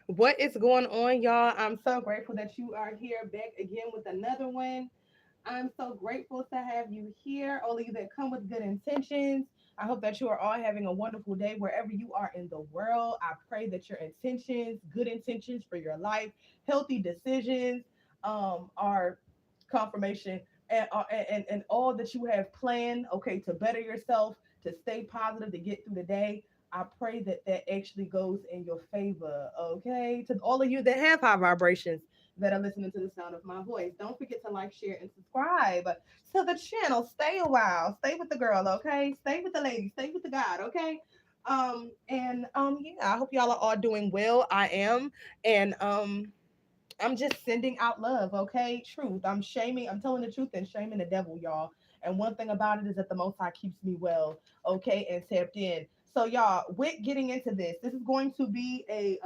What is going on, y'all? I'm so grateful that you are here back again with another one. I'm so grateful to have you here, all of you that come with good intentions. I hope that you are all having a wonderful day wherever you are in the world. I pray that your intentions, good intentions for your life, healthy decisions, are confirmation and all that you have planned, okay, to better yourself, to stay positive, to get through the day. I pray that that actually goes in your favor, okay? To all of you that have high vibrations that are listening to the sound of my voice, don't forget to like, share, and subscribe to the channel. Stay a while. Stay with the girl, okay? Stay with the lady. Stay with the God, okay? Yeah, I hope y'all are all doing well. I am. And I'm just sending out love, okay? Truth. I'm telling the truth and shaming the devil, y'all. And one thing about it is that the Most High keeps me well, okay, and tapped in. So, y'all, with getting into this is going to be a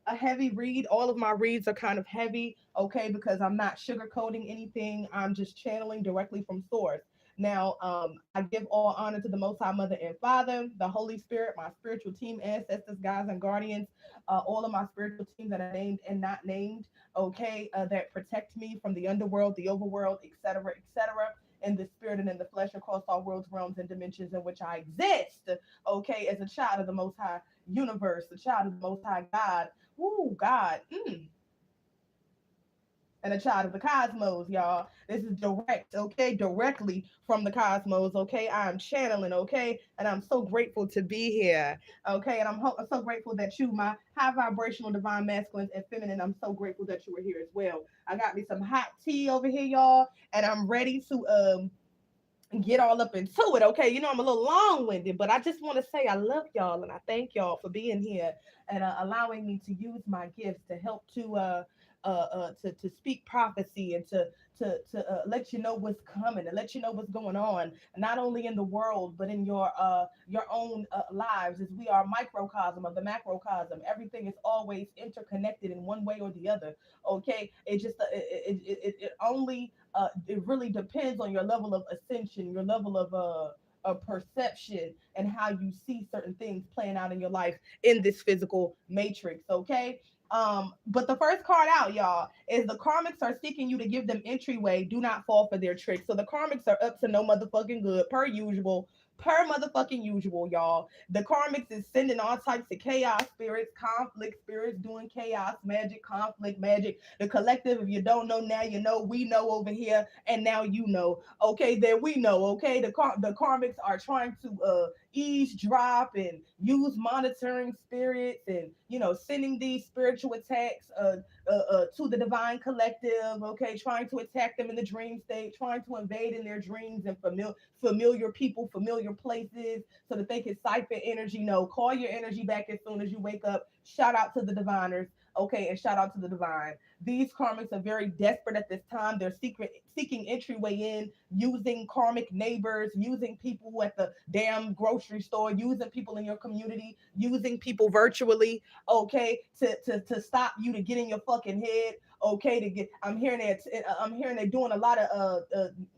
heavy read. All of my reads are kind of heavy, okay, because I'm not sugarcoating anything. I'm just channeling directly from source. Now, I give all honor to the Most High Mother and Father, the Holy Spirit, my spiritual team, ancestors, guides, and guardians, all of my spiritual teams that are named and not named, okay, that protect me from the underworld, the overworld, etc., in the spirit and in the flesh across all worlds, realms, and dimensions in which I exist, okay, as a child of the Most High universe, a child of the Most High God. Ooh, God. And a child of the cosmos, y'all. This is direct, okay? Directly from the cosmos, okay? I'm channeling, okay? And I'm so grateful to be here, okay? And I'm so grateful that you, my high vibrational divine masculines and feminine, I'm so grateful that you were here as well. I got me some hot tea over here, y'all, and I'm ready to get all up into it. Okay, you know I'm a little long-winded, but I just want to say I love y'all and I thank y'all for being here and allowing me to use my gifts to help to speak prophecy and to let you know what's coming and let you know what's going on, not only in the world but in your own lives, as we are microcosm of the macrocosm. Everything is always interconnected in one way or the other. Okay, it just it only it really depends on your level of ascension, your level of perception, and how you see certain things playing out in your life in this physical matrix. Okay. But the first card out, y'all, is the karmics are seeking you to give them entryway. Do not fall for their tricks. So the karmics are up to no motherfucking good, per usual. Per motherfucking usual, y'all. The karmics is sending all types of chaos spirits, conflict spirits, doing chaos magic, conflict magic. The collective, if you don't know now, you know. We know over here, and now you know. Okay, there we know. Okay, the karmics are trying to eavesdrop and use monitoring spirits, and sending these spiritual attacks to the divine collective. Okay, trying to attack them in the dream state, trying to invade in their dreams and familiar people, familiar places, so that they can siphon energy. No, call your energy back as soon as you wake up. Shout out to the diviners. Okay, and shout out to the divine. These karmics are very desperate at this time. They're seeking entryway in, using karmic neighbors, using people at the damn grocery store, using people in your community, using people virtually, okay, to stop you, to get in your fucking head, okay, to get. I'm hearing they're doing a lot of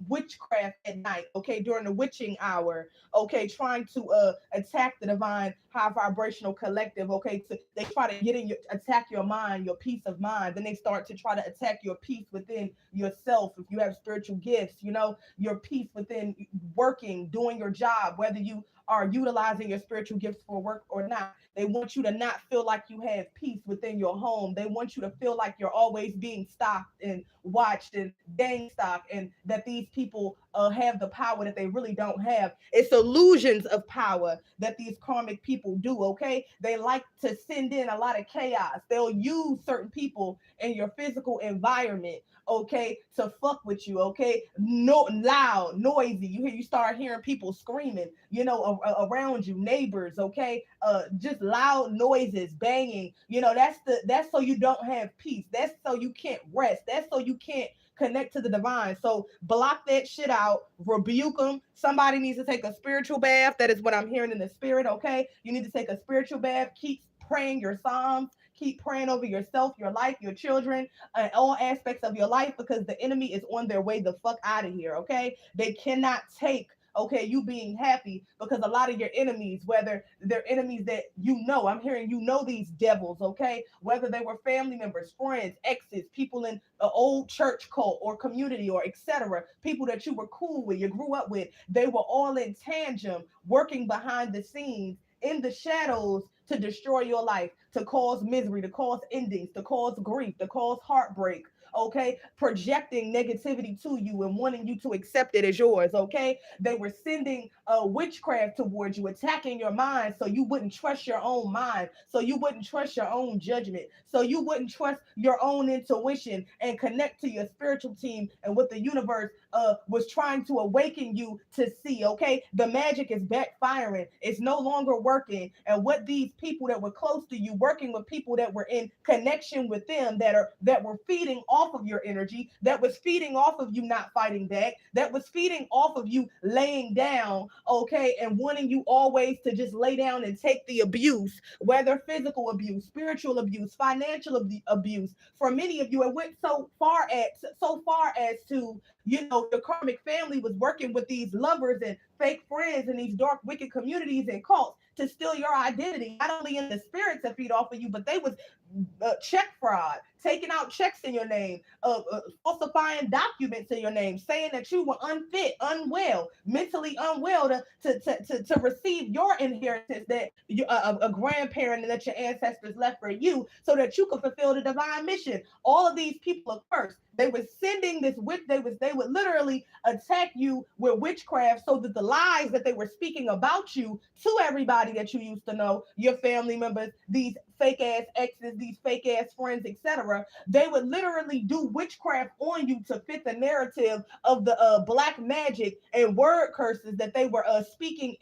witchcraft at night, okay, during the witching hour, okay, trying to attack the divine high vibrational collective, okay, they try to attack your mind, your peace of mind. Then they start to try to attack your peace within yourself. If you have spiritual gifts, your peace within working, doing your job, whether you are utilizing your spiritual gifts for work or not. They want you to not feel like you have peace within your home. They want you to feel like you're always being stalked and watched and gang stalked, and that these people have the power that they really don't have. It's illusions of power that these karmic people do, okay? They like to send in a lot of chaos. They'll use certain people in your physical environment, okay, to fuck with you, okay? No, loud, noisy. You start hearing people screaming, around you, neighbors, okay? Just loud noises, banging. That's so you don't have peace. That's so you can't rest. That's so you can't connect to the divine. So block that shit out, rebuke them. Somebody needs to take a spiritual bath. That is what I'm hearing in the spirit, okay? You need to take a spiritual bath. Keep praying your psalms. Keep praying over yourself, your life, your children, and all aspects of your life, because the enemy is on their way the fuck out of here, okay? They cannot take, okay, you being happy, because a lot of your enemies, whether they're enemies that I'm hearing these devils, okay, whether they were family members, friends, exes, people in an old church cult or community or etc., people that you were cool with, you grew up with, they were all in tandem working behind the scenes in the shadows to destroy your life, to cause misery, to cause endings, to cause grief, to cause heartbreak, okay, projecting negativity to you and wanting you to accept it as yours, okay. They were sending witchcraft towards you, attacking your mind so you wouldn't trust your own mind, so you wouldn't trust your own judgment, so you wouldn't trust your own intuition and connect to your spiritual team and what the universe was trying to awaken you to see, okay. The magic is backfiring, it's no longer working, and what these people that were close to you, working with people that were in connection with them, that were feeding off of your energy, that was feeding off of you not fighting back, that was feeding off of you laying down, okay, and wanting you always to just lay down and take the abuse, whether physical abuse, spiritual abuse, financial abuse. For many of you, it went so far as to, the karmic family was working with these lovers and fake friends in these dark, wicked communities and cults to steal your identity, not only in the spirit to feed off of you, but they was check fraud, taking out checks in your name, falsifying documents in your name, saying that you were unfit, unwell, mentally unwell to receive your inheritance that a grandparent and that your ancestors left for you, so that you could fulfill the divine mission. All of these people are cursed. They were sending this witch. They would literally attack you with witchcraft, so that the lies that they were speaking about you to everybody that you used to know, your family members, these fake ass exes, these fake ass friends, etc., they would literally do witchcraft on you to fit the narrative of the black magic and word curses that they were speaking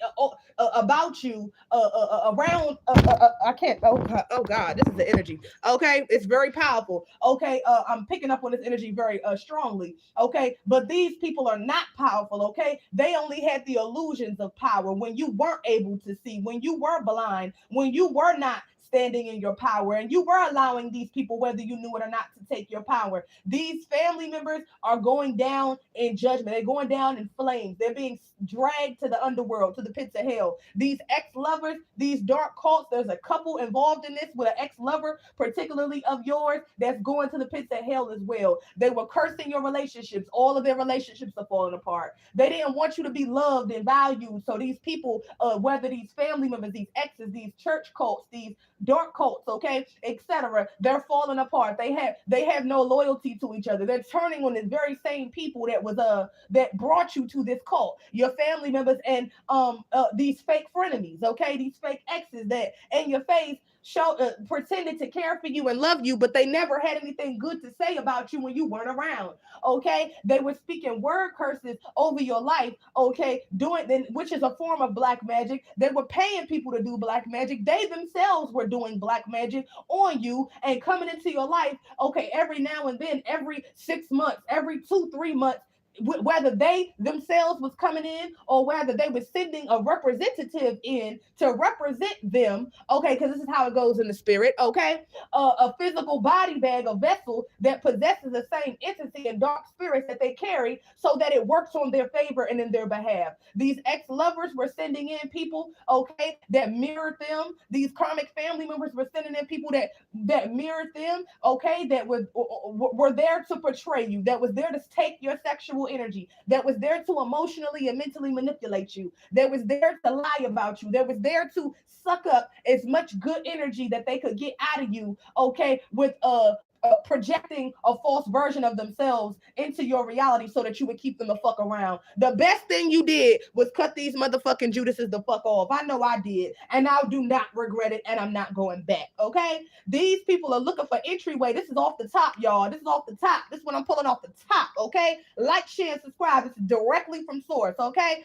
about you around. I can't. Oh God, this is the energy. Okay, it's very powerful. Okay, I'm picking up on this energy very strongly. Okay, but these people are not powerful. Okay, they only had the illusions of power when you weren't able to see, when you were blind, when you were not standing in your power, and you were allowing these people, whether you knew it or not, to take your power. These family members are going down in judgment. They're going down in flames. They're being dragged to the underworld, to the pits of hell. These ex-lovers, these dark cults, there's a couple involved in this with an ex-lover, particularly of yours, that's going to the pits of hell as well. They were cursing your relationships. All of their relationships are falling apart. They didn't want you to be loved and valued. So these people, whether these family members, these exes, these church cults, these dark cults, okay, etc., they're falling apart. They have no loyalty to each other. They're turning on the very same people that brought you to this cult, your family members, and these fake frenemies, okay, these fake exes that in your face pretended to care for you and love you, but they never had anything good to say about you when you weren't around. Okay, they were speaking word curses over your life. Okay, which is a form of black magic. They were paying people to do black magic. They themselves were doing black magic on you and coming into your life. Okay, every now and then, every 6 months, every 2-3 months, whether they themselves was coming in or whether they were sending a representative in to represent them, okay, because this is how it goes in the spirit, okay, a physical body bag, a vessel that possesses the same entity and dark spirits that they carry, so that it works on their favor and in their behalf. These ex-lovers were sending in people, okay, that mirrored them. These karmic family members were sending in people that mirrored them, okay, that were there to portray you, that was there to take your sexual energy, that was there to emotionally and mentally manipulate you, that was there to lie about you, that was there to suck up as much good energy that they could get out of you, okay, with projecting a false version of themselves into your reality so that you would keep them the fuck around. The best thing you did was cut these motherfucking Judases the fuck off. I know I did, and I do not regret it, and I'm not going back, okay? These people are looking for entryway. This is off the top, y'all. This is off the top. This is what I'm pulling off the top, okay? Like, share, and subscribe. This is directly from source, okay?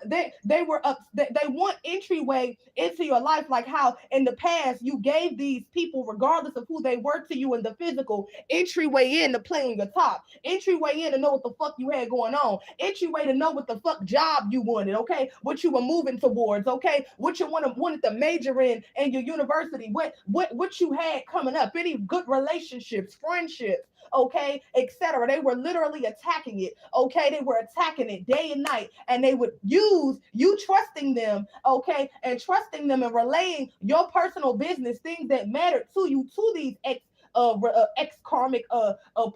They want entryway into your life, like how in the past you gave these people, regardless of who they were to you in the physical entryway in to play on your top, entryway in to know what the fuck you had going on, entryway to know what the fuck job you wanted, okay, what you were moving towards, okay, what you wanted to major in your university, what you had coming up, any good relationships, friendships, okay, etc. They were literally attacking it, okay? They were attacking it day and night, and they would use you trusting them, okay, and trusting them and relaying your personal business, things that mattered to you, to these ex karmic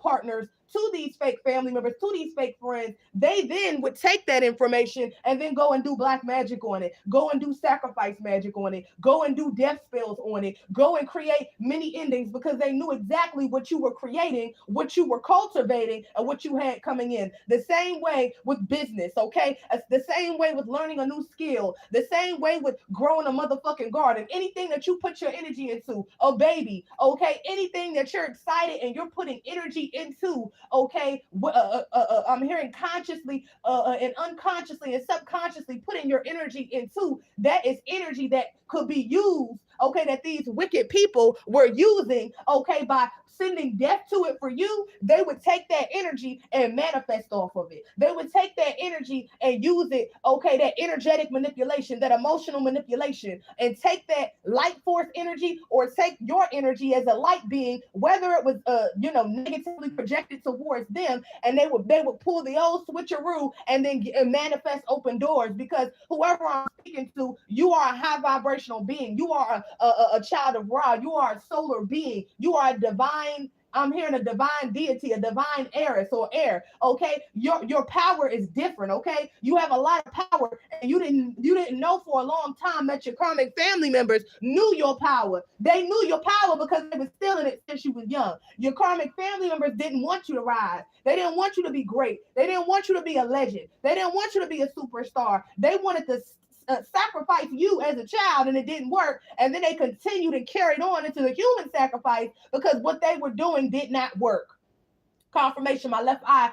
partners, to these fake family members, to these fake friends. They then would take that information and then go and do black magic on it, go and do sacrifice magic on it, go and do death spells on it, go and create many endings, because they knew exactly what you were creating, what you were cultivating, and what you had coming in. The same way with business, okay? It's the same way with learning a new skill, the same way with growing a motherfucking garden. Anything that you put your energy into, a baby, okay? Anything that you're excited and you're putting energy into, okay, I'm hearing consciously and unconsciously and subconsciously putting your energy into, that is energy that could be used, okay, that these wicked people were using, okay, by sending death to it for you. They would take that energy and manifest off of it. They would take that energy and use it, okay, that energetic manipulation, that emotional manipulation, and take that light force energy, or take your energy as a light being, whether it was negatively projected towards them, and they would pull the old switcheroo and then manifest open doors. Because whoever I'm speaking to, you are a high vibrational being. You are a child of Ra. You are a solar being. You are a divine, I'm hearing a divine deity, a divine heiress or heir. Okay, your power is different. Okay, you have a lot of power, and you didn't know for a long time that your karmic family members knew your power. They knew your power because they were stealing it since you was young. Your karmic family members didn't want you to rise. They didn't want you to be great. They didn't want you to be a legend. They didn't want you to be a superstar. They wanted to sacrifice you as a child, and it didn't work, and then they continued and carried on into the human sacrifice because what they were doing did not work. Confirmation, my left eye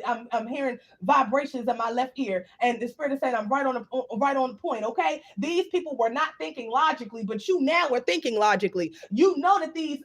I'm hearing vibrations in my left ear, and the spirit is saying I'm right on the point. Okay, these people were not thinking logically, but you now are thinking logically. You know that these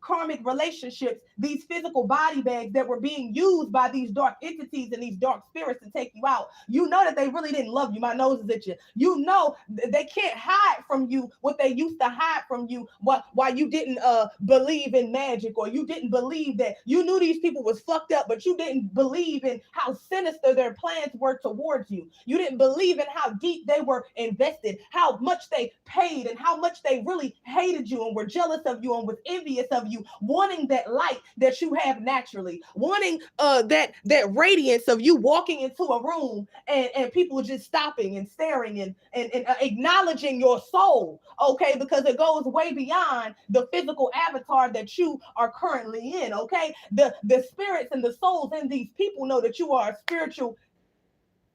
karmic relationships, these physical body bags that were being used by these dark entities and these dark spirits to take you out, you know that they really didn't love you. My nose is itching. You know they can't hide from you what they used to hide from you, why you didn't believe in magic, or you didn't believe that you knew these people was fucked up, but you didn't believe in how sinister their plans were towards you. You didn't believe in how deep they were invested, how much they paid, and how much they really hated you and were jealous of you and was envious of you, wanting that light that you have naturally, wanting that radiance of you walking into a room and people just stopping and staring and acknowledging your soul, okay, because it goes way beyond the physical avatar that you are currently in, okay? The spirits and the souls in these people know that you are a spiritual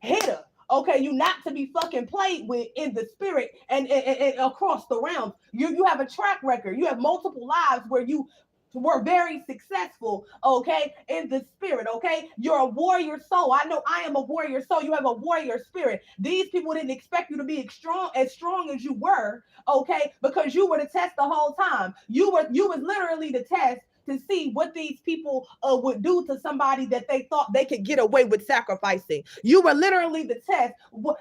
hitter. Okay, you not to be fucking played with in the spirit and across the realms. You have a track record. You have multiple lives where you were very successful, okay, in the spirit, okay? You're a warrior soul. I know I am a warrior soul. You have a warrior spirit. These people didn't expect you to be as strong as you were, okay, because you were the test the whole time. You was literally the test to see what these people would do to somebody that they thought they could get away with sacrificing. You were literally the test.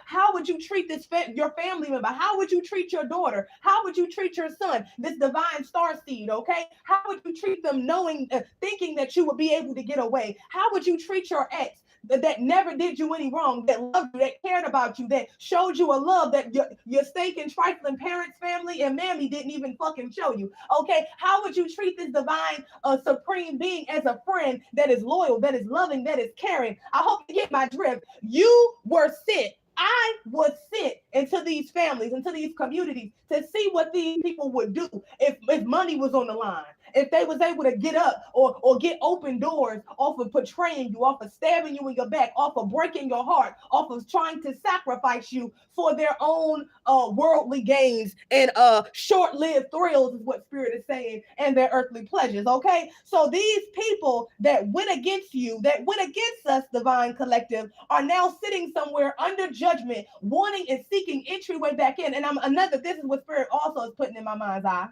How would you treat your family member? How would you treat your daughter? How would you treat your son, this divine star seed, okay? How would you treat them knowing, thinking that you would be able to get away? How would you treat your ex that never did you any wrong, that loved you, that cared about you, that showed you a love that your stinking, trifling parents, family, and mammy didn't even fucking show you, okay? How would you treat this divine supreme being as a friend that is loyal, that is loving, that is caring? I hope you get my drift. You were sent. I was sent into these families, into these communities to see what these people would do if money was on the line, if they was able to get up or get open doors off of betraying you, off of stabbing you in your back, off of breaking your heart, off of trying to sacrifice you for their own worldly gains and short-lived thrills is what spirit is saying, and their earthly pleasures, okay? So these people that went against you, that went against us, divine collective, are now sitting somewhere under judgment, wanting and seeking entryway back in. And this is what spirit also is putting in my mind's eye.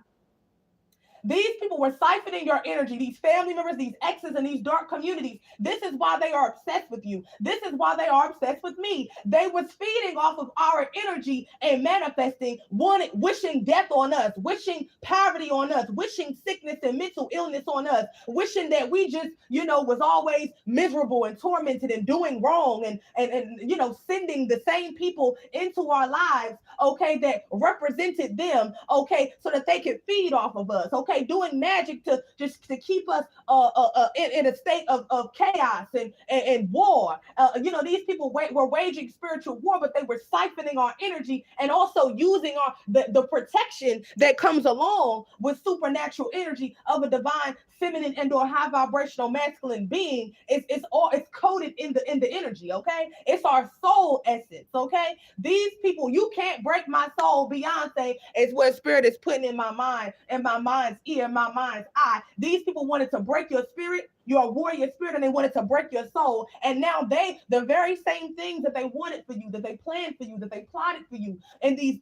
These people were siphoning your energy, these family members, these exes, and these dark communities. This is why they are obsessed with you. This is why they are obsessed with me. They was feeding off of our energy and manifesting, wishing death on us, wishing poverty on us, wishing sickness and mental illness on us, wishing that we just, was always miserable and tormented and doing wrong, and sending the same people into our lives, okay, that represented them, okay, so that they could feed off of us, okay, doing magic to just to keep us in a state of chaos and war. These people were waging spiritual war, but they were siphoning our energy and also using the protection that comes along with supernatural energy of a divine feminine and or high vibrational masculine being. It's coded in the energy, okay? It's our soul essence, okay? These people, you can't break my soul. Beyonce is what spirit is putting in my mind, in my mind's ear, my mind's eye. These people wanted to break your spirit, your warrior spirit, and they wanted to break your soul. And now the very same things that they wanted for you, that they planned for you, that they plotted for you in these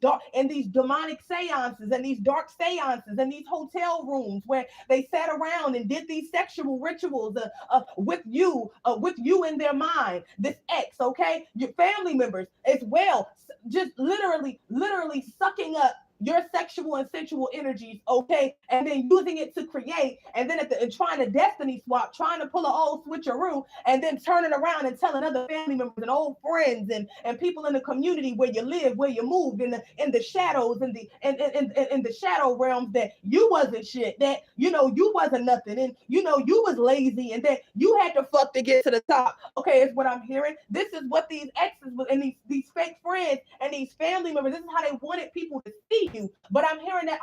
demonic seances and these dark seances and these hotel rooms where they sat around and did these sexual rituals with you in their mind. This ex, okay, your family members as well, just literally sucking up your sexual and sensual energies, okay, and then using it to create, and then and trying to destiny swap, trying to pull an old switcheroo, and then turning around and telling other family members and old friends and people in the community where you live, where you moved, in the shadows, in the shadow realms, that you wasn't shit, that you wasn't nothing, and you was lazy, and that you had to fuck to get to the top. Okay, is what I'm hearing. This is what these exes and these fake friends and these family members, this is how they wanted people to see you. But I'm hearing that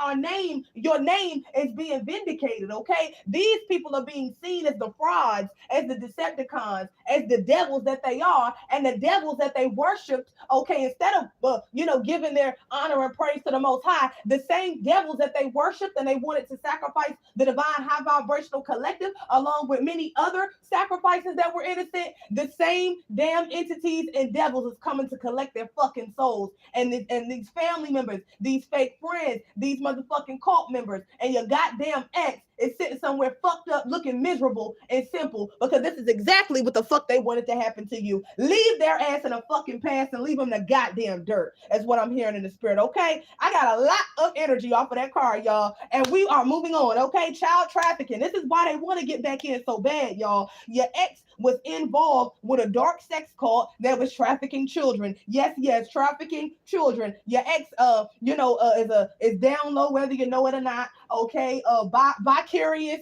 your name is being vindicated, okay? These people are being seen as the frauds, as the Decepticons, as the devils that they are, and the devils that they worshipped, okay? Instead of, giving their honor and praise to the Most High, the same devils that they worshipped and they wanted to sacrifice the divine high vibrational collective, along with many other sacrifices that were innocent, the same damn entities and devils is coming to collect their fucking souls. And these family members, these fake friends, these motherfucking cult members, and your goddamn ex is sitting somewhere fucked up, looking miserable and simple, because this is exactly what the fuck they wanted to happen to you. Leave their ass in a fucking past and leave them in the goddamn dirt. That's what I'm hearing in the spirit, okay? I got a lot of energy off of that card, y'all, and we are moving on, okay? Child trafficking. This is why they want to get back in so bad, y'all. Your ex was involved with a dark sex cult that was trafficking children. Yes, trafficking children. Your ex, is down low, whether you know it or not. Okay, vicarious,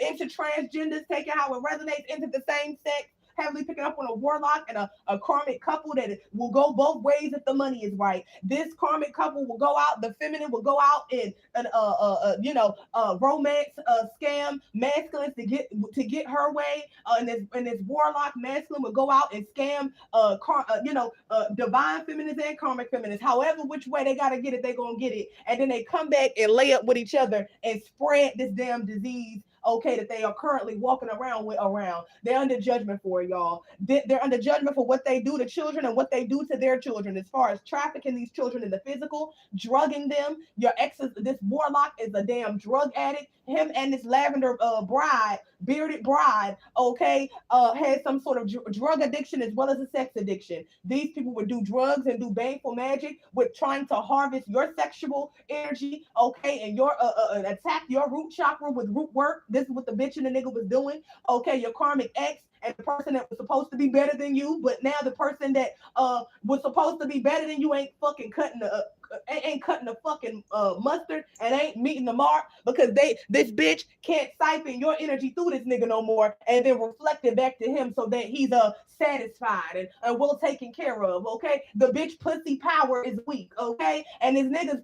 into transgenders, taking how it resonates into the same sex. Heavily picking up on a warlock and a karmic couple that will go both ways if the money is right. This karmic couple will go out, the feminine will go out and romance scam masculines to get her way, and this warlock masculine will go out and scam divine feminines and karmic feminines. However which way they gotta get it, they gonna get it, and then they come back and lay up with each other and spread this damn disease, okay, that they are currently walking around with. They're under judgment for it, y'all. They're under judgment for what they do to children and what they do to their children, as far as trafficking these children in the physical, drugging them. Your exes, this warlock is a damn drug addict. Him and this lavender bearded bride, okay, had some sort of drug addiction as well as a sex addiction. These people would do drugs and do baneful magic with trying to harvest your sexual energy, okay, and your attack your root chakra with root work. This is what the bitch and the nigga was doing, okay. Your karmic ex and the person that was supposed to be better than you, but now the person that was supposed to be better than you ain't fucking cutting the fucking mustard and ain't meeting the mark, because this bitch can't siphon your energy through this nigga no more and then reflect it back to him so that he's satisfied and well taken care of, okay. The bitch pussy power is weak, okay, and this nigga's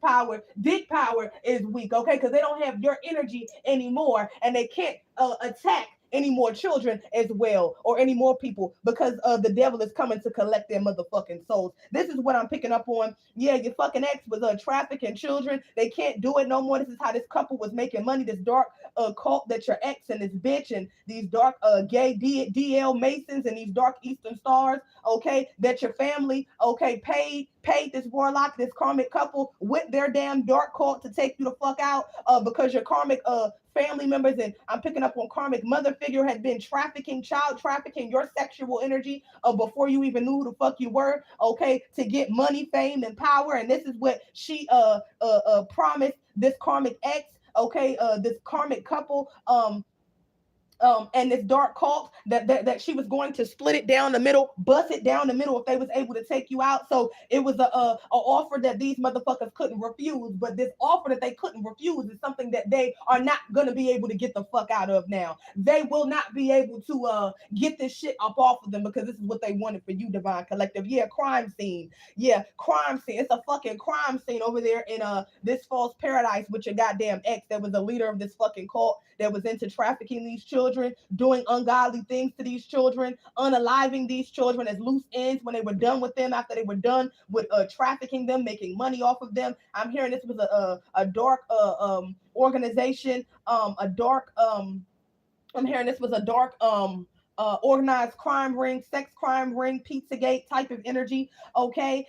dick power is weak, okay, because they don't have your energy anymore and they can't attack any more children as well, or any more people, because the devil is coming to collect their motherfucking souls. This is what I'm picking up on. Yeah, your fucking ex was trafficking children. They can't do it no more. This is how this couple was making money. This dark cult that your ex and this bitch and these dark gay DL Masons and these dark Eastern Stars, okay, that your family, okay, paid this warlock, this karmic couple with their damn dark cult to take you the fuck out, because your karmic family members, and I'm picking up on karmic mother figure, had been child trafficking your sexual energy before you even knew who the fuck you were, okay, to get money, fame, and power. And this is what she promised this karmic ex, okay, this karmic couple, and this dark cult, that she was going to split it down the middle, bust it down the middle if they was able to take you out. So it was a offer that these motherfuckers couldn't refuse. But this offer that they couldn't refuse is something that they are not going to be able to get the fuck out of now. They will not be able to get this shit up off of them, because this is what they wanted for you, Divine Collective. Yeah, crime scene. Yeah, crime scene. It's a fucking crime scene over there in this false paradise with your goddamn ex that was the leader of this fucking cult that was into trafficking these children, doing ungodly things to these children, unaliving these children as loose ends when they were done with them, after they were done with trafficking them, making money off of them. I'm hearing this was a dark organization, I'm hearing this was a dark organized crime ring, sex crime ring, Pizzagate type of energy. Okay,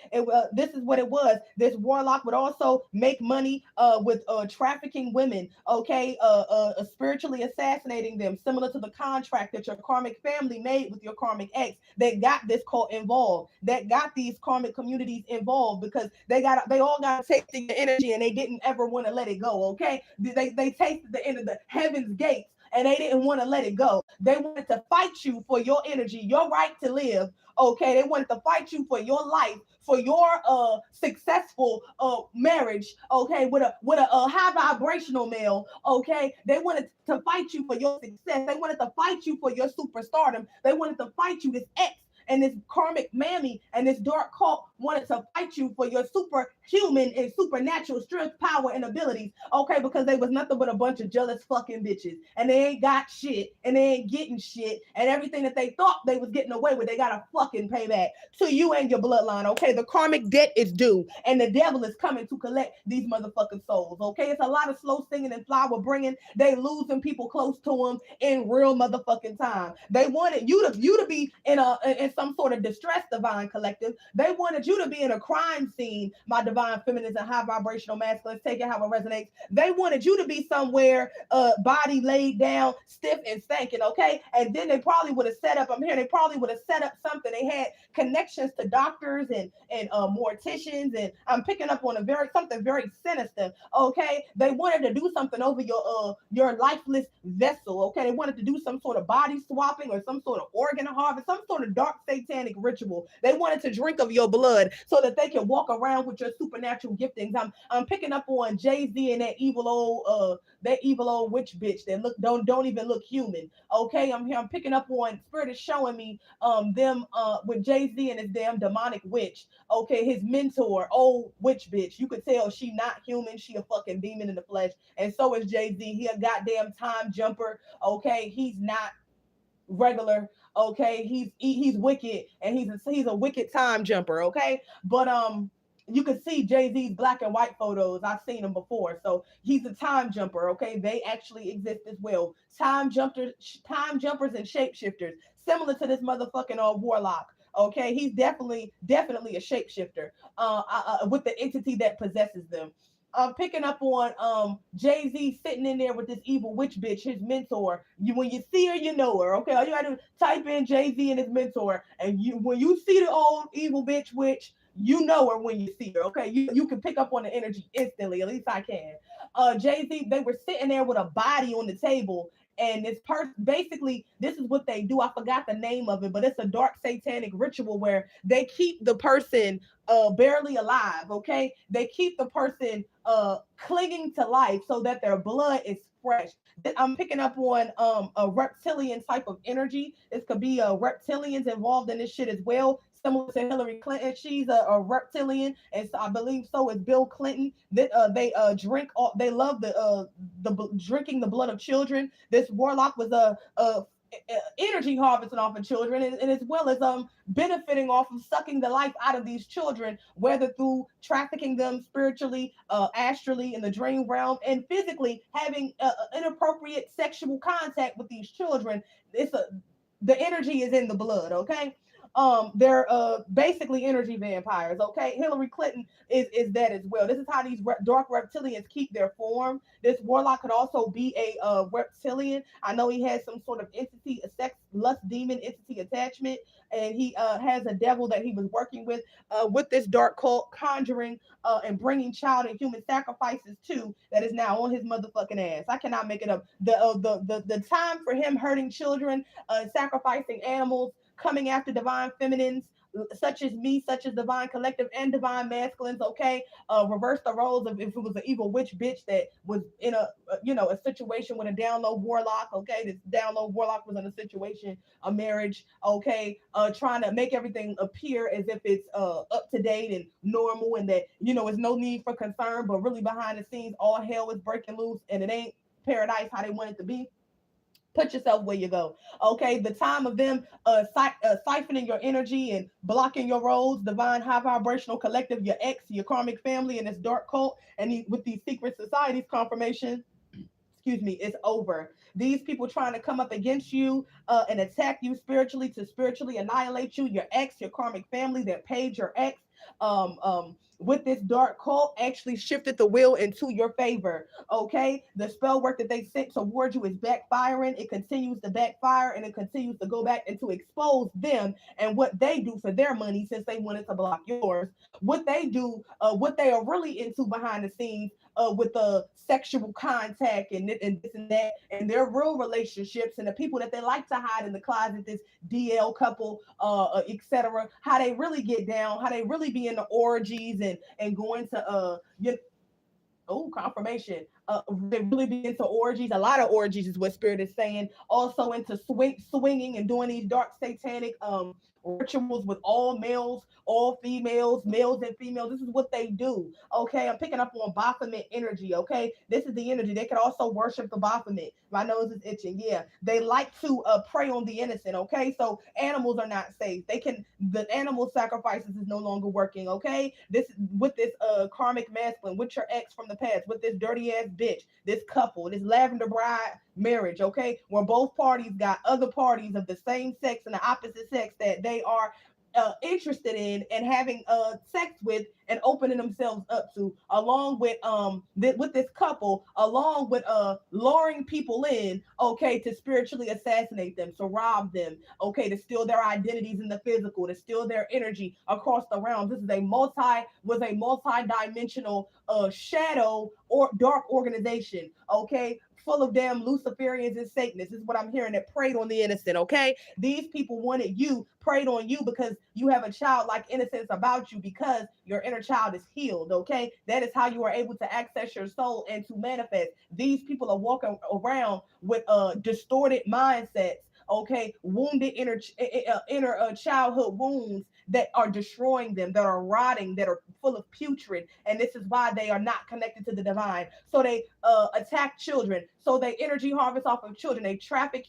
this is what it was. This warlock would also make money with trafficking women. Okay, spiritually assassinating them, similar to the contract that your karmic family made with your karmic ex. That got this cult involved. That got these karmic communities involved, because they all got tasting the energy and they didn't ever want to let it go. Okay, they tasted the end of the heaven's gates, and they didn't want to let it go. They wanted to fight you for your energy, your right to live. Okay, they wanted to fight you for your life, for your successful marriage. Okay, with a high vibrational male. Okay, they wanted to fight you for your success. They wanted to fight you for your superstardom. They wanted to fight you, this ex and this karmic mammy and this dark cult wanted to fight you for your superhuman and supernatural strength, power, and abilities. Okay, because they was nothing but a bunch of jealous fucking bitches, and they ain't got shit, and they ain't getting shit, and everything that they thought they was getting away with, they gotta fucking pay back to you and your bloodline. Okay, the karmic debt is due, and the devil is coming to collect these motherfucking souls. Okay, it's a lot of slow singing and flower bringing. They losing people close to them in real motherfucking time. They wanted you to be in some sort of distress, Divine Collective. They wanted you to be in a crime scene, my divine feminines and high vibrational masculines. Take it how it resonates. They wanted you to be somewhere, body laid down, stiff and stanking, okay? And then they probably would have set up, I'm here, they probably would have set up something. They had connections to doctors and morticians, and I'm picking up on something very sinister, okay? They wanted to do something over your lifeless vessel, okay? They wanted to do some sort of body swapping or some sort of organ harvest, some sort of dark satanic ritual. They wanted to drink of your blood so that they can walk around with your supernatural giftings. I'm picking up on Jay-Z and that evil old witch bitch that don't even look human. Okay, I'm picking up on Spirit is showing me them with Jay-Z and his damn demonic witch. Okay, his mentor, old witch bitch. You could tell she not human. She a fucking demon in the flesh. And so is Jay-Z. He a goddamn time jumper. Okay, he's not regular. Okay, he's wicked, and he's a wicked time jumper. Okay, but you can see Jay-Z's black and white photos. I've seen them before. So he's a time jumper. Okay, they actually exist as well. Time jumpers and shapeshifters, similar to this motherfucking warlock. Okay, he's definitely a shapeshifter with the entity that possesses them. I'm picking up on Jay-Z sitting in there with this evil witch bitch, his mentor. When you see her, you know her. Okay, all you gotta do is type in Jay-Z and his mentor, and when you see the old evil bitch witch, you know her when you see her. Okay, you can pick up on the energy instantly. At least I can. Jay-Z, they were sitting there with a body on the table. And this person, basically, this is what they do. I forgot the name of it, but it's a dark satanic ritual where they keep the person barely alive. Okay, they keep the person clinging to life so that their blood is fresh. I'm picking up on a reptilian type of energy. This could be reptilians involved in this shit as well. Similar to Hillary Clinton, she's a reptilian, and so I believe so is Bill Clinton. They love the drinking the blood of children. This warlock was energy harvesting off of children, and as well as benefiting off of sucking the life out of these children, whether through trafficking them spiritually, astrally in the dream realm, and physically having inappropriate sexual contact with these children. It's a The energy is in the blood, okay? They're basically energy vampires, okay? Hillary Clinton is that as well. This is how these dark reptilians keep their form. This warlock could also be a reptilian. I know he has some sort of entity, a sex lust demon entity attachment, and he has a devil that he was working with this dark cult, conjuring and bringing child and human sacrifices to, that is now on his motherfucking ass. I cannot make it up. The time for him hurting children, sacrificing animals, coming after divine feminines such as me, such as divine collective and divine masculines, okay? Reverse the roles of if it was an evil witch bitch that was in a situation with a down low warlock, okay? This down low warlock was in a situation, a marriage, okay? Trying to make everything appear as if it's up to date and normal, and that, it's no need for concern, but really behind the scenes, all hell is breaking loose and it ain't paradise how they want it to be. Put yourself where you go. Okay, the time of them siphoning your energy and blocking your roads, divine high vibrational collective, your ex, your karmic family, and this dark cult, and with these secret societies confirmation, excuse me, it's over. These people trying to come up against you and attack you spiritually, to spiritually annihilate you, your ex, your karmic family that paid your ex, with this dark cult, actually shifted the wheel into your favor. Okay, the spell work that they sent towards you is backfiring. It continues to backfire, and it continues to go back and to expose them and what they do for their money, since they wanted to block yours. What they do, what they are really into behind the scenes, with the sexual contact and this and that, and their real relationships, and the people that they like to hide in the closet, this DL couple, etc. How they really get down, how they really be in the orgies and going to confirmation. They really be into orgies. A lot of orgies is what spirit is saying. Also into swinging and doing these dark satanic rituals with all males, all females, males and females. This is what they do. Okay, I'm picking up on Baphomet energy. Okay, this is the energy. They can also worship the Baphomet. My nose is itching. Yeah, they like to prey on the innocent. Okay, so animals are not safe. The animal sacrifices is no longer working. Okay, this with this karmic masculine, with your ex from the past, with this dirty ass bitch, this couple, this lavender bride marriage, okay, where both parties got other parties of the same sex and the opposite sex that they are interested in and having sex with and opening themselves up to, along with with this couple, along with luring people in, okay, to spiritually assassinate them, to rob them, okay, to steal their identities in the physical, to steal their energy across the realms. This is a multi-dimensional shadow or dark organization, okay, full of damn Luciferians and Satanists. This is what I'm hearing, that preyed on the innocent, okay? These people wanted you, preyed on you, because you have a childlike innocence about you, because your inner child is healed, okay? That is how you are able to access your soul and to manifest. These people are walking around with distorted mindsets, okay? Wounded inner childhood wounds that are destroying them, that are rotting, that are full of putrid, and this is why they are not connected to the divine. So they attack children, so they energy harvest off of children, they traffic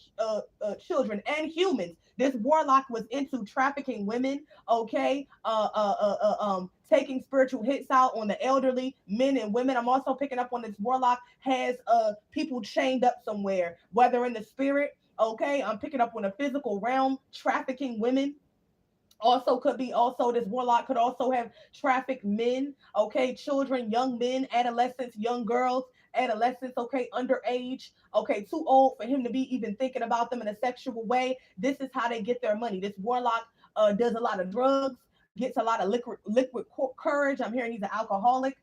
children and humans. This warlock was into trafficking women, okay, taking spiritual hits out on the elderly, men and women. I'm also picking up on this warlock has people chained up somewhere, whether in the spirit, okay, I'm picking up on a physical realm, trafficking women. Also could be, also this warlock could also have trafficked men, okay, children, young men, adolescents, young girls, adolescents, okay, underage, okay, too old for him to be even thinking about them in a sexual way. This is how they get their money. This warlock does a lot of drugs, gets a lot of liquid courage. I'm hearing he's an alcoholic.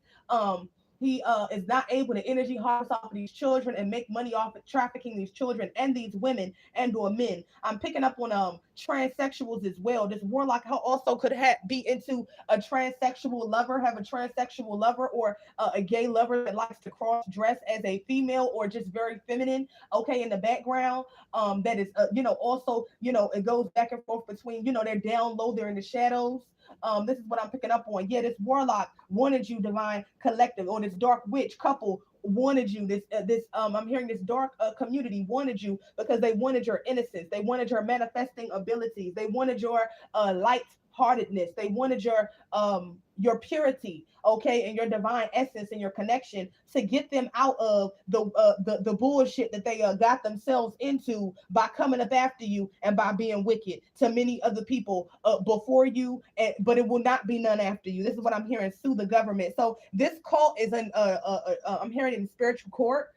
He is not able to energy harvest off of these children and make money off of trafficking these children and these women and or men. I'm picking up on transsexuals as well. This warlock also could be into a transsexual lover, have a transsexual lover, or a gay lover that likes to cross dress as a female or just very feminine, okay, in the background. That is, also, it goes back and forth between, they're down low, they're in the shadows. This is what I'm picking up on. Yeah, this warlock wanted you, divine collective, or this dark witch couple wanted you. I'm hearing this dark community wanted you because they wanted your innocence. They wanted your manifesting abilities. They wanted your light heartedness. They wanted your purity, okay, and your divine essence and your connection to get them out of the bullshit that they got themselves into by coming up after you and by being wicked to many other people before you, but it will not be none after you. This is what I'm hearing. Sue the government. So this cult is I'm hearing it in spiritual court,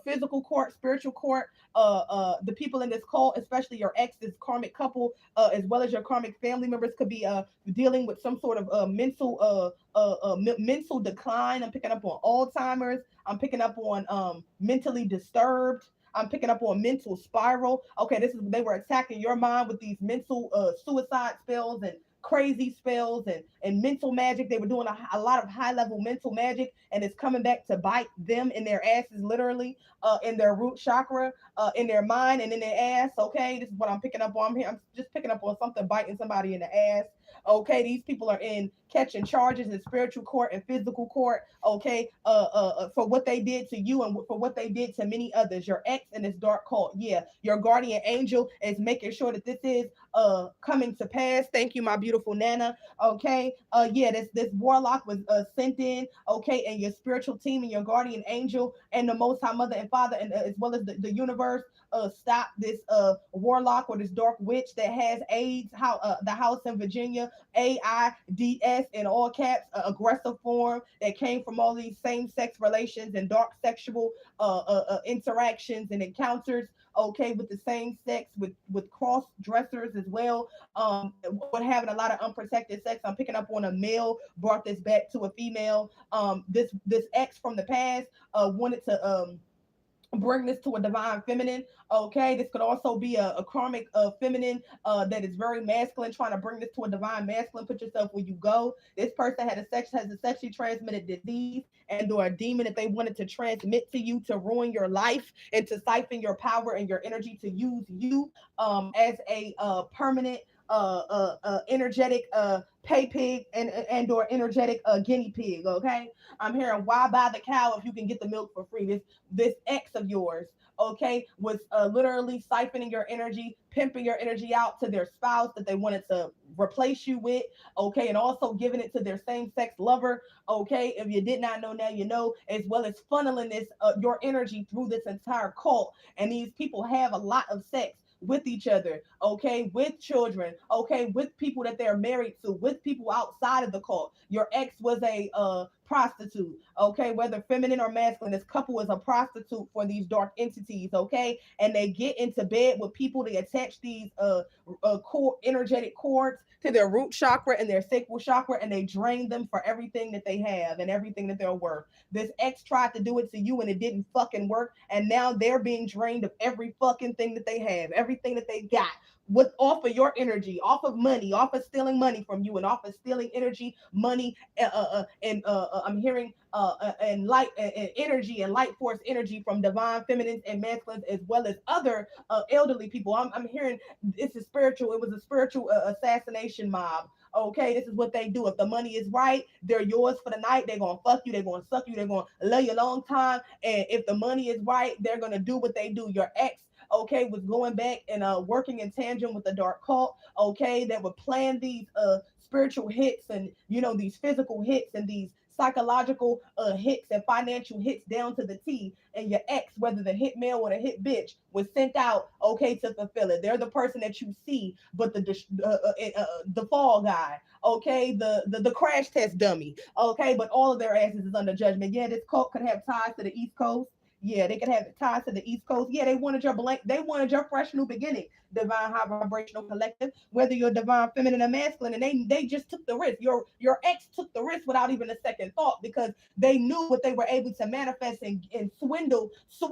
physical court, spiritual court. The people in this cult, especially your ex, this karmic couple, as well as your karmic family members, could be dealing with some sort of mental decline. I'm picking up on Alzheimer's. I'm picking up on mentally disturbed. I'm picking up on mental spiral. Okay, this is they were attacking your mind with these mental suicide spells and crazy spells and mental magic. They were doing a lot of high level mental magic, and it's coming back to bite them in their asses, literally, in their root chakra, in their mind and in their ass. Okay, this is what I'm picking up on here. I'm just picking up on something biting somebody in the ass. Okay, these people are in catching charges in spiritual court and physical court. Okay, for what they did to you and for what they did to many others. Your ex in this dark cult. Yeah, your guardian angel is making sure that this is coming to pass. Thank you, my beautiful Nana. Okay, yeah, this warlock was sent in. Okay, and your spiritual team and your guardian angel and the Most High Mother and Father, and as well as the universe, stop this warlock or this dark witch that has AIDS. How the house in Virginia, AIDS in all caps, aggressive form that came from all these same-sex relations and dark sexual interactions and encounters. Okay, with the same sex, with cross dressers as well. With having a lot of unprotected sex. I'm picking up on a male brought this back to a female. This ex from the past wanted to bring this to a divine feminine. Okay, this could also be a karmic feminine that is very masculine, trying to bring this to a divine masculine. Put yourself where you go. This person has a sexually transmitted disease and or a demon that they wanted to transmit to you to ruin your life and to siphon your power and your energy to use you as a permanent energetic pay pig and or energetic guinea pig. Okay, I'm hearing why buy the cow if you can get the milk for free. This ex of yours, okay, was literally siphoning your energy, pimping your energy out to their spouse that they wanted to replace you with, okay, and also giving it to their same-sex lover, okay. If you did not know, now you know, as well as funneling this your energy through this entire cult. And these people have a lot of sex with each other, okay, with children, okay, with people that they're married to, with people outside of the cult. Your ex was a prostitute, okay, whether feminine or masculine. This couple is a prostitute for these dark entities, okay, and they get into bed with people. They attach these core energetic cords to their root chakra and their sacral chakra, and they drain them for everything that they have and everything that they're worth. This ex tried to do it to you and it didn't fucking work, and now they're being drained of every fucking thing that they have, everything that they got, with off of your energy, off of money, off of stealing money from you, and off of stealing energy, money, and I'm hearing and light and energy and light force energy from divine feminines and masculines, as well as other elderly people. I'm hearing it's a spiritual. It was a spiritual assassination mob. Okay, this is what they do. If the money is right, they're yours for the night. They're gonna fuck you. They're gonna suck you. They're gonna love you a long time. And if the money is right, they're gonna do what they do. Your ex, okay, was going back and working in tandem with the dark cult, okay, that would plan these spiritual hits and, you know, these physical hits and these psychological hits and financial hits down to the T. And your ex, whether the hit male or the hit bitch, was sent out, okay, to fulfill it. They're the person that you see, but the fall guy, okay, the crash test dummy, okay, but all of their asses is under judgment. Yeah, this cult could have ties to the East Coast. Yeah, they could have ties to the East Coast. Yeah, they wanted your fresh new beginning, divine high vibrational collective, whether you're divine feminine or masculine, and they just took the risk. Your ex took the risk without even a second thought, because they knew what they were able to manifest and swindle,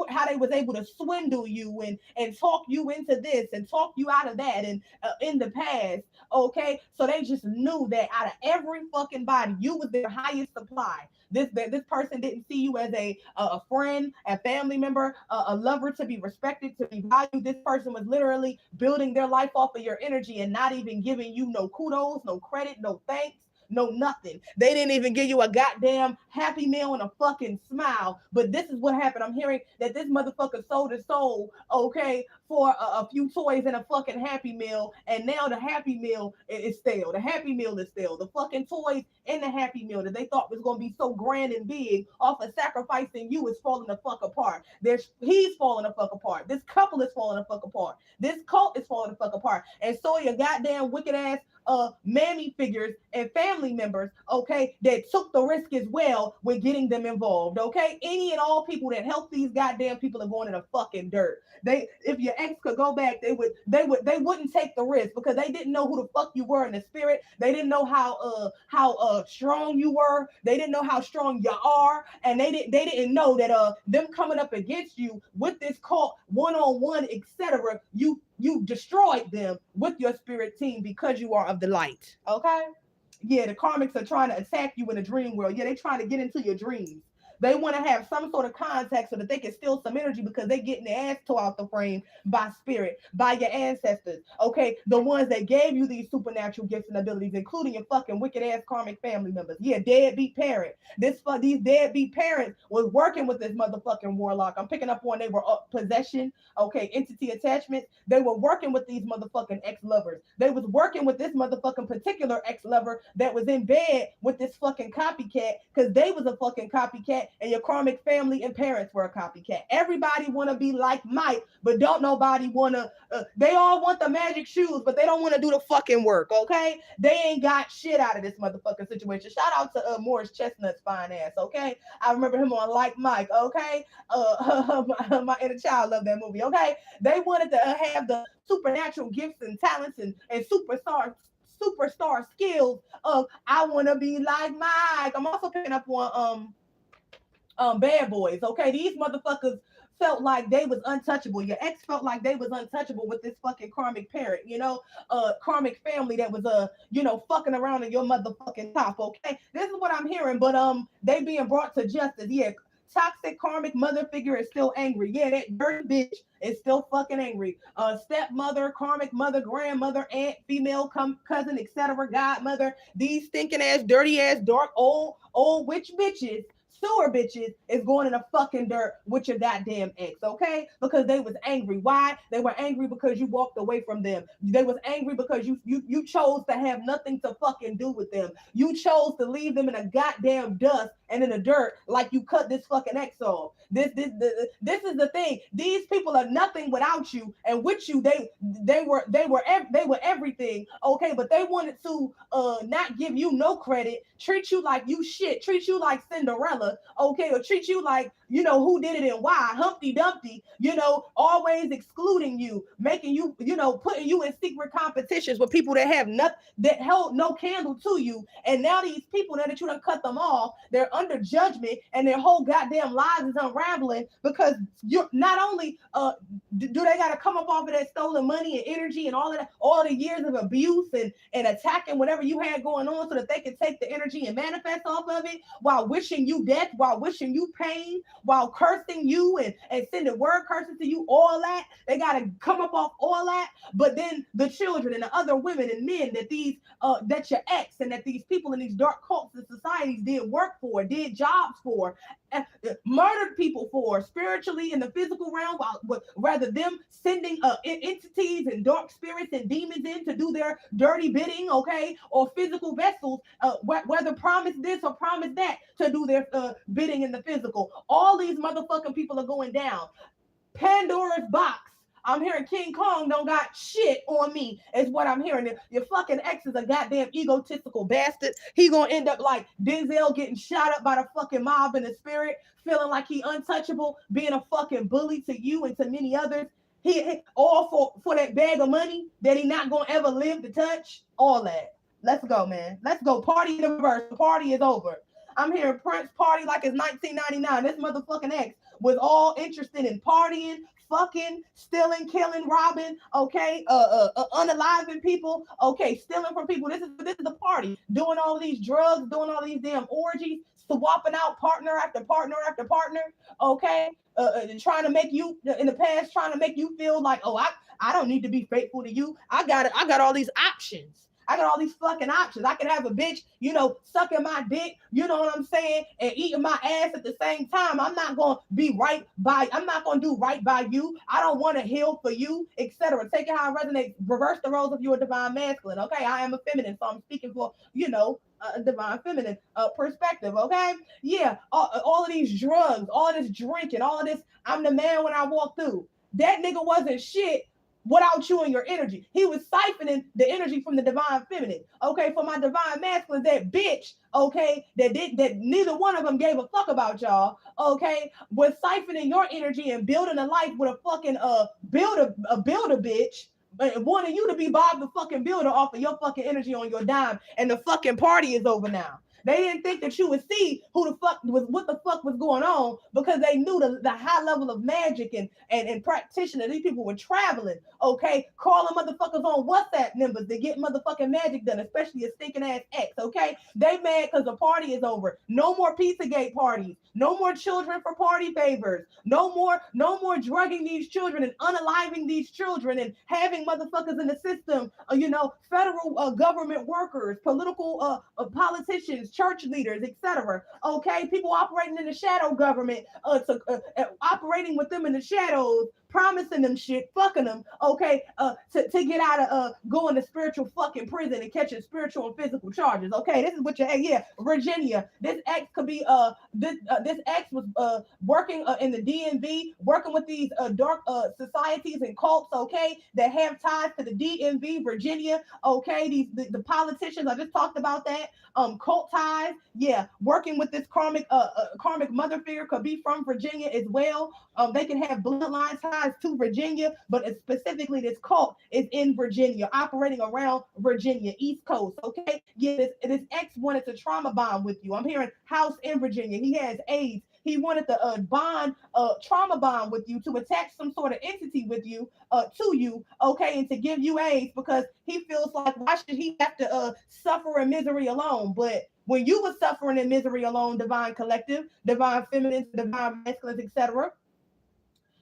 how they was able to swindle you and talk you into this and talk you out of that, and in the past, okay. So they just knew that out of every fucking body, you was their highest supply. This person didn't see you as a friend, a family member, a lover to be respected, to be valued. This person was literally building their life off of your energy and not even giving you no kudos, no credit, no thanks, no nothing. They didn't even give you a goddamn happy meal and a fucking smile. But this is what happened. I'm hearing that this motherfucker sold his soul, okay, for a few toys and a fucking happy meal, and now the happy meal is stale. The happy meal is stale. The fucking toys in the happy meal that they thought was gonna be so grand and big off of sacrificing you is falling the fuck apart. He's falling the fuck apart. This couple is falling the fuck apart. This cult is falling the fuck apart. And so your goddamn wicked ass mammy figures and family members, okay, that took the risk as well with getting them involved, okay? Any and all people that help these goddamn people are going in the fucking dirt. If your ex could go back, they wouldn't take the risk because they didn't know who the fuck you were in the spirit. They didn't know how strong you were. They didn't know how strong you are, and they didn't know that them coming up against you with this cult one-on-one, etc. You destroyed them with your spirit team because you are of the light. Okay? Yeah, the karmics are trying to attack you in the dream world. Yeah, they're trying to get into your dreams. They want to have some sort of contact so that they can steal some energy because they're getting their ass tore out the frame by spirit, by your ancestors. Okay, the ones that gave you these supernatural gifts and abilities, including your fucking wicked ass karmic family members. Yeah, deadbeat parent. These deadbeat parents was working with this motherfucking warlock. I'm picking up on they were possession. Okay, entity attachments. They were working with these motherfucking ex-lovers. They was working with this motherfucking particular ex-lover that was in bed with this fucking copycat because they was a fucking copycat and your karmic family and parents were a copycat. Everybody want to be like Mike, but don't nobody want to, they all want the magic shoes, but they don't want to do the fucking work, okay? They ain't got shit out of this motherfucking situation. Shout out to Morris Chestnut's fine ass, okay? I remember him on Like Mike, okay? My inner child loved that movie, okay? They wanted to have the supernatural gifts and talents and superstar skills of I want to be like Mike. I'm also picking up on Bad Boys, okay? These motherfuckers felt like they was untouchable. Your ex felt like they was untouchable with this fucking karmic parent, karmic family that was fucking around in your motherfucking top, okay? This is what I'm hearing, but they being brought to justice. Yeah, toxic karmic mother figure is still angry. Yeah, that dirty bitch is still fucking angry. Stepmother, karmic mother, grandmother, aunt, female cousin, etc., godmother, these stinking ass, dirty ass, dark, old witch bitches, sewer bitches is going in the fucking dirt with your goddamn ex, okay? Because they was angry. Why? They were angry because you walked away from them. They was angry because you chose to have nothing to fucking do with them. You chose to leave them in a goddamn dust and in the dirt like you cut this fucking ex off. This is the thing. These people are nothing without you, and with you they were everything, okay? But they wanted to not give you no credit, treat you like you shit, treat you like Cinderella, okay, or treat you like who did it and why, Humpty Dumpty, always excluding you, making you, putting you in secret competitions with people that have nothing, that held no candle to you. And now these people, now that you done cut them off, they're under judgment and their whole goddamn lives is unraveling because you're not only do they got to come up off of that stolen money and energy and all of that, all the years of abuse and attacking whatever you had going on so that they can take the energy and manifest off of it while wishing you death, while wishing you pain, while cursing you and sending word curses to you, all that. They got to come up off all that. But then the children and the other women and men that that your ex and that these people in these dark cults and societies did work for, did jobs for, murdered people for, spiritually in the physical realm, rather them sending entities and dark spirits and demons in to do their dirty bidding, okay, or physical vessels, whether promise this or promise that, to do their bidding in the physical. All these motherfucking people are going down. Pandora's box. I'm hearing King Kong don't got shit on me, is what I'm hearing. Your fucking ex is a goddamn egotistical bastard. He gonna end up like Denzel getting shot up by the fucking mob in the spirit, feeling like he untouchable, being a fucking bully to you and to many others. He all for that bag of money that he not gonna ever live to touch. All that. Let's go, man. Let's go. Party the reverse. The party is over. I'm hearing Prince party like it's 1999. This motherfucking ex was all interested in partying, fucking, stealing, killing, robbing, okay, unaliving people, okay, stealing from people. This is the party. Doing all these drugs, doing all these damn orgies, swapping out partner after partner after partner, okay, trying to make you in the past, trying to make you feel like, oh, I don't need to be faithful to you. I got all these options. I got all these fucking options. I can have a bitch, sucking my dick, you know what I'm saying, and eating my ass at the same time. I'm not gonna I'm not gonna do right by you. I don't want to heal for you, etc. Take it how it resonates. Reverse the roles of your divine masculine. Okay, I am a feminine, so I'm speaking for, a divine feminine perspective. Okay, yeah, all of these drugs, all of this drinking, all of this, I'm the man when I walk through. That nigga wasn't shit without you and your energy. He was siphoning the energy from the divine feminine. Okay, for my divine masculine, that bitch, okay, that neither one of them gave a fuck about y'all, okay, was siphoning your energy and building a life with a fucking builder bitch, wanting you to be Bob the fucking builder off of your fucking energy on your dime, and the fucking party is over now. They didn't think that you would see what the fuck was going on, because they knew the high level of magic and practitioner these people were traveling. Okay, calling motherfuckers on WhatsApp numbers to get motherfucking magic done, especially a stinking ass ex. Okay, they mad because the party is over. No more Pizzagate parties. No more children for party favors. No more drugging these children and unaliving these children and having motherfuckers in the system. Federal government workers, political politicians, church leaders, etc. Okay, people operating in the shadow government, operating with them in the shadows, promising them shit, fucking them, okay, to get out of going to spiritual fucking prison and catching spiritual and physical charges. Okay, this is what Virginia. This ex could be this ex was working in the DMV, working with these dark societies and cults, okay, that have ties to the DMV, Virginia. Okay, the politicians, I just talked about that. Cult ties, yeah, working with this karmic mother figure, could be from Virginia as well. They can have bloodline ties to Virginia, but specifically this cult is in Virginia, operating around Virginia, East Coast. Okay, yeah, this ex wanted to trauma bond with you. I'm hearing house in Virginia. He has AIDS. He wanted to trauma bond with you, to attach some sort of entity with you, to you, okay, and to give you AIDS, because he feels like, why should he have to suffer in misery alone? But when you were suffering in misery alone, divine collective, divine feminine, divine masculine, etc.,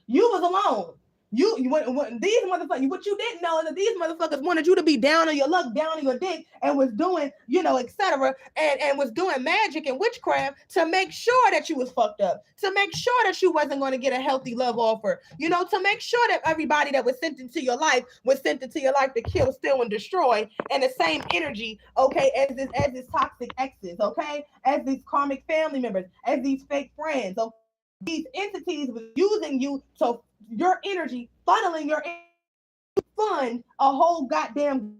you was alone. When these motherfuckers, what you didn't know is that these motherfuckers wanted you to be down on your luck, down on your dick, and was doing, etc., and was doing magic and witchcraft to make sure that you was fucked up, to make sure that you wasn't going to get a healthy love offer, to make sure that everybody that was sent into your life was sent into your life to kill, steal, and destroy, and the same energy, okay, as this toxic exes, okay, as these karmic family members, as these fake friends, okay? These entities was using you to your energy, funneling your energy to fund a whole goddamn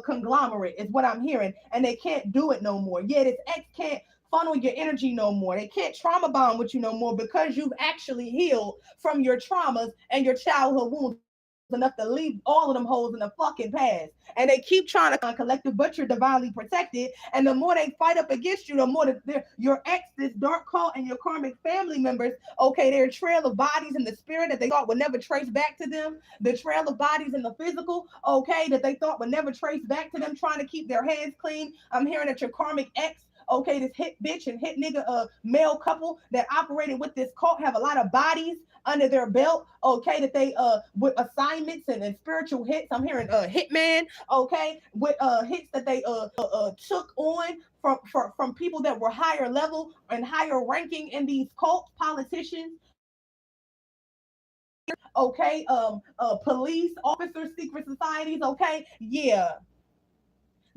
conglomerate is what I'm hearing, and they can't do it no more. Yeah, this ex can't funnel your energy no more. They can't trauma bond with you no more, because you've actually healed from your traumas and your childhood wounds enough to leave all of them holes in the fucking past. And they keep trying to collective, but you're divinely protected. And the more they fight up against you, the more that your ex, this dark cult, and your karmic family members, okay, their trail of bodies in the spirit that they thought would never trace back to them, the trail of bodies in the physical, okay, that they thought would never trace back to them, trying to keep their hands clean. I'm hearing that your karmic ex, okay, this hit bitch and hit nigga male couple that operated with this cult have a lot of bodies under their belt, okay, that they with assignments and spiritual hits. I'm hearing hitman, okay, with hits that they took on from people that were higher level and higher ranking in these cult politicians, okay, police officers, secret societies, okay, yeah.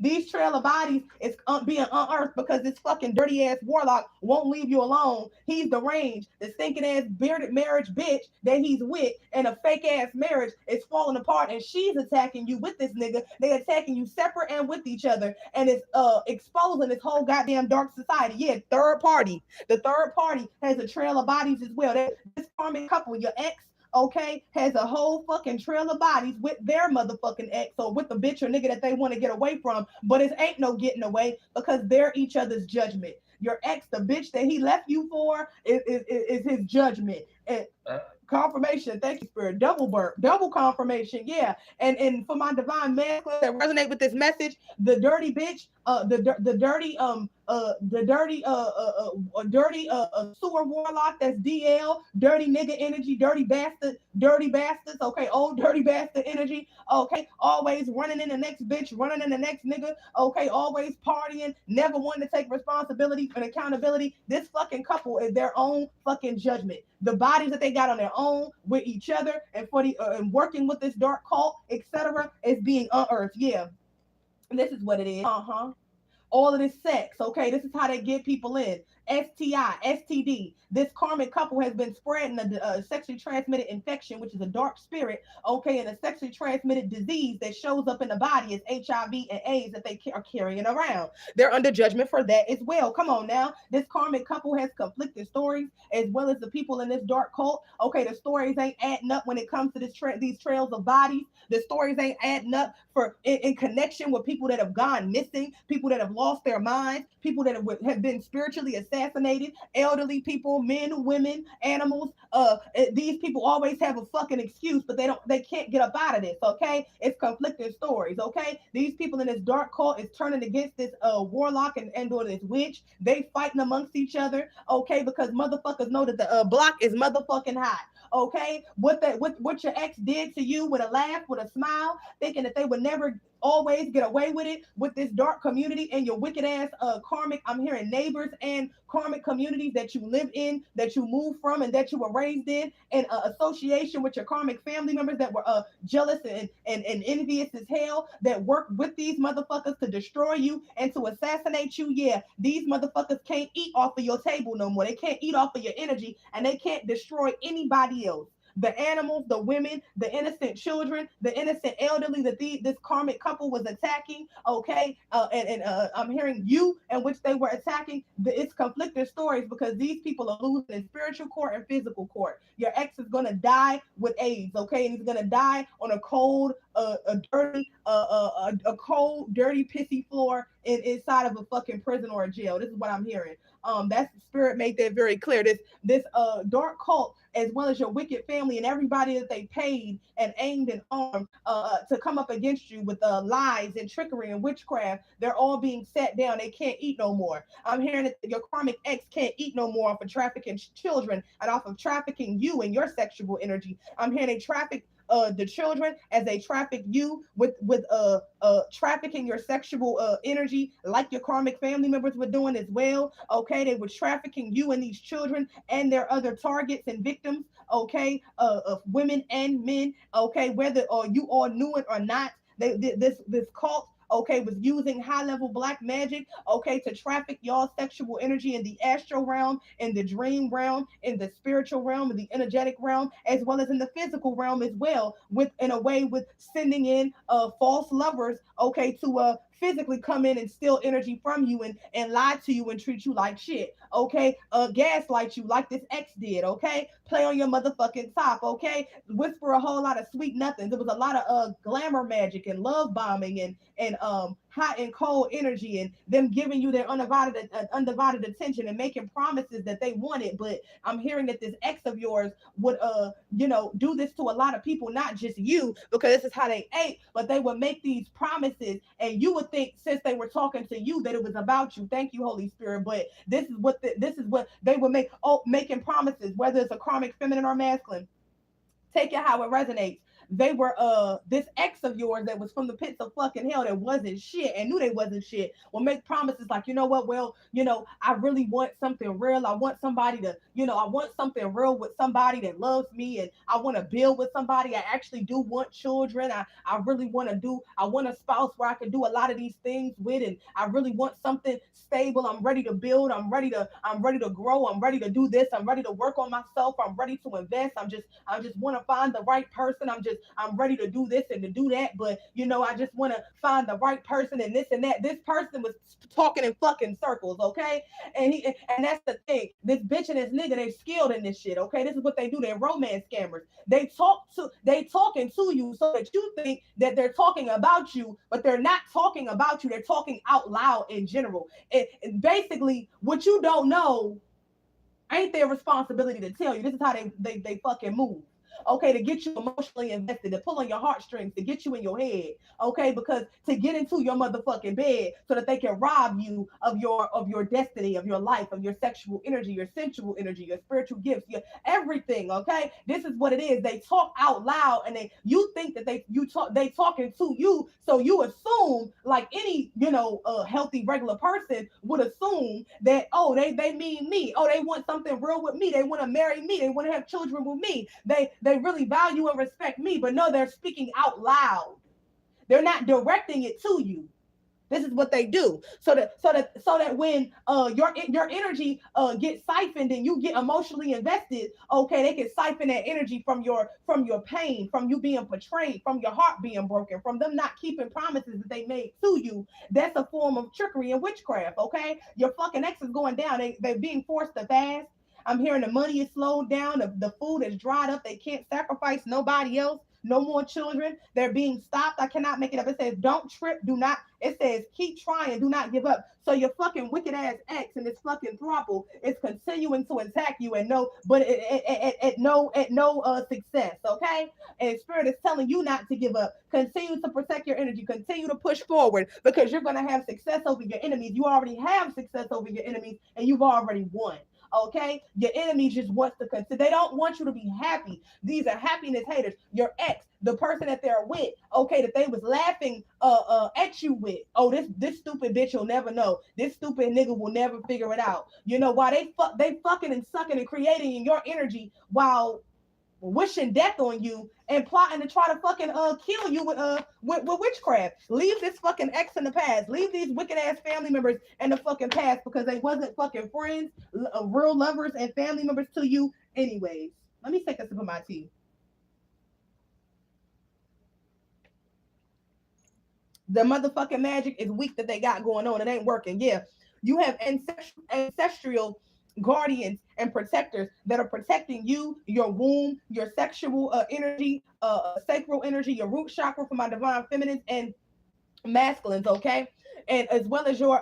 These trail of bodies is being unearthed because this fucking dirty ass warlock won't leave you alone. He's deranged. The stinking ass bearded marriage bitch that he's with and a fake ass marriage is falling apart, and she's attacking you with this nigga. They attacking you separate and with each other, and it's exposing this whole goddamn dark society. Yeah, third party. The third party has a trail of bodies as well. This karmic couple, your ex, okay, has a whole fucking trail of bodies with their motherfucking ex, or with the bitch or nigga that they want to get away from, but it ain't no getting away because they're each other's judgment. Your ex, the bitch that he left you for, is his judgment. And Confirmation. Thank you, Spirit. Double burp. Double confirmation. Yeah. And for my divine masculine that resonate with this message, the dirty bitch, the dirty sewer warlock, that's DL, dirty nigga energy, dirty bastards, okay, old dirty bastard energy, okay, always running in the next bitch, running in the next nigga, okay, always partying, never wanting to take responsibility and accountability. This fucking couple is their own fucking judgment. The bodies that they got on their own with each other and for the and working with this dark cult, etc., is being unearthed. Yeah, this is what it is. All of this sex, okay? This is how they get people in. STI, STD. This karmic couple has been spreading a sexually transmitted infection, which is a dark spirit, okay, and a sexually transmitted disease that shows up in the body as HIV and AIDS that they are carrying around. They're under judgment for that as well. Come on now. This karmic couple has conflicted stories as well as the people in this dark cult. Okay, the stories ain't adding up when it comes to these trails of bodies. The stories ain't adding up for in connection with people that have gone missing, people that have lost their minds, people that have been spiritually assassinated, elderly people, men, women, animals. These people always have a fucking excuse, but they can't get up out of this. Okay, it's conflicting stories. Okay, these people in this dark cult is turning against this warlock and or this witch. They fighting amongst each other. Okay, because motherfuckers know that the block is motherfucking hot. Okay, what your ex did to you with a laugh, with a smile, thinking that they would never always get away with it with this dark community and your wicked ass karmic, I'm hearing neighbors and karmic communities that you live in, that you move from, and that you were raised in association with your karmic family members that were jealous and envious as hell, that work with these motherfuckers to destroy you and to assassinate you. Yeah, these motherfuckers can't eat off of your table no more. They can't eat off of your energy, and they can't destroy anybody else. The animals, the women, the innocent children, the innocent elderly that this karmic couple was attacking, okay, and I'm hearing you in which they were attacking. It's conflicting stories because these people are losing in spiritual court and physical court. Your ex is gonna die with AIDS, okay, and he's gonna die on a cold, a cold, dirty, pissy floor inside of a fucking prison or a jail. This is what I'm hearing. That's the spirit made that very clear. This dark cult, as well as your wicked family and everybody that they paid and aimed and armed to come up against you with lies and trickery and witchcraft, they're all being set down. They can't eat no more. I'm hearing that your karmic ex can't eat no more off of trafficking children and off of trafficking you and your sexual energy. I'm hearing they traffic the children as they traffic you with trafficking your sexual energy, like your karmic family members were doing as well. Okay, they were trafficking you and these children and their other targets and victims. Okay, of women and men. Okay, whether you all knew it or not, this cult, okay, was using high level black magic, okay, to traffic y'all sexual energy in the astral realm, in the dream realm, in the spiritual realm, in the energetic realm, as well as in the physical realm as well, with in a way with sending in false lovers, okay, to physically come in and steal energy from you and lie to you and treat you like shit, okay, gaslight you like this ex did, okay, play on your motherfucking top, okay, whisper a whole lot of sweet nothings. There was a lot of glamour magic and love bombing and hot and cold energy, and them giving you their undivided attention and making promises that they wanted. But I'm hearing that this ex of yours would do this to a lot of people, not just you, because this is how they ate, but they would make these promises and you would think, since they were talking to you, that it was about you. Thank you, Holy Spirit. But this is what they would make, making promises, whether it's a karmic feminine or masculine. Take it how it resonates. They were this ex of yours that was from the pits of fucking hell, that wasn't shit and knew they wasn't shit, will make promises like, you know what, well, I really want something real. I want somebody to, I want something real with somebody that loves me, and I want to build with somebody. I actually do want children. I really want a spouse where I can do a lot of these things with, and I really want something stable. I'm ready to build. I'm ready to grow. I'm ready to do this. I'm ready to work on myself. I'm ready to invest. I just want to find the right person. I'm ready to do this and to do that, but I just want to find the right person and this and that. This person was talking in fucking circles, okay? And that's the thing. This bitch and this nigga, they skilled in this shit, okay? This is what they do. They're romance scammers. They talking to you so that you think that they're talking about you, but they're not talking about you. They're talking out loud in general. And basically, what you don't know Ain't their responsibility to tell you. This is how they fucking move. Okay, to get you emotionally invested, to pull on your heartstrings, to get you in your head. Okay, because to get into your motherfucking bed so that they can rob you of your destiny, of your life, of your sexual energy, your sensual energy, your spiritual gifts, your everything. Okay, this is what it is. They talk out loud, and you think that they talking to you, so you assume, like any healthy regular person would assume, that they mean me. Oh, they want something real with me. They want to marry me. They want to have children with me. They really value and respect me. But no, they're speaking out loud. They're not directing it to you. This is what they do, so that when your energy gets siphoned and you get emotionally invested, okay, they can siphon that energy from your pain, from you being betrayed, from your heart being broken, from them not keeping promises that they made to you. That's a form of trickery and witchcraft. Okay, your fucking ex is going down. They're being forced to fast. I'm hearing the money is slowed down. The food is dried up. They can't sacrifice nobody else. No more children. They're being stopped. I cannot make it up. It says, don't trip. Do not. It says, keep trying. Do not give up. So your fucking wicked ass ex and this fucking throuple is continuing to attack you, and no, but at no success. Okay. And spirit is telling you not to give up. Continue to protect your energy. Continue to push forward, because you're going to have success over your enemies. You already have success over your enemies, and you've already won. Okay, your enemy just wants to consider. They don't want you to be happy. These are happiness haters. Your ex, the person that they're with, okay, that they was laughing at you with. Oh, this stupid bitch will never know. This stupid nigga will never figure it out. You know why they fucking and sucking and creating in your energy while wishing death on you and plotting to try to fucking kill you with witchcraft. Leave this fucking ex in the past. Leave these wicked ass family members in the fucking past, because they wasn't fucking friends, real lovers and family members to you anyways. Let me take a sip of my tea. The motherfucking magic is weak that they got going on. It ain't working. Yeah, you have ancestral guardians and protectors that are protecting you, your womb, your sexual energy, sacral energy, your root chakra from my divine feminines and masculines, okay, and as well as your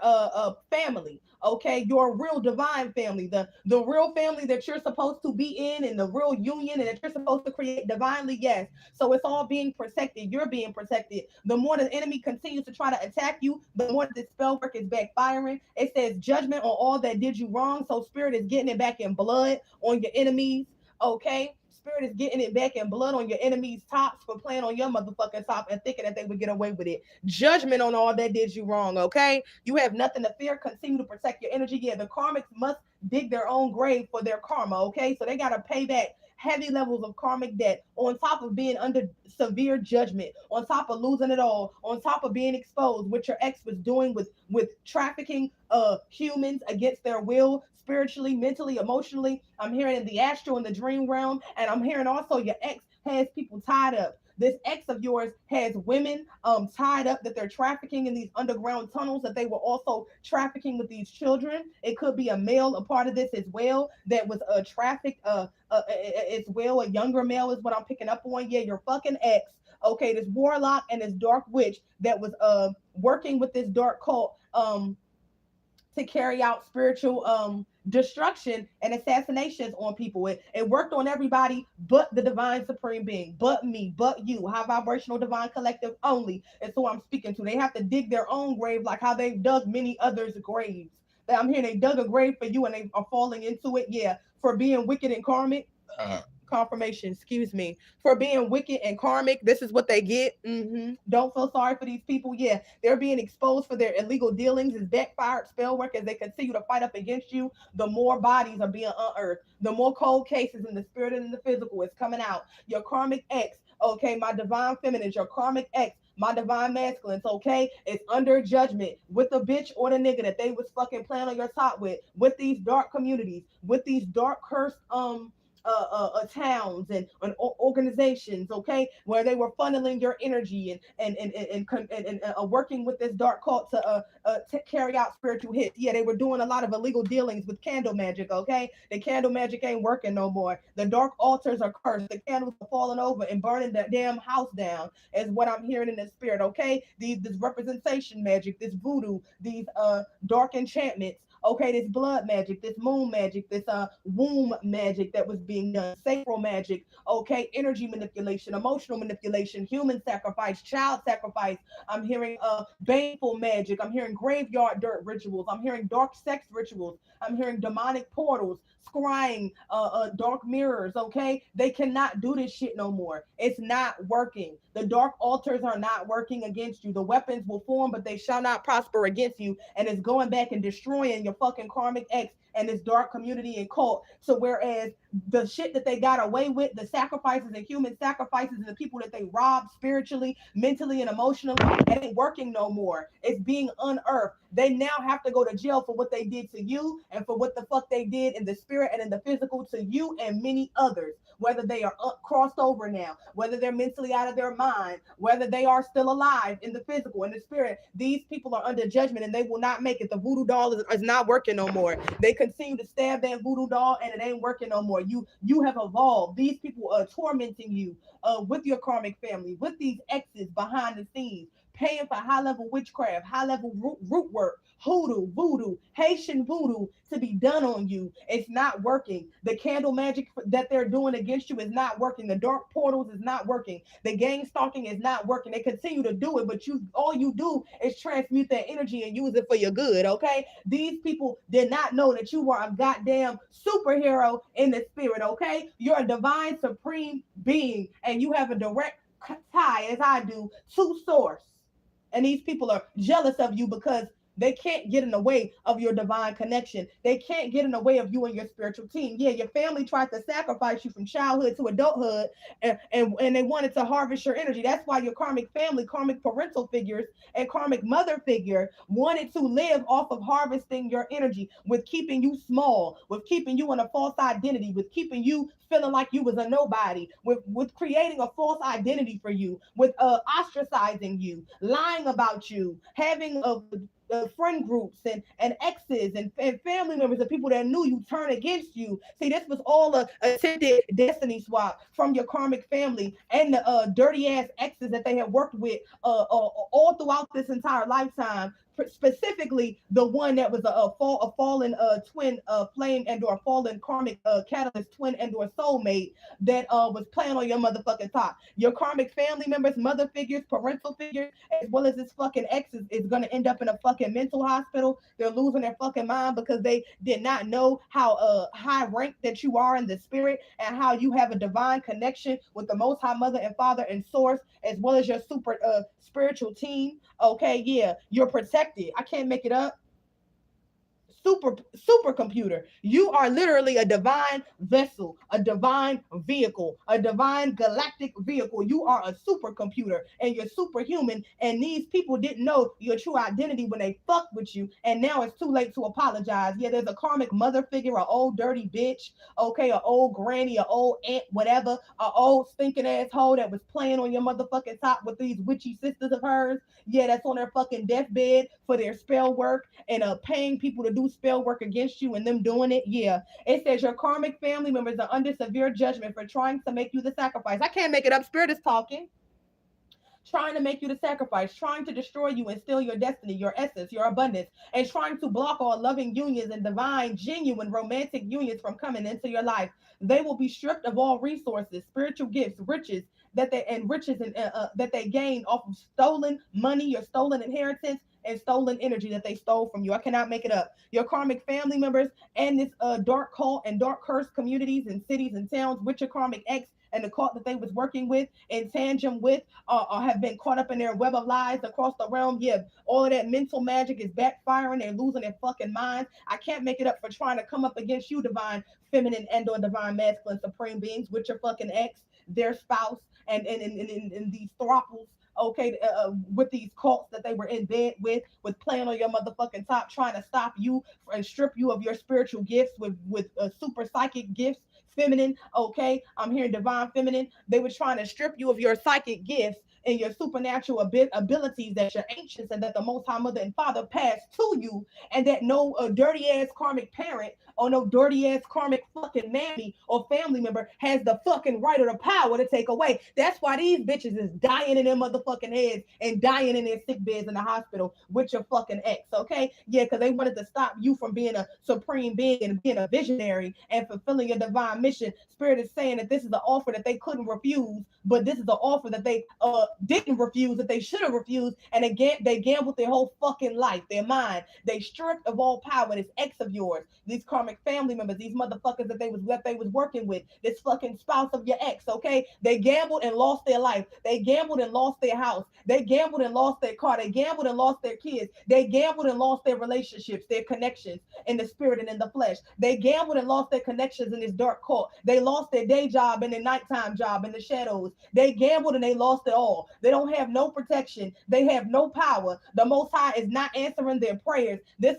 family, okay, your real divine family, the real family that you're supposed to be in, and the real union and that you're supposed to create divinely. Yes, so it's all being protected. You're being protected. The more the enemy continues to try to attack you, the more this spell work is backfiring. It says judgment on all that did you wrong, so spirit is getting it back in blood on your enemies. Okay, spirit is getting it back in blood on your enemies' tops for playing on your motherfucking top and thinking that they would get away with it. Judgment on all that did you wrong. Okay, you have nothing to fear. Continue to protect your energy. Yeah, the karmics must dig their own grave for their karma. Okay, so they got to pay back heavy levels of karmic debt, on top of being under severe judgment, on top of losing it all, on top of being exposed, what your ex was doing with trafficking humans against their will, spiritually, mentally, emotionally. I'm hearing in the astral, in the dream realm, and I'm hearing also your ex has people tied up. This ex of yours has women tied up that they're trafficking in these underground tunnels, that they were also trafficking with these children. It could be a male a part of this as well that was trafficked as well. A younger male is what I'm picking up on. Yeah, your fucking ex. Okay, this warlock and this dark witch that was working with this dark cult to carry out spiritual destruction and assassinations on people. It worked on everybody but the divine supreme being, but me, but you, high vibrational divine collective only. And so I'm speaking to. They have to dig their own grave, like how they've dug many others' graves. I'm hearing they dug a grave for you and they are falling into it. Yeah, for being wicked and karmic. Confirmation, excuse me, for being wicked and karmic. This is what they get. Don't feel sorry for these people. Yeah, they're being exposed for their illegal dealings. It's backfired spell work as they continue to fight up against you. The more bodies are being unearthed, the more cold cases in the spirit and in the physical is coming out. Your karmic ex, okay, my divine feminines, your karmic ex, my divine masculines, okay, it's under judgment with the bitch or the nigga that they was fucking playing on your top with these dark communities, with these dark cursed towns and organizations, okay, where they were funneling your energy and working with this dark cult to carry out spiritual hits. Yeah, they were doing a lot of illegal dealings with candle magic. Okay, the candle magic ain't working no more. The dark altars are cursed. The candles are falling over and burning the damn house down. Is what I'm hearing in the spirit. Okay, this representation magic, this voodoo, these dark enchantments. Okay, this blood magic, this moon magic, this womb magic that was being done, sacral magic, okay, energy manipulation, emotional manipulation, human sacrifice, child sacrifice. I'm hearing baneful magic. I'm hearing graveyard dirt rituals. I'm hearing dark sex rituals. I'm hearing demonic portals, scrying, dark mirrors. Okay, they cannot do this shit no more. It's not working. The dark altars are not working against you. The weapons will form, but they shall not prosper against you. And it's going back and destroying your fucking karmic ex and this dark community and cult. So whereas the shit that they got away with, the sacrifices and human sacrifices and the people that they robbed spiritually, mentally, and emotionally, it ain't working no more. It's being unearthed. They now have to go to jail for what they did to you and for what the fuck they did in the spirit and in the physical to you and many others. Whether they are crossed over now, whether they're mentally out of their mind, whether they are still alive in the physical, in the spirit, these people are under judgment and they will not make it. The voodoo doll is not working no more. They continue to stab that voodoo doll and it ain't working no more. You have evolved. These people are tormenting you with your karmic family, with these exes behind the scenes, paying for high level witchcraft, high level root work, hoodoo, voodoo, Haitian voodoo to be done on you. It's not working. The candle magic that they're doing against you is not working. The dark portals is not working. The gang stalking is not working. They continue to do it, but all you do is transmute that energy and use it for your good. Okay, these people did not know that you were a goddamn superhero in the spirit. Okay, you're a divine supreme being and you have a direct tie, as I do, to source. And these people are jealous of you because they can't get in the way of your divine connection. They can't get in the way of you and your spiritual team. Yeah, your family tried to sacrifice you from childhood to adulthood, and they wanted to harvest your energy. That's why your karmic family, karmic parental figures, and karmic mother figure wanted to live off of harvesting your energy, with keeping you small, with keeping you in a false identity, with keeping you feeling like you was a nobody, with creating a false identity for you, with ostracizing you, lying about you, having friend groups and exes and family members and people that knew you turn against you. See, this was all a attempted destiny swap from your karmic family and the dirty ass exes that they had worked with all throughout this entire lifetime. Specifically, the one that was a fallen twin flame and or fallen karmic catalyst twin and or soulmate that was playing on your motherfucking top. Your karmic family members, mother figures, parental figures, as well as this fucking ex is gonna end up in a fucking mental hospital. They're losing their fucking mind because they did not know how high ranked that you are in the spirit and how you have a divine connection with the most high mother and father and source, as well as your super spiritual team. Okay, yeah, you're protected. I can't make it up. Supercomputer. You are literally a divine vessel, a divine vehicle, a divine galactic vehicle. You are a supercomputer and you're superhuman. And these people didn't know your true identity when they fucked with you. And now it's too late to apologize. Yeah, there's a karmic mother figure, an old dirty bitch, okay, an old granny, an old aunt, whatever, an old stinking asshole that was playing on your motherfucking top with these witchy sisters of hers. Yeah, that's on their fucking deathbed for their spell work and paying people to do spell work against you and them doing it. Yeah, it says your karmic family members are under severe judgment for trying to make you the sacrifice. I can't make it up. Spirit is talking. Trying to make you the sacrifice, trying to destroy you and steal your destiny, your essence, your abundance, and trying to block all loving unions and divine, genuine, romantic unions from coming into your life. They will be stripped of all resources, spiritual gifts, riches that they gain off of stolen money, your stolen inheritance, and stolen energy that they stole from you. I cannot make it up. Your karmic family members and this dark cult and dark curse communities and cities and towns with your karmic ex and the cult that they was working with in tandem with or have been caught up in their web of lies across the realm. Yeah, all of that mental magic is backfiring. They're losing their fucking minds. I can't make it up for trying to come up against you, divine feminine and or divine masculine supreme beings, with your fucking ex, their spouse, and these throuples, okay, with these cults that they were in bed with playing on your motherfucking top, trying to stop you and strip you of your spiritual gifts with super psychic gifts, feminine, okay, I'm hearing divine feminine. They were trying to strip you of your psychic gifts and your supernatural abilities that your ancients and that the Most High Mother and Father passed to you, and that no dirty ass karmic parent or no dirty ass karmic fucking mammy or family member has the fucking right or the power to take away. That's why these bitches is dying in their motherfucking heads and dying in their sick beds in the hospital with your fucking ex, okay? Yeah, because they wanted to stop you from being a supreme being and being a visionary and fulfilling your divine mission. Spirit is saying that this is an offer that they couldn't refuse, but this is an offer that they didn't refuse, that they should have refused, and again they gambled their whole fucking life, their mind. They stripped of all power. This ex of yours, these karmic family members, these motherfuckers that they was working with, this fucking spouse of your ex, okay? They gambled and lost their life. They gambled and lost their house. They gambled and lost their car. They gambled and lost their kids. They gambled and lost their relationships, their connections in the spirit and in the flesh. They gambled and lost their connections in this dark cult. They lost their day job and their nighttime job in the shadows. They gambled and they lost it all. They don't have no protection. They have no power. The Most High is not answering their prayers. This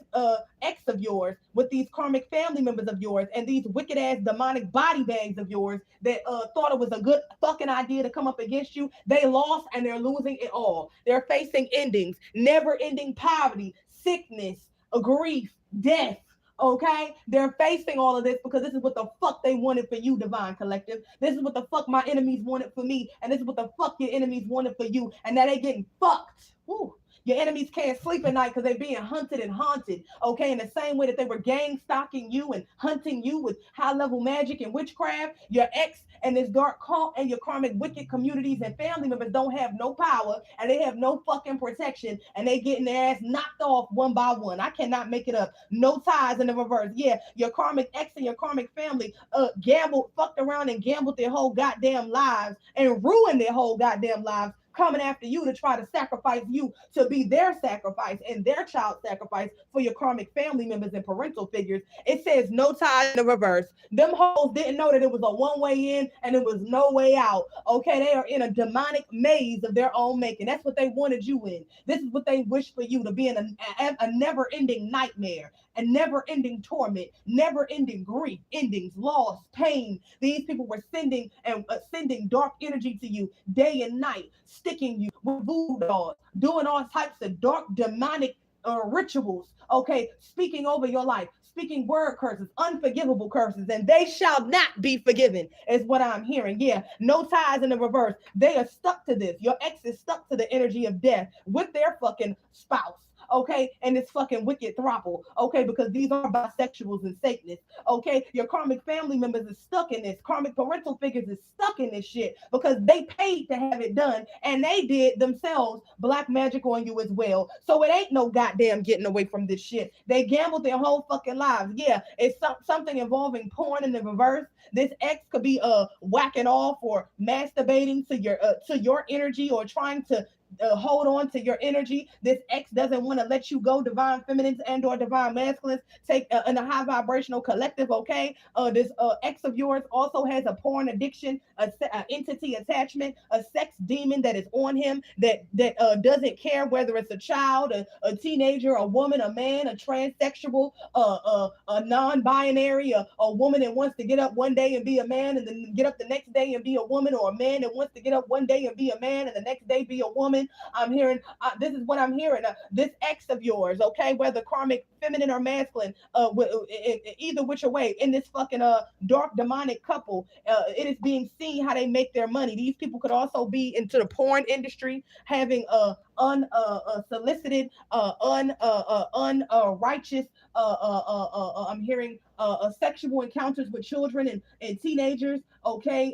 ex of yours with these karmic family members of yours and these wicked ass demonic body bags of yours that thought it was a good fucking idea to come up against you, they lost and they're losing it all. They're facing endings, never ending poverty, sickness, grief, death. Okay, they're facing all of this because this is what the fuck they wanted for you, divine collective. This is what the fuck my enemies wanted for me, and this is what the fuck your enemies wanted for you, and now they getting fucked. Woo. Your enemies can't sleep at night because they're being hunted and haunted. Okay, in the same way that they were gang stalking you and hunting you with high level magic and witchcraft, your ex and this dark cult and your karmic wicked communities and family members don't have no power and they have no fucking protection and they getting their ass knocked off one by one. I cannot make it up. No ties in the reverse. Yeah, your karmic ex and your karmic family gambled, fucked around and gambled their whole goddamn lives and ruined their whole goddamn lives, coming after you to try to sacrifice you to be their sacrifice and their child sacrifice for your karmic family members and parental figures. It says no ties in the reverse. Them hoes didn't know that it was a one-way in and it was no way out. Okay, they are in a demonic maze of their own making. That's what they wanted you in. This is what they wish for you, to be in a never-ending nightmare, a never-ending torment, never-ending grief, endings, loss, pain. These people were sending dark energy to you day and night, sticking you with voodoo dolls, doing all types of dark demonic rituals. Okay, speaking over your life, speaking word curses, unforgivable curses, and they shall not be forgiven, is what I'm hearing. Yeah, no ties in the reverse. They are stuck to this. Your ex is stuck to the energy of death with their fucking spouse. Okay, and this fucking wicked throuple, okay, because these are bisexuals and Satanists, okay? Your karmic family members is stuck in this. Karmic parental figures is stuck in this shit because they paid to have it done and they did themselves black magic on you as well. So it ain't no goddamn getting away from this shit. They gambled their whole fucking lives. Yeah, it's something involving porn in the reverse. This ex could be whacking off or masturbating to your energy or trying to hold on to your energy. This ex doesn't want to let you go, divine feminines and or divine masculines. Take in a high vibrational collective, okay? This ex of yours also has a porn addiction, a entity attachment, a sex demon that is on him that doesn't care whether it's a child, a teenager, a woman, a man, a transsexual, a non-binary, a woman that wants to get up one day and be a man and then get up the next day and be a woman, or a man that wants to get up one day and be a man and the next day be a woman. I'm hearing, this is what I'm hearing. This ex of yours, okay, whether karmic, feminine or masculine, either which way, in this fucking dark demonic couple, it is being seen how they make their money. These people could also be into the porn industry, having unsolicited, unrighteous. I'm hearing sexual encounters with children and teenagers, okay,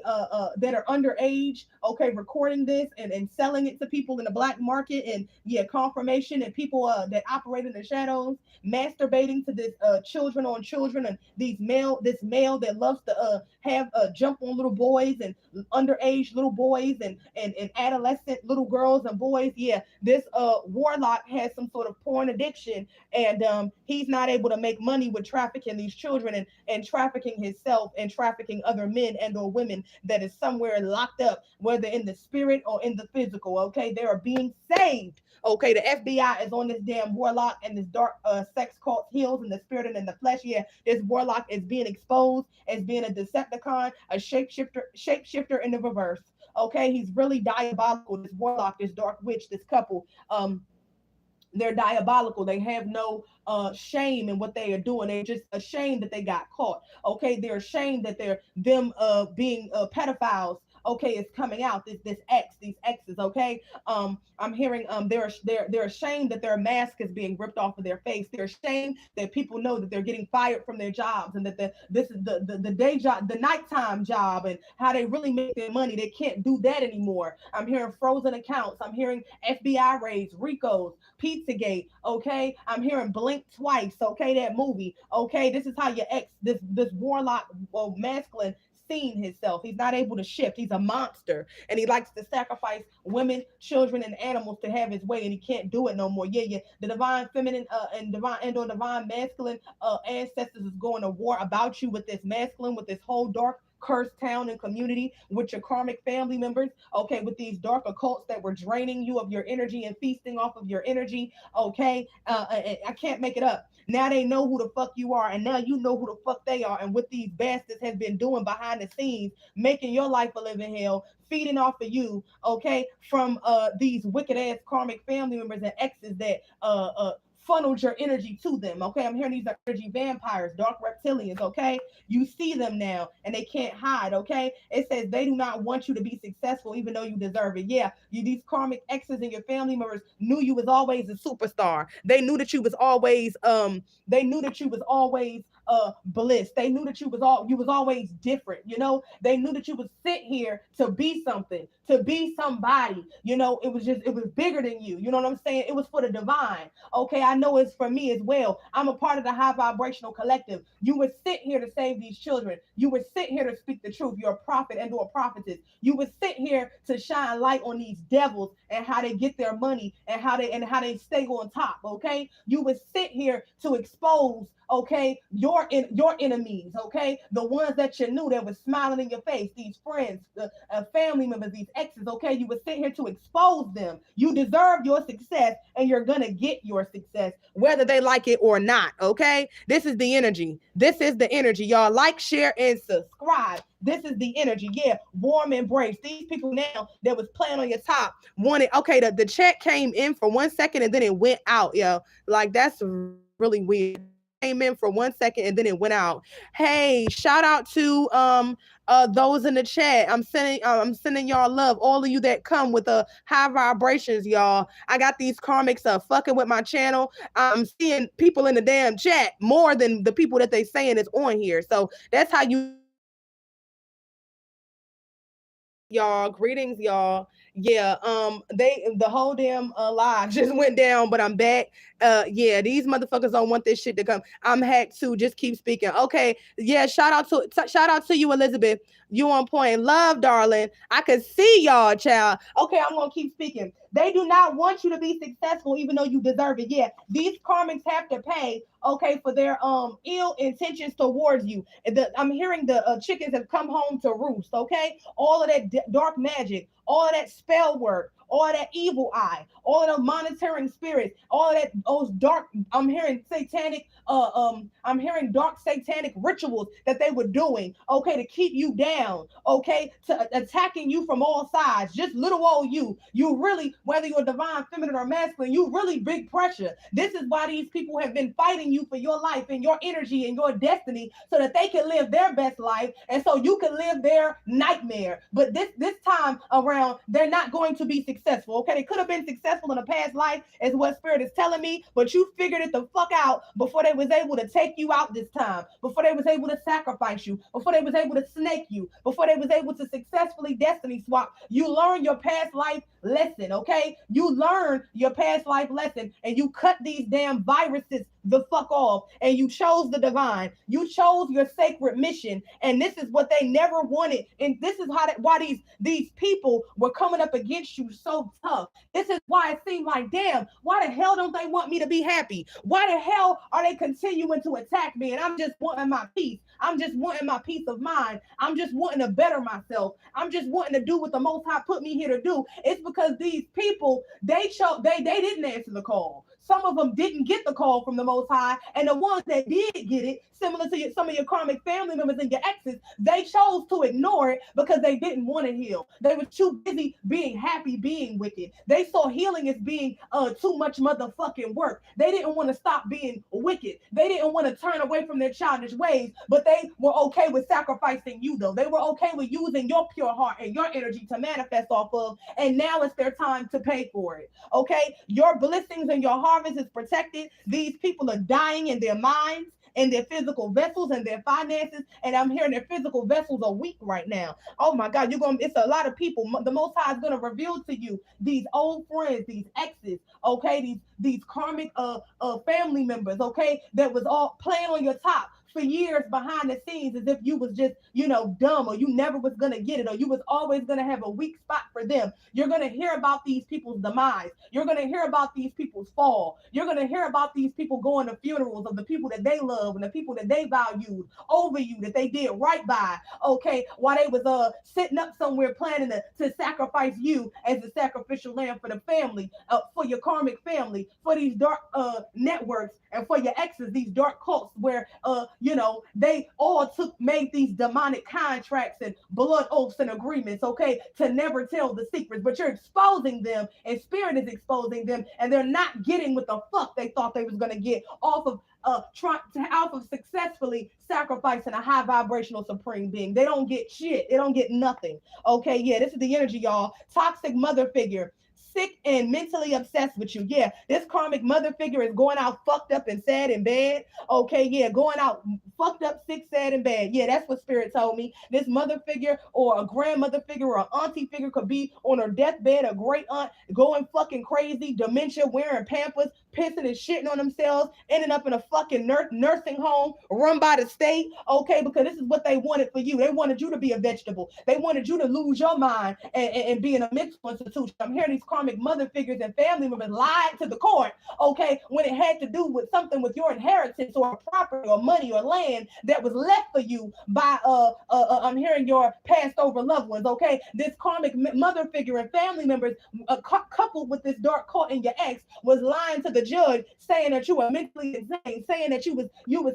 that are underage, okay, recording this and selling it to people in the black market, and yeah, confirmation, and people that operate in the shadows, masturbating to this children on children, and this male that loves to have jump on little boys and underage little boys and adolescent little girls and boys. Yeah, this warlock has some sort of porn addiction, and he's not able to make money with trafficking these children and trafficking himself and trafficking other men and or women that is somewhere locked up, whether in the spirit or in the physical. Okay, they are being saved. Okay, the FBI is on this damn warlock and this dark sex cult heels in the spirit and in the flesh. Yeah, this warlock is being exposed as being a Decepticon, a shapeshifter in the reverse. Okay, he's really diabolical. This warlock, this dark witch, this couple. They're diabolical. They have no shame in what they are doing. They're just ashamed that they got caught. Okay, they're ashamed that they're them being pedophiles. Okay, it's coming out. These exes. Okay, I'm hearing they're ashamed that their mask is being ripped off of their face. They're ashamed that people know that they're getting fired from their jobs, and that this is the day job, the nighttime job, and how they really make their money. They can't do that anymore. I'm hearing frozen accounts. I'm hearing FBI raids, RICOs, Pizzagate. Okay, I'm hearing Blink Twice. Okay, that movie. Okay, this is how your ex, this warlock, masculine, seen himself. He's not able to shift. He's a monster, and he likes to sacrifice women, children, and animals to have his way, and he can't do it no more. Yeah, yeah. The divine feminine and divine and/or divine masculine ancestors is going to war about you with this masculine, with this whole dark cursed town and community, with your karmic family members, okay, with these dark occults that were draining you of your energy and feasting off of your energy, okay. I can't make it up. Now they know who the fuck you are, and now you know who the fuck they are, and what these bastards have been doing behind the scenes, making your life a living hell, feeding off of you, okay, from these wicked ass karmic family members and exes that funneled your energy to them. Okay, I'm hearing these are energy vampires, dark reptilians. Okay, you see them now and they can't hide. Okay, it says they do not want you to be successful even though you deserve it. Yeah, you, these karmic exes and your family members knew you was always a superstar. They knew that you was always bliss. They knew that you was always different. You know, they knew that you was sit here to be something, to be somebody. You know, it was bigger than you. You know what I'm saying? It was for the divine. Okay, I know it's for me as well. I'm a part of the high vibrational collective. You would sit here to save these children. You would sit here to speak the truth. You're a prophet and or a prophetess. You would sit here to shine light on these devils and how they get their money and how they stay on top. Okay, you would sit here to expose, okay, your enemies, okay, the ones that you knew that was smiling in your face, these friends, the family members, these exes. Okay, you would sit here to expose them. You deserve your success, and you're gonna get your success whether they like it or not. Okay, this is the energy. This is the energy, y'all. Like, share, and subscribe. This is the energy. Yeah, warm embrace. These people now that was playing on your top wanted. Okay, the check came in for 1 second and then it went out. Yo, like that's really weird. Came in for 1 second and then it went out. Hey, shout out to those in the chat. I'm sending y'all love. All of you that come with high vibrations, y'all. I got these karmics fucking with my channel. I'm seeing people in the damn chat more than the people that they saying is on here. So that's how you y'all. Greetings, y'all. Yeah, the whole damn live just went down, but I'm back. Yeah, these motherfuckers don't want this shit to come. I'm hacked too. Just keep speaking. Okay, yeah. Shout out to you, Elizabeth. You on point. Love, darling. I could see y'all, child. Okay, I'm gonna keep speaking. They do not want you to be successful, even though you deserve it. Yeah, these karmics have to pay, okay, for their ill intentions towards you. I'm hearing the chickens have come home to roost. Okay, all of that dark magic, all of that spell work, all of that evil eye, all of the monitoring spirits, all of that those dark. I'm hearing satanic. I'm hearing dark satanic rituals that they were doing. Okay, to keep you down. Okay, to attacking you from all sides. Just little old you. You really, whether you're divine, feminine, or masculine, you really big pressure. This is why these people have been fighting you for your life and your energy and your destiny, so that they can live their best life, and so you can live their nightmare. But this time around, they're not going to be successful. Okay, they could have been successful in a past life, is what spirit is telling me, but you figured it the fuck out before they was able to take you out this time, before they was able to sacrifice you, before they was able to snake you, before they was able to successfully destiny swap. You learn your past life lesson. Okay, you learn your past life lesson, and you cut these damn viruses the fuck off, and you chose the divine. You chose your sacred mission, and this is what they never wanted. And this is why these people were coming up against you so tough. This is why it seemed like, damn, why the hell don't they want me to be happy? Why the hell are they continuing to attack me? And I'm just wanting my peace. I'm just wanting my peace of mind. I'm just wanting to better myself. I'm just wanting to do what the Most High put me here to do. It's because these people, they didn't answer the call. Some of them didn't get the call from the Most High, and the ones that did get it, similar to some of your karmic family members and your exes, they chose to ignore it because they didn't want to heal. They were too busy being happy, being wicked. They saw healing as being too much motherfucking work. They didn't want to stop being wicked. They didn't want to turn away from their childish ways, but they were okay with sacrificing you, though. They were okay with using your pure heart and your energy to manifest off of, and now it's their time to pay for it. Okay? Your blessings and your harvest is protected. These people are dying in their minds, in their physical vessels, and their finances, and I'm hearing their physical vessels are weak right now. Oh my God, it's a lot of people. The Most High is going to reveal to you these old friends, these exes, okay, these karmic family members, okay, that was all playing on your top for years behind the scenes, as if you was just, dumb, or you never was gonna get it, or you was always gonna have a weak spot for them. You're gonna hear about these people's demise. You're gonna hear about these people's fall. You're gonna hear about these people going to funerals of the people that they love and the people that they valued over you, that they did right by, okay, while they was sitting up somewhere planning to sacrifice you as the sacrificial lamb for the family, for your karmic family, for these dark networks, and for your exes, these dark cults where they all made these demonic contracts and blood oaths and agreements, okay, to never tell the secrets. But you're exposing them, and spirit is exposing them, and they're not getting what the fuck they thought they was gonna get off of successfully sacrificing a high vibrational supreme being. They don't get shit. They don't get nothing. Okay, yeah, this is the energy, y'all. Toxic mother figure, sick and mentally obsessed with you. Yeah, this karmic mother figure is going out fucked up and sad and bad. Okay, yeah, going out fucked up, sick, sad, and bad. Yeah, that's what spirit told me. This mother figure or a grandmother figure or an auntie figure could be on her deathbed, a great aunt going fucking crazy, dementia, wearing Pampers, pissing and shitting on themselves, ending up in a fucking nursing home run by the state. Okay, because this is what they wanted for you. They wanted you to be a vegetable. They wanted you to lose your mind and be in a mental institution. I'm hearing these karmic mother figures and family members lied to the court, okay, when it had to do with something with your inheritance or property or money or land that was left for you by I'm hearing your passed over loved ones. Okay, this karmic mother figure and family members coupled with this dark cult and your ex was lying to the judge, saying that you were mentally insane, saying that you was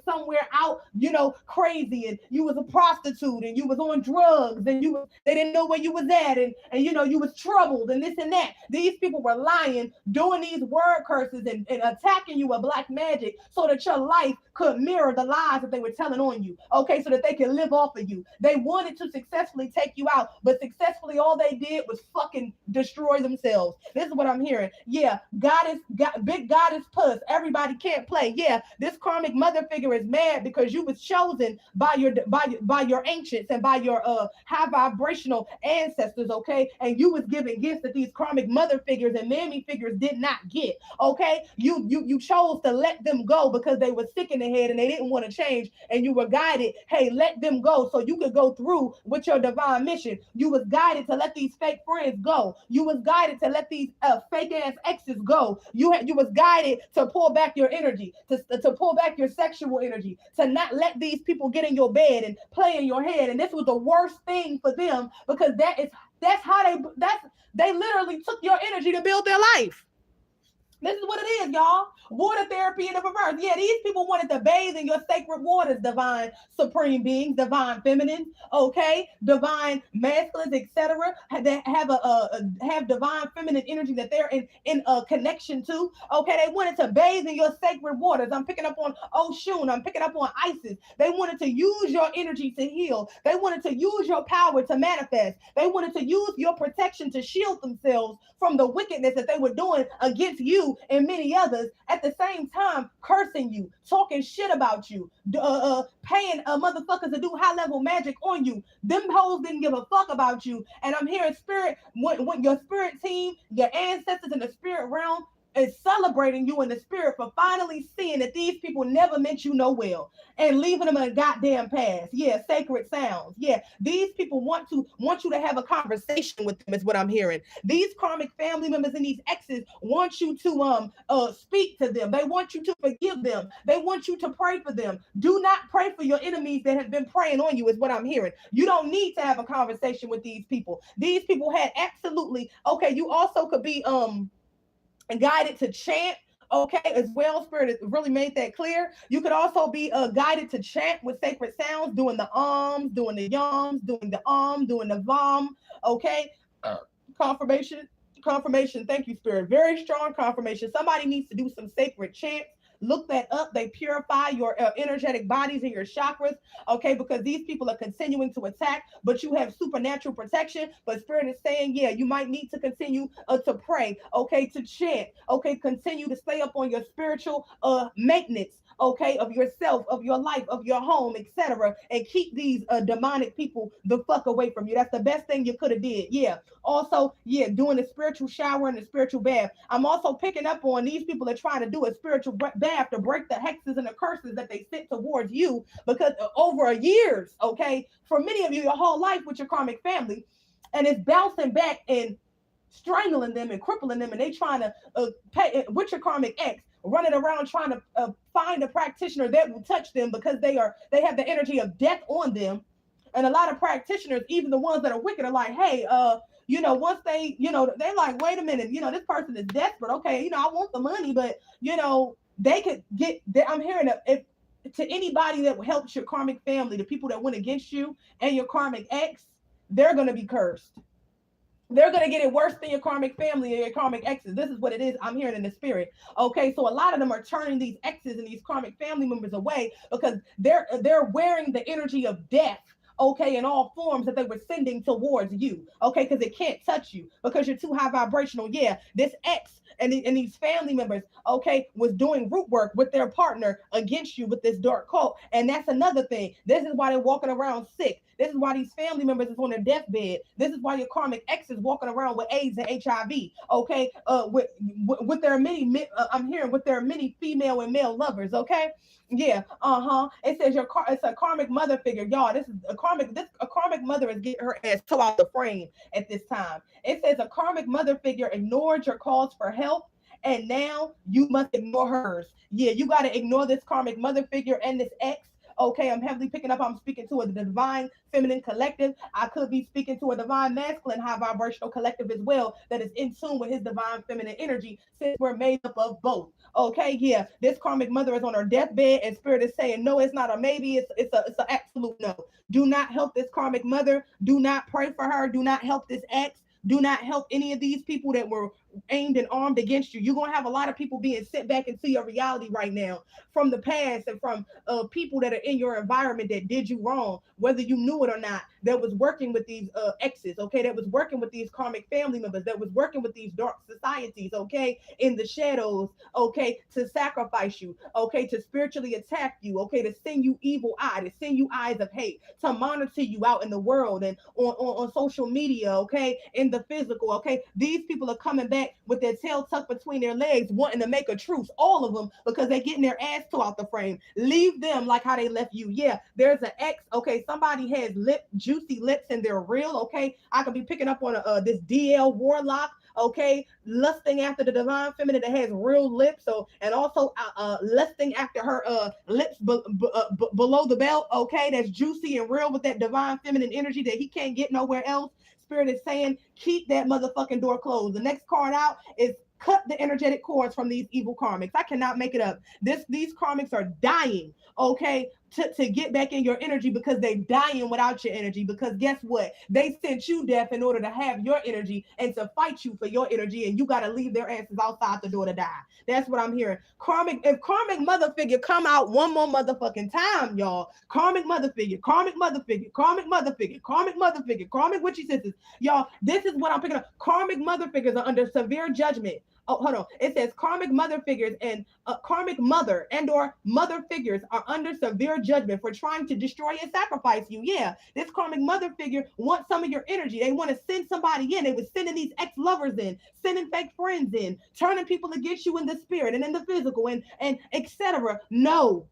somewhere out, crazy, and you was a prostitute, and you was on drugs, and they didn't know where you was at, and you was troubled, and this and that. These people were lying, doing these word curses and attacking you with black magic so that your life could mirror the lies that they were telling on you, okay, so that they could live off of you. They wanted to successfully take you out, but successfully all they did was fucking destroy themselves. This is what I'm hearing. Yeah, big goddess puss. Everybody can't play. Yeah, this karmic mother figure is mad because you was chosen by your ancients and by your high vibrational ancestors, okay, and you was giving gifts that these karmic mother figures and mammy figures did not get. Okay, you chose to let them go because they were sick in the head and they didn't want to change, and you were guided, hey, let them go so you could go through with your divine mission. You was guided to let these fake friends go. You was guided to let these fake ass exes go. You was guided to pull back your energy, to pull back your sexual energy, to not let these people get in your bed and play in your head. And this was the worst thing for them, because they literally took your energy to build their life. This is what it is, y'all. Water therapy in the reverse. Yeah, these people wanted to bathe in your sacred waters, divine supreme beings, divine feminine, okay, divine masculines, etc. That have divine feminine energy that they're in a connection to. Okay, they wanted to bathe in your sacred waters. I'm picking up on Oshun. I'm picking up on Isis. They wanted to use your energy to heal. They wanted to use your power to manifest. They wanted to use your protection to shield themselves from the wickedness that they were doing against you and many others, at the same time cursing you, talking shit about you, paying motherfuckers to do high level magic on you. Them hoes didn't give a fuck about you. And I'm hearing spirit, when your spirit team, your ancestors in the spirit realm, is celebrating you in the spirit for finally seeing that these people never meant you no well and leaving them in a goddamn past. Yeah, sacred sounds. Yeah, these people want you to have a conversation with them is what I'm hearing. These karmic family members and these exes want you to speak to them. They want you to forgive them. They want you to pray for them. Do not pray for your enemies that have been preying on you is what I'm hearing. You don't need to have a conversation with these people. These people had absolutely okay. You also could be guided to chant. Okay, as well, Spirit has really made that clear. You could also be guided to chant with sacred sounds, doing the ums, doing the yums, doing the doing the vom. Okay, confirmation, confirmation. Thank you, Spirit. Very strong confirmation. Somebody needs to do some sacred chants. Look that up. They purify your energetic bodies and your chakras, okay? Because these people are continuing to attack, but you have supernatural protection. But Spirit is saying, yeah, you might need to continue to pray, okay, to chant, okay, continue to stay up on your spiritual maintenance, okay, of yourself, of your life, of your home, etc., and keep these demonic people the fuck away from you. That's the best thing you could have did. Yeah. Also, yeah, doing a spiritual shower and a spiritual bath. I'm also picking up on these people are trying to do a spiritual bath to break the hexes and the curses that they sent towards you because over years, okay, for many of you, your whole life with your karmic family, and it's bouncing back and strangling them and crippling them, and they trying to pay with your karmic ex, running around trying to find a practitioner that will touch them because they have the energy of death on them. And a lot of practitioners, even the ones that are wicked, are like, hey, once they, they're like, wait a minute, this person is desperate. Okay, I want the money, but they could get. I'm hearing if to anybody that helps your karmic family, the people that went against you and your karmic ex, they're gonna be cursed. They're going to get it worse than your karmic family or your karmic exes. This is what it is. I'm hearing in the spirit. Okay, so a lot of them are turning these exes and these karmic family members away because they're wearing the energy of death, okay, in all forms that they were sending towards you, okay, because it can't touch you because you're too high vibrational. Yeah, this ex and these family members, okay, was doing root work with their partner against you with this dark cult. And that's another thing. This is why they're walking around sick. This is why these family members is on their deathbed. This is why your karmic ex is walking around with AIDS and HIV. Okay, with their many, I'm hearing with their many female and male lovers. Okay, yeah, It says it's a karmic mother figure, y'all. This is a karmic. A karmic mother is getting her ass tore out the frame at this time. It says a karmic mother figure ignored your calls for help, and now you must ignore hers. Yeah, you got to ignore this karmic mother figure and this ex. Okay, I'm heavily picking up. I'm speaking to a divine feminine collective. I could be speaking to a divine masculine high vibrational collective as well that is in tune with his divine feminine energy since we're made up of both. Okay, yeah, this karmic mother is on her deathbed and spirit is saying, no, it's not a maybe. It's an absolute no. Do not help this karmic mother. Do not pray for her. Do not help this ex. Do not help any of these people that were aimed and armed against you. You're going to have a lot of people being sent back into your reality right now from the past and from people that are in your environment that did you wrong, whether you knew it or not, that was working with these exes, okay, that was working with these karmic family members, that was working with these dark societies, okay, in the shadows, okay, to sacrifice you, okay, to spiritually attack you, okay, to send you evil eye, to send you eyes of hate, to monitor you out in the world and on social media, okay, in the physical, okay. These people are coming back with their tail tucked between their legs, wanting to make a truce, all of them, because they're getting their ass tore out the frame. Leave them like how they left you. Yeah, there's an ex, okay, somebody has juicy lips and they're real, okay. I could be picking up on this DL Warlock, okay, lusting after the divine feminine that has real lips, so, and also lusting after her lips below the belt, okay, that's juicy and real with that divine feminine energy that he can't get nowhere else. Spirit is saying, keep that motherfucking door closed. The next card out is cut the energetic cords from these evil karmics. I cannot make it up. These karmics are dying, okay, to get back in your energy because they're dying without your energy. Because guess what? They sent you death in order to have your energy and to fight you for your energy, and you got to leave their asses outside the door to die. That's what I'm hearing. If karmic mother figure come out one more motherfucking time, y'all. Karmic mother figure, karmic mother figure, karmic mother figure, karmic mother figure, karmic witchy sisters. Y'all, this is what I'm picking up. Karmic mother figures are under severe judgment. Oh, hold on. It says karmic mother figures and karmic mother and or mother figures are under severe judgment for trying to destroy and sacrifice you. Yeah, this karmic mother figure wants some of your energy. They want to send somebody in. They were sending these ex-lovers in, sending fake friends in, turning people against you in the spirit and in the physical and etc. No,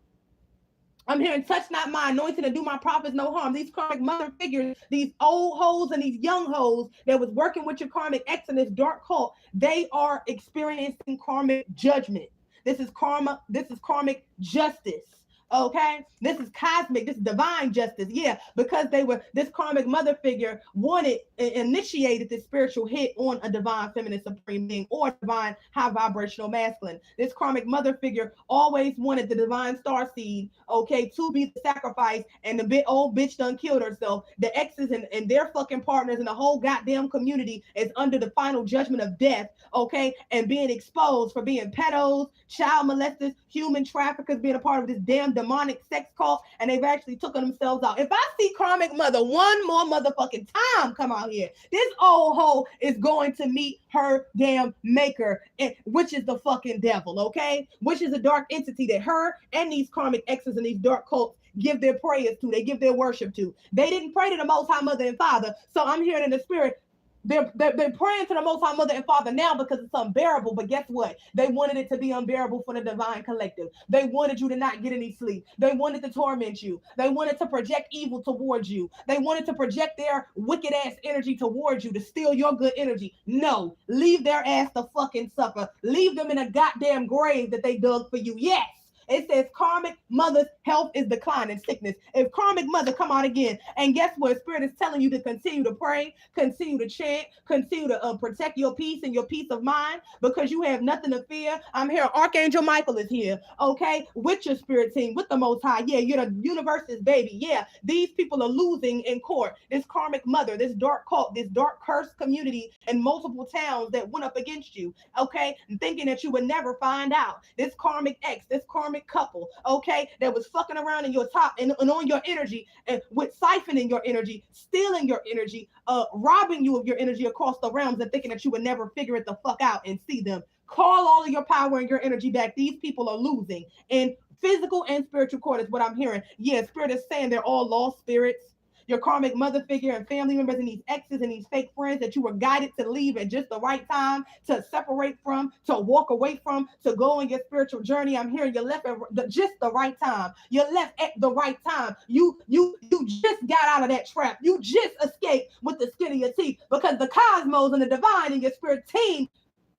I'm hearing touch not my anointing and do my prophets no harm. These karmic mother figures, these old hoes and these young hoes that was working with your karmic ex in this dark cult, they are experiencing karmic judgment. This is karma. This is karmic justice. Okay, this is cosmic, this is divine justice. Yeah, because they were this karmic mother figure wanted initiated this spiritual hit on a divine feminine supreme being or divine high vibrational masculine. This karmic mother figure always wanted the divine star seed, okay, to be the sacrifice, and the bit old bitch done killed herself. The exes and their fucking partners and the whole goddamn community is under the final judgment of death, okay, and being exposed for being pedos, child molesters, human traffickers, being a part of this damn demonic sex cult, and they've actually taken themselves out. If I see karmic mother one more motherfucking time come out here, this old hoe is going to meet her damn maker, which is the fucking devil, okay? Which is a dark entity that her and these karmic exes and these dark cults give their prayers to, they give their worship to. They didn't pray to the Most High Mother and Father, so I'm hearing in the spirit, they're praying to the Most High Mother and Father now because it's unbearable. But guess what? They wanted it to be unbearable for the divine collective. They wanted you to not get any sleep. They wanted to torment you. They wanted to project evil towards you. They wanted to project their wicked ass energy towards you to steal your good energy. No, leave their ass to fucking suffer. Leave them in a goddamn grave that they dug for you. Yes. It says karmic mother's health is declining, sickness. If karmic mother come out again, and guess what? Spirit is telling you to continue to pray, continue to chant, continue to protect your peace and your peace of mind because you have nothing to fear. I'm here. Archangel Michael is here, okay, with your spirit team, with the Most High. Yeah, you're the universe's baby. Yeah, these people are losing in court. This karmic mother, this dark cult, this dark cursed community in multiple towns that went up against you, okay, thinking that you would never find out. This karmic ex, this karmic couple, okay, that was fucking around in your top and on your energy and with siphoning your energy, stealing your energy, robbing you of your energy across the realms and thinking that you would never figure it the fuck out and see them. Call all of your power and your energy back. These people are losing in physical and spiritual court is what I'm hearing. Yeah, spirit is saying they're all lost spirits. Your karmic mother figure and family members and these exes and these fake friends that you were guided to leave at just the right time, to separate from, to walk away from, to go on your spiritual journey. I'm hearing you left at just the right time. You left at the right time. You just got out of that trap. You just escaped with the skin of your teeth because the cosmos and the divine and your spirit team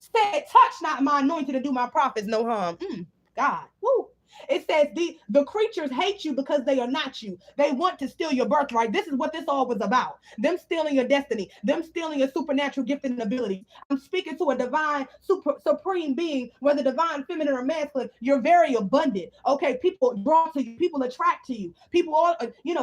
said, touch not my anointed to do my prophets no harm. God, woo. It says the creatures hate you because they are not you. They want to steal your birthright. This is what this all was about. Them stealing your destiny. Them stealing your supernatural gifting and abilities. I'm speaking to a divine, supreme being, whether divine, feminine, or masculine. You're very abundant. Okay, people draw to you. People attract to you. People all,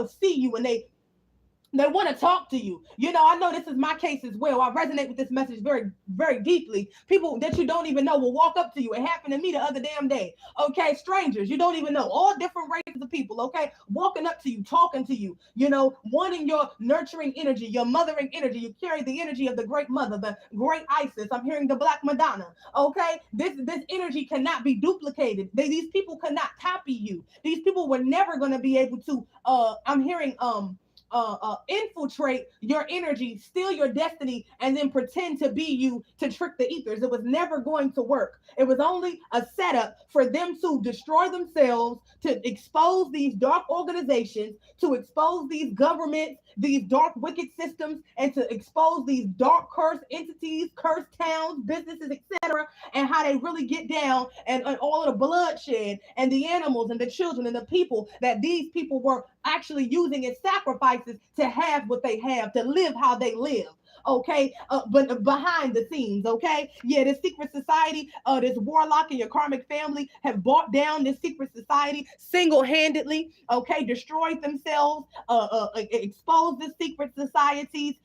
see you and they want to talk to you. I know this is my case as well. I resonate with this message very, very deeply. People that you don't even know will walk up to you. It happened to me the other damn day. Okay, strangers you don't even know, all different races of people. Okay, walking up to you, talking to you. Wanting your nurturing energy, your mothering energy. You carry the energy of the great mother, the great Isis. I'm hearing the Black Madonna. Okay, this energy cannot be duplicated. These people cannot copy you. These people were never going to be able to. I'm hearing infiltrate your energy, steal your destiny, and then pretend to be you to trick the ethers. It was never going to work. It was only a setup for them to destroy themselves, to expose these dark organizations, to expose these governments, these dark wicked systems, and to expose these dark cursed entities, cursed towns, businesses, etc., and how they really get down and all of the bloodshed and the animals and the children and the people that these people were actually using as sacrifices to have what they have, to live how they live. Okay, but behind the scenes, okay, yeah, this secret society, this warlock and your karmic family have brought down this secret society single-handedly, okay, destroyed themselves, exposed the secret societies,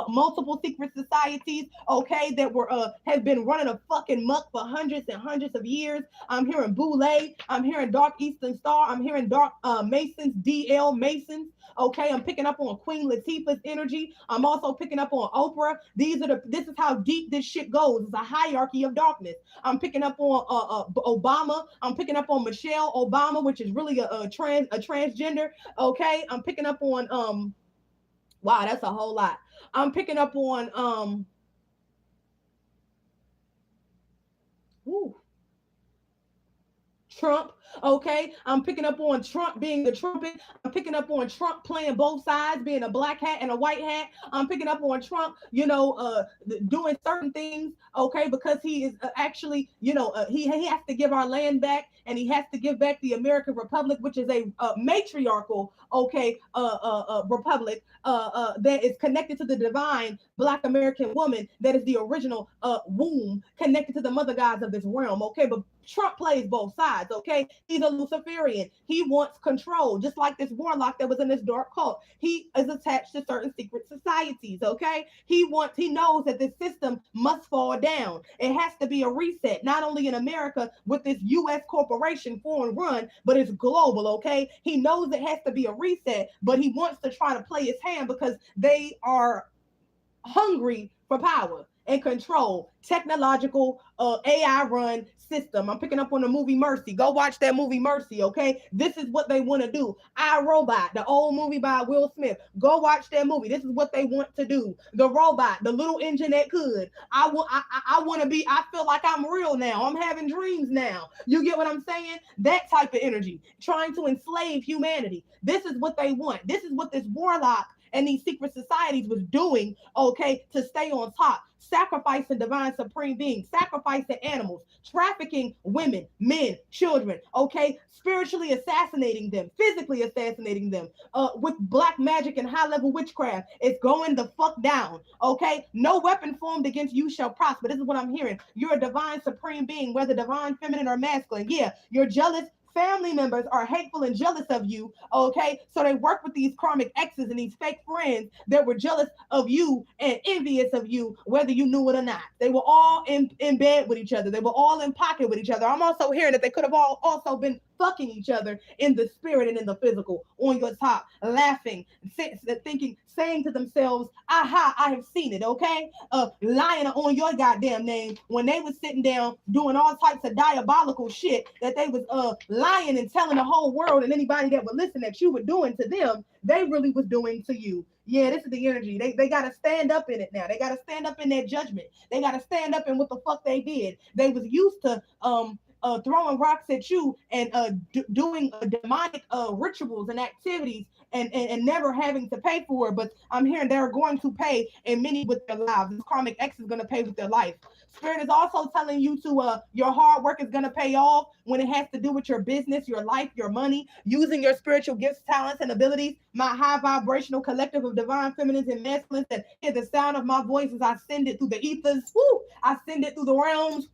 multiple secret societies, okay, that were have been running a fucking muck for hundreds and hundreds of years. I'm hearing Boule, I'm hearing Dark Eastern Star, I'm hearing Dark Masons, DL Masons. Okay, I'm picking up on Queen Latifah's energy. I'm also picking up on Oprah. This is how deep this shit goes. It's a hierarchy of darkness. I'm picking up on Obama. I'm picking up on Michelle Obama, which is really a transgender. Okay, I'm picking up on wow, that's a whole lot. I'm picking up on whew, Trump. Okay, I'm picking up on Trump being the trumpet. I'm picking up on Trump playing both sides, being a black hat and a white hat. I'm picking up on Trump, doing certain things, okay, because he is actually, he has to give our land back, and he has to give back the American Republic, which is a matriarchal, okay, republic that is connected to the divine Black American woman that is the original womb connected to the mother gods of this realm, okay, but Trump plays both sides, okay? He's a Luciferian. He wants control, just like this warlock that was in this dark cult. He is attached to certain secret societies, okay? He knows that this system must fall down. It has to be a reset, not only in America with this U.S. corporation foreign run, but it's global, okay? He knows it has to be a reset, but he wants to try to play his hand because they are hungry for power and control, technological AI run system. I'm picking up on the movie Mercy. Go watch that movie Mercy, okay? This is what they want to do. I, Robot, the old movie by Will Smith. Go watch that movie. This is what they want to do. The robot, the little engine that could. I want to be, I feel like I'm real now. I'm having dreams now. You get what I'm saying? That type of energy, trying to enslave humanity. This is what they want. This is what this warlock and these secret societies was doing, okay, to stay on top, sacrificing divine supreme beings, sacrificing animals, trafficking women, men, children, okay, spiritually assassinating them, physically assassinating them, with black magic and high-level witchcraft. It's going the fuck down, okay? No weapon formed against you shall prosper. This is what I'm hearing. You're a divine supreme being, whether divine, feminine, or masculine. Yeah, you're jealous. Family members are hateful and jealous of you, okay? So they work with these karmic exes and these fake friends that were jealous of you and envious of you, whether you knew it or not. They were all in bed with each other. They were all in pocket with each other. I'm also hearing that they could have all also been fucking each other in the spirit and in the physical on your top, laughing, thinking, saying to themselves, aha, I have seen it, okay? Lying on your goddamn name when they was sitting down doing all types of diabolical shit that they was lying and telling the whole world and anybody that would listen that you were doing to them, they really was doing to you. Yeah, this is the energy. They got to stand up in it now. They got to stand up in their judgment. They got to stand up in what the fuck they did. They was used to throwing rocks at you and doing demonic rituals and activities and never having to pay for it. But I'm hearing they're going to pay, and many with their lives. This karmic X is going to pay with their life. Spirit is also telling you to your hard work is going to pay off when it has to do with your business, your life, your money, using your spiritual gifts, talents, and abilities. My high vibrational collective of divine feminines and masculines that hear the sound of my voice as I send it through the ethers. Woo! I send it through the realms.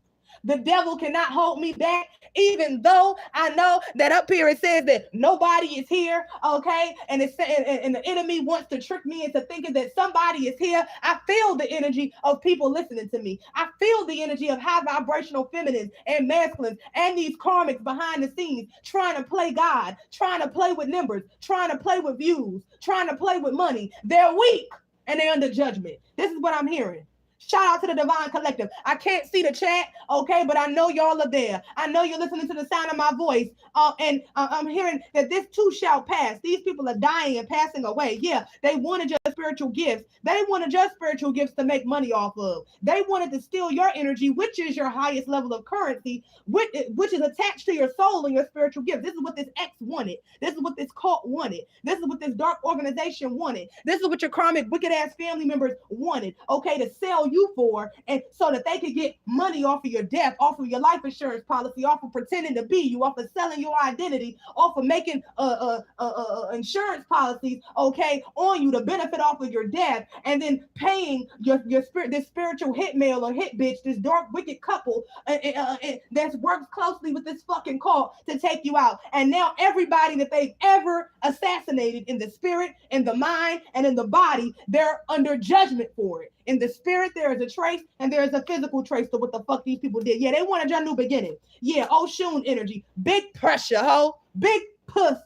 The devil cannot hold me back, even though I know that up here it says that nobody is here, okay? And and the enemy wants to trick me into thinking that somebody is here. I feel the energy of people listening to me. I feel the energy of high vibrational feminines and masculines and these karmics behind the scenes trying to play God, trying to play with numbers, trying to play with views, trying to play with money. They're weak and they're under judgment. This is what I'm hearing. Shout out to the Divine Collective. I can't see the chat, okay, but I know y'all are there. I know you're listening to the sound of my voice, and I'm hearing that this too shall pass. These people are dying and passing away. Yeah, they wanted your spiritual gifts. They wanted your spiritual gifts to make money off of. They wanted to steal your energy, which is your highest level of currency, which is attached to your soul and your spiritual gifts. This is what this X wanted. This is what this cult wanted. This is what this dark organization wanted. This is what your karmic wicked ass family members wanted, okay, to sell you for, and so that they could get money off of your death, off of your life insurance policy, off of pretending to be you, off of selling your identity, off of making insurance policies, okay, on you to benefit off of your death, and then paying your spirit, this spiritual hit male or hit bitch, this dark wicked couple that works closely with this fucking cult to take you out. And now everybody that they've ever assassinated in the spirit, in the mind, and in the body, they're under judgment for it. In the spirit, there is a trace, and there is a physical trace to what the fuck these people did. Yeah, they wanted your new beginning. Yeah, Oshun energy, big pressure, ho, big puss.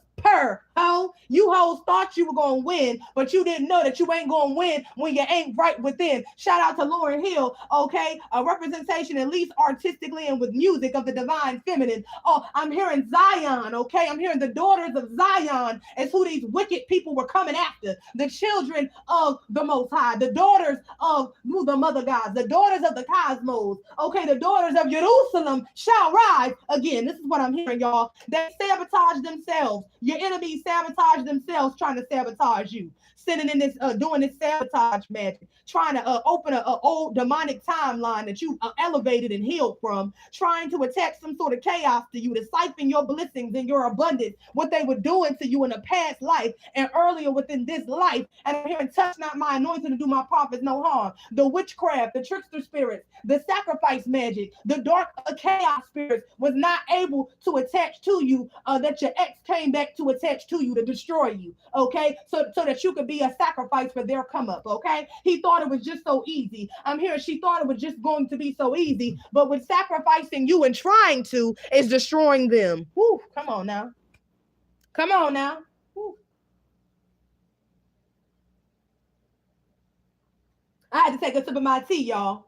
Ho, you hoes thought you were gonna win, but you didn't know that you ain't gonna win when you ain't right within. Shout out to Lauryn Hill, okay? A representation, at least artistically and with music, of the divine feminine. Oh, I'm hearing Zion, okay? I'm hearing the daughters of Zion is who these wicked people were coming after. The children of the Most High, the daughters of the Mother Gods, the daughters of the cosmos, okay? The daughters of Jerusalem shall rise again. This is what I'm hearing, y'all. They sabotage themselves. Your enemies sabotage themselves, trying to sabotage you, sitting in this doing this sabotage magic, trying to open a old demonic timeline that you elevated and healed from, trying to attach some sort of chaos to you, to siphon your blessings and your abundance, what they were doing to you in a past life and earlier within this life. And I'm hearing, touch not my anointing to do my prophets no harm. The witchcraft, the trickster spirits, the sacrifice magic, the dark chaos spirits was not able to attach to you, that your ex came back to attach to you to destroy you, okay? So that you could be a sacrifice for their come up, okay? He thought it was just so easy. I'm hearing she thought it was just going to be so easy, but with sacrificing you and trying to is destroying them. Woo, come on now. Come on now. Woo. I had to take a sip of my tea, y'all.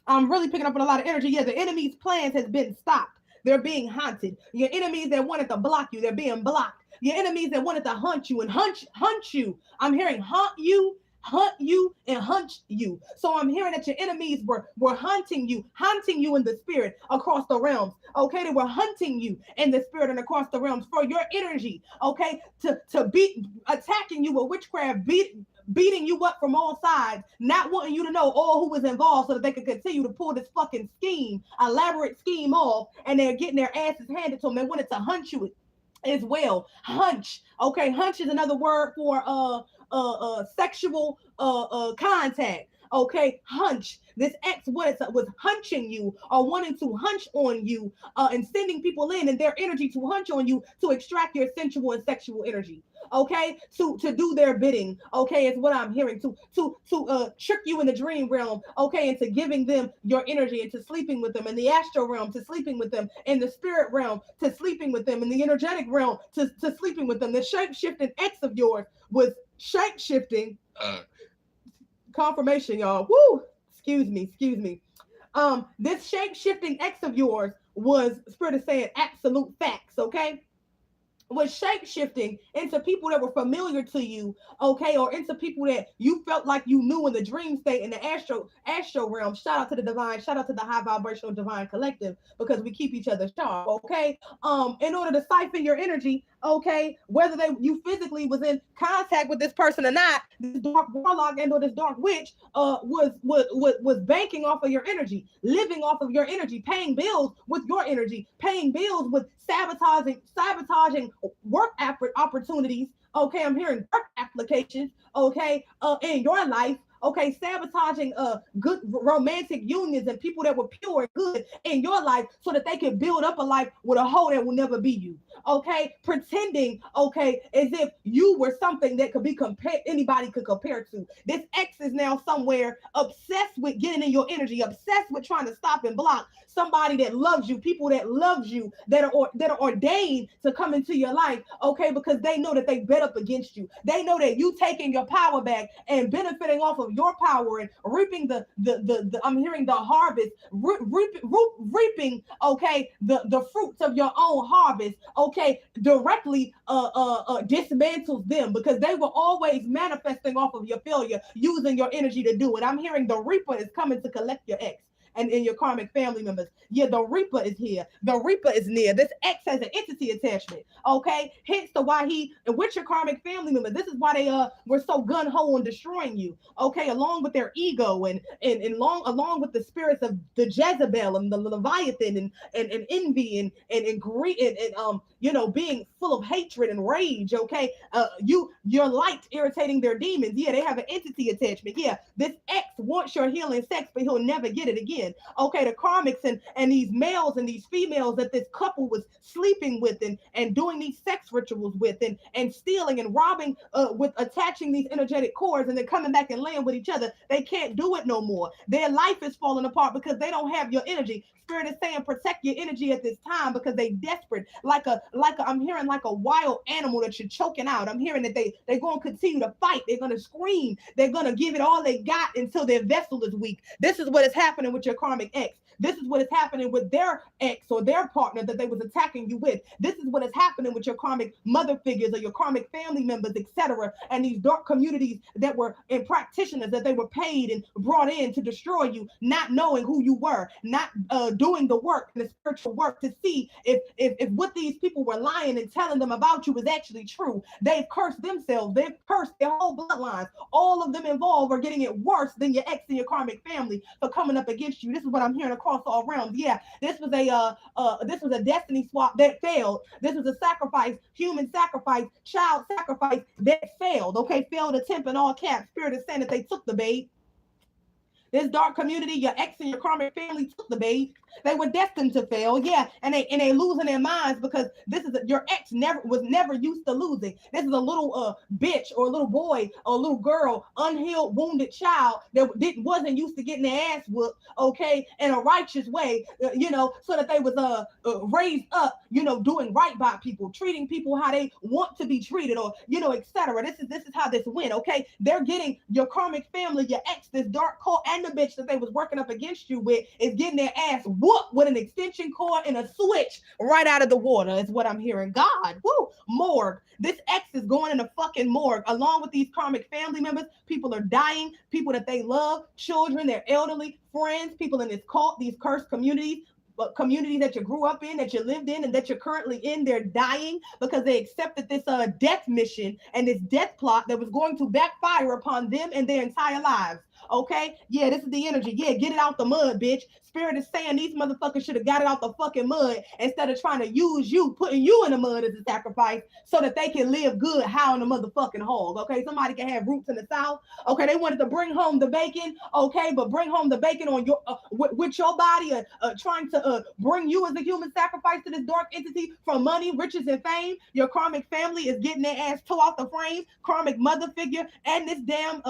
I'm really picking up on a lot of energy. Yeah, the enemy's plans has been stopped. They're being haunted. Your enemies that wanted to block you, they're being blocked. Your enemies that wanted to hunt you and hunt you. I'm hearing hunt you, and hunt you. So I'm hearing that your enemies were hunting you in the spirit across the realms. Okay, they were hunting you in the spirit and across the realms for your energy. Okay, to be attacking you with witchcraft, beating you up from all sides, not wanting you to know all who was involved so that they could continue to pull this fucking scheme, elaborate scheme off, and they're getting their asses handed to them. They wanted to hunt you as well. Hunch. Okay, hunch is another word for sexual contact. Okay, hunch. This ex was hunching you or wanting to hunch on you, and sending people in and their energy to hunch on you to extract your sensual and sexual energy. Okay, to do their bidding. Okay, is what I'm hearing. To trick you in the dream realm. Okay, into giving them your energy, into sleeping with them in the astral realm, to sleeping with them in the spirit realm, to sleeping with them in the energetic realm, to sleeping with them. The shape-shifting ex of yours was shape-shifting. Confirmation, y'all. Woo! Excuse me. This shape-shifting ex of yours was, Spirit is saying, absolute facts, okay? Was shape-shifting into people that were familiar to you, okay, or into people that you felt like you knew in the dream state, in the astral realm. Shout out to the divine, shout out to the high vibrational divine collective, because we keep each other sharp, okay? In order to siphon your energy, okay, whether you physically was in contact with this person or not, this dark warlock and or this dark witch was banking off of your energy, living off of your energy, paying bills with your energy, paying bills with sabotaging work opportunities. Okay, I'm hearing work applications, okay, in your life. Okay, sabotaging good romantic unions and people that were pure and good in your life so that they can build up a life with a hoe that will never be you. Okay, pretending, okay, as if you were something that could be anybody could compare to. This ex is now somewhere obsessed with getting in your energy, obsessed with trying to stop and block somebody that loves you, people that loves you, that are ordained to come into your life, okay, because they know that they bet up against you. They know that you taking your power back and benefiting off of your power and reaping the I'm hearing the harvest, reaping, okay, the fruits of your own harvest, okay, directly dismantles them, because they were always manifesting off of your failure, using your energy to do it. I'm hearing the reaper is coming to collect your ex. and your karmic family members. Yeah, the Reaper is here. The Reaper is near. This X has an entity attachment. Okay, hence the why he and with your karmic family members. This is why they were so gun ho on destroying you. Okay, along with their ego and along with the spirits of the Jezebel and the Leviathan and envy and greed and being full of hatred and rage. Okay, your light irritating their demons. Yeah, they have an entity attachment. Yeah, this X wants your healing sex, but he'll never get it again. Okay, the karmics and these males and these females that this couple was sleeping with and doing these sex rituals with and stealing and robbing with attaching these energetic cords and then coming back and laying with each other. They can't do it no more. Their life is falling apart because they don't have your energy. Spirit is saying protect your energy at this time because they desperate, like a I'm hearing like a wild animal that you're choking out. I'm hearing that they're going to continue to fight. They're going to scream. They're going to give it all they got until their vessel is weak. This is what is happening with your karmic ex. This is what is happening with their ex or their partner that they was attacking you with. This is what is happening with your karmic mother figures or your karmic family members, etc. And these dark communities that were in practitioners that they were paid and brought in to destroy you, not knowing who you were, not doing the work, the spiritual work to see if what these people were lying and telling them about you was actually true. They've cursed themselves. They've cursed their whole bloodlines. All of them involved are getting it worse than your ex and your karmic family for coming up against you. This is what I'm hearing across all realms. Yeah, this was a destiny swap that failed. This was a sacrifice, human sacrifice, child sacrifice that failed. Okay, failed attempt in all caps. Spirit is saying that they took the bait. This dark community, your ex and your karmic family took the bait. They were destined to fail, yeah, and they losing their minds because your ex was never used to losing. This is a little bitch or a little boy or a little girl, unhealed, wounded child that wasn't used to getting their ass whooped, okay, in a righteous way, so that they was raised up, doing right by people, treating people how they want to be treated, or etc. This is how this went, okay. They're getting your karmic family, your ex, this dark cult, and the bitch that they was working up against you with is getting their ass whooped with an extension cord and a switch right out of the water is what I'm hearing. God, woo, morgue. This ex is going in the fucking morgue along with these karmic family members. People are dying, people that they love, children, their elderly, friends, people in this cult, these cursed communities. But communities that you grew up in, that you lived in, and that you're currently in, they're dying because they accepted this death mission and this death plot that was going to backfire upon them and their entire lives. Okay, yeah, this is the energy. Yeah, get it out the mud, bitch. Spirit is saying these motherfuckers should have got it out the fucking mud instead of trying to use you, putting you in the mud as a sacrifice so that they can live good, how in the motherfucking hog. Okay, somebody can have roots in the South. Okay, they wanted to bring home the bacon. Okay, but bring home the bacon on your with your body, trying to bring you as a human sacrifice to this dark entity for money, riches, and fame. Your karmic family is getting their ass tore out the frames. Karmic mother figure and this damn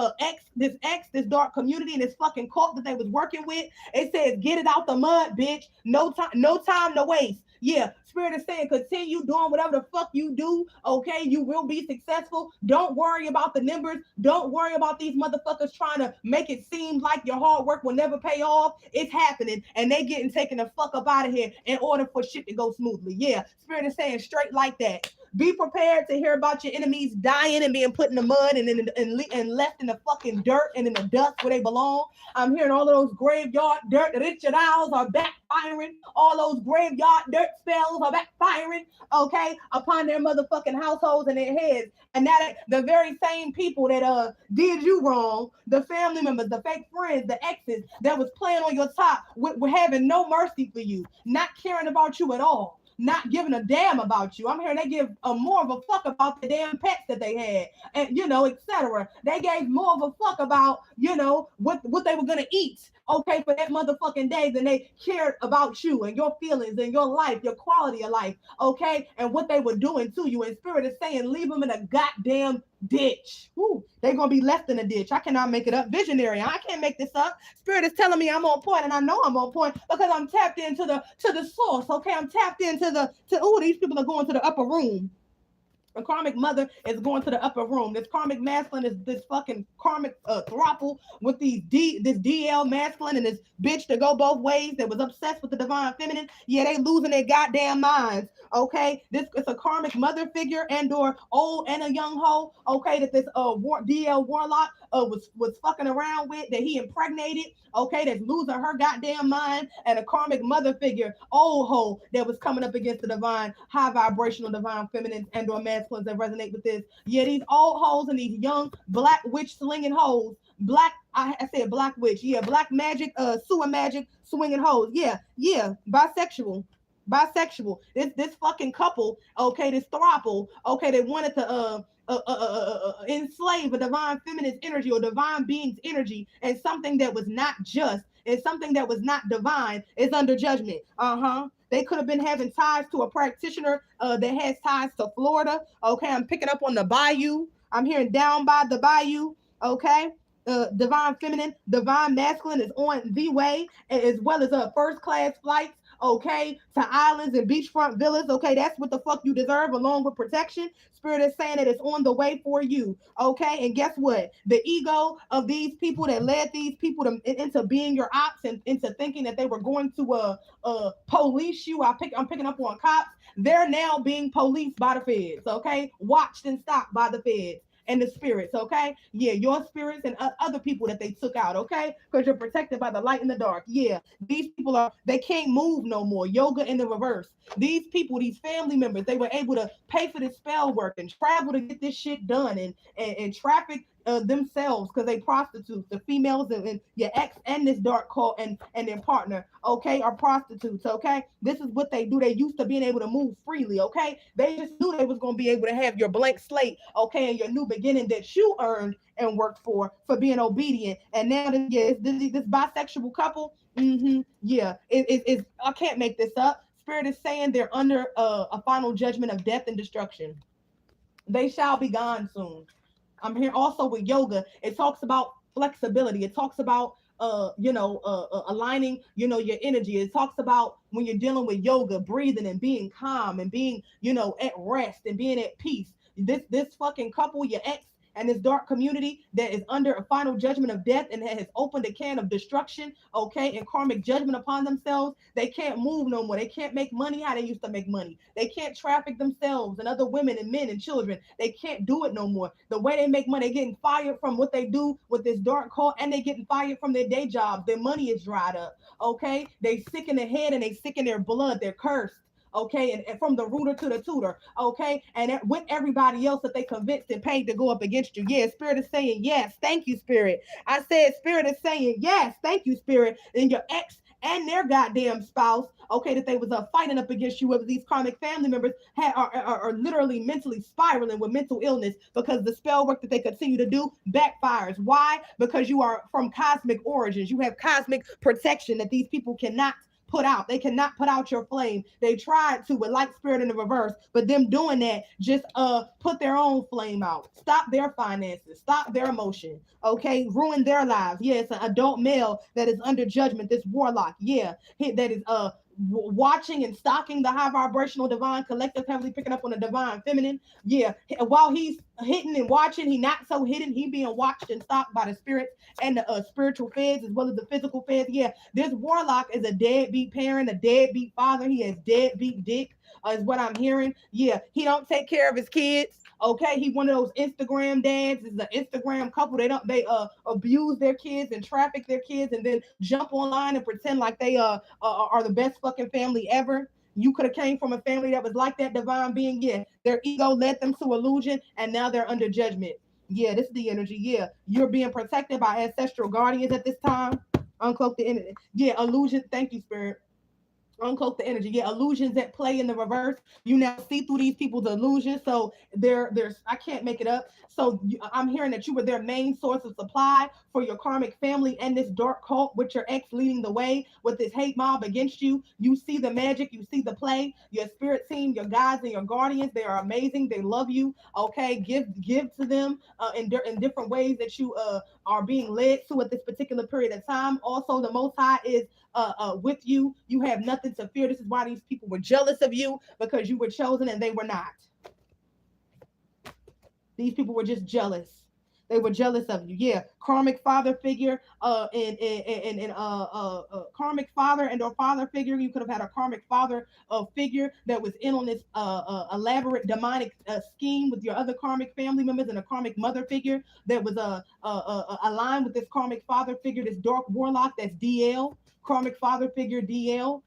this dark community and this fucking cult that they was working with. It says get it out the mud, bitch. No time to waste. Yeah, Spirit is saying continue doing whatever the fuck you do. Okay, you will be successful. Don't worry about the numbers. Don't worry about these motherfuckers trying to make it seem like your hard work will never pay off. It's happening, and they getting taken the fuck up out of here in order for shit to go smoothly. Yeah, Spirit is saying straight like that. Be prepared to hear about your enemies dying and being put in the mud and left in the fucking dirt and in the dust where they belong. I'm hearing all of those graveyard dirt rituals are backfiring. All those graveyard dirt spells are backfiring, okay, upon their motherfucking households and their heads. And that the very same people that did you wrong, the family members, the fake friends, the exes that was playing on your top, with having no mercy for you, not caring about you at all, not giving a damn about you. I'm hearing they give more of a fuck about the damn pets that they had, and etc. They gave more of a fuck about what they were gonna eat, okay, for that motherfucking day than they cared about you and your feelings and your life, your quality of life, okay, and what they were doing to you. And Spirit is saying leave them in a goddamn ditch. Woo, they're gonna be left in a ditch. I cannot make it up. Visionary, I can't make this up. Spirit is telling me I'm on point, and I know I'm on point because I'm tapped into the source. Okay, I'm tapped into these people are going to the upper room. The karmic mother is going to the upper room. This karmic masculine is this fucking karmic throuple with this DL masculine and this bitch to go both ways that was obsessed with the divine feminine. Yeah, they losing their goddamn minds. Okay, this is a karmic mother figure and or old and a young hoe. Okay, that this DL warlock was fucking around with, that he impregnated. Okay, that's losing her goddamn mind, and a karmic mother figure, old hoe, that was coming up against the divine, high vibrational divine feminines and or masculines that resonate with this. Yeah, these old hoes and these young black witch slinging hoes, I said black witch, yeah, black magic, sewer magic swinging hoes, yeah, bisexual. This fucking couple, okay, this throuple, okay, they wanted to enslave a divine feminine's energy or divine being's energy, and something that was not just, and something that was not divine is under judgment. They could have been having ties to a practitioner that has ties to Florida. Okay, I'm picking up on the bayou. I'm hearing down by the bayou. Okay, divine feminine, divine masculine is on the way, as well as first class flights. Okay, to islands and beachfront villas. Okay, that's what the fuck you deserve, along with protection. Spirit is saying that it's on the way for you. Okay, and guess what? The ego of these people that led these people into being your ops and into thinking that they were going to police you. I'm picking up on cops. They're now being policed by the feds. Okay, watched and stopped by the feds and the spirits. Okay, yeah, your spirits and other people that they took out. Okay, because you're protected by the light and the dark. Yeah, these people they can't move no more. Yoga in the reverse. These people, these family members, they were able to pay for this spell work and travel to get this shit done, and traffic themselves, because they prostitutes. The females and your ex and this dark cult and their partner, okay, are prostitutes. Okay, this is what they do. They used to being able to move freely. Okay, they just knew they was going to be able to have your blank slate, okay, and your new beginning that you earned and worked for being obedient. And now this bisexual couple, yeah, it's I can't make this up. Spirit is saying they're under a final judgment of death and destruction. They shall be gone soon. I'm here also with yoga. It talks about flexibility. It talks about aligning, your energy. It talks about when you're dealing with yoga, breathing and being calm and being, at rest and being at peace. This fucking couple, your ex and this dark community that is under a final judgment of death and has opened a can of destruction, okay, and karmic judgment upon themselves. They can't move no more. They can't make money how they used to make money. They can't traffic themselves and other women and men and children. They can't do it no more. The way they make money, they're getting fired from what they do with this dark cult, and they're getting fired from their day jobs. Their money is dried up, okay? They sick in the head and they sick in their blood. They're cursed. Okay, and from the rooter to the tutor, okay, and with everybody else that they convinced and paid to go up against you. Yeah, Spirit is saying yes, thank you, Spirit. I said Spirit is saying yes, thank you, Spirit. And your ex and their goddamn spouse, okay, that they was fighting up against you, with these karmic family members are literally mentally spiraling with mental illness because the spell work that they continue to do backfires. Why? Because you are from cosmic origins. You have cosmic protection that these people cannot put out. They cannot put out your flame. They tried to with light spirit in the reverse, but them doing that just put their own flame out, stop their finances, stop their emotion, okay, ruin their lives. Yeah, it's an adult male that is under judgment, this warlock. Yeah, that is watching and stalking the high vibrational divine collective, heavily picking up on the divine feminine. Yeah, while he's hitting and watching, he not so hidden, he being watched and stalked by the spirits and the spiritual feds as well as the physical feds. Yeah, this warlock is a deadbeat parent, a deadbeat father. He has deadbeat dick, is what I'm hearing. Yeah, he don't take care of his kids. Okay, he one of those Instagram dads. Is an Instagram couple. They abuse their kids and traffic their kids, and then jump online and pretend like they are the best fucking family ever. You could have came from a family that was like that divine being. Yeah, their ego led them to illusion, and now they're under judgment. Yeah, this is the energy. Yeah, you're being protected by ancestral guardians at this time. Uncloak the energy. Yeah, illusion. Thank you, Spirit. Uncloak the energy. Yeah, illusions that play in the reverse. You now see through these people's illusions. So there's I can't make it up. So I'm hearing that you were their main source of supply for your karmic family and this dark cult, with your ex leading the way with this hate mob against you. You see the magic, you see the play. Your spirit team, your guides and your guardians, they are amazing. They love you. Okay, give to them in different ways that you are being led to at this particular period of time. Also, the Most High is with you. You have nothing to fear. This is why these people were jealous of you, because you were chosen and they were not. These people were just jealous. They were jealous of you. Yeah, karmic father figure, karmic father and or father figure. You could have had a karmic father figure that was in on this elaborate demonic scheme with your other karmic family members, and a karmic mother figure that was aligned with this karmic father figure, this dark warlock that's DL, karmic father figure DL.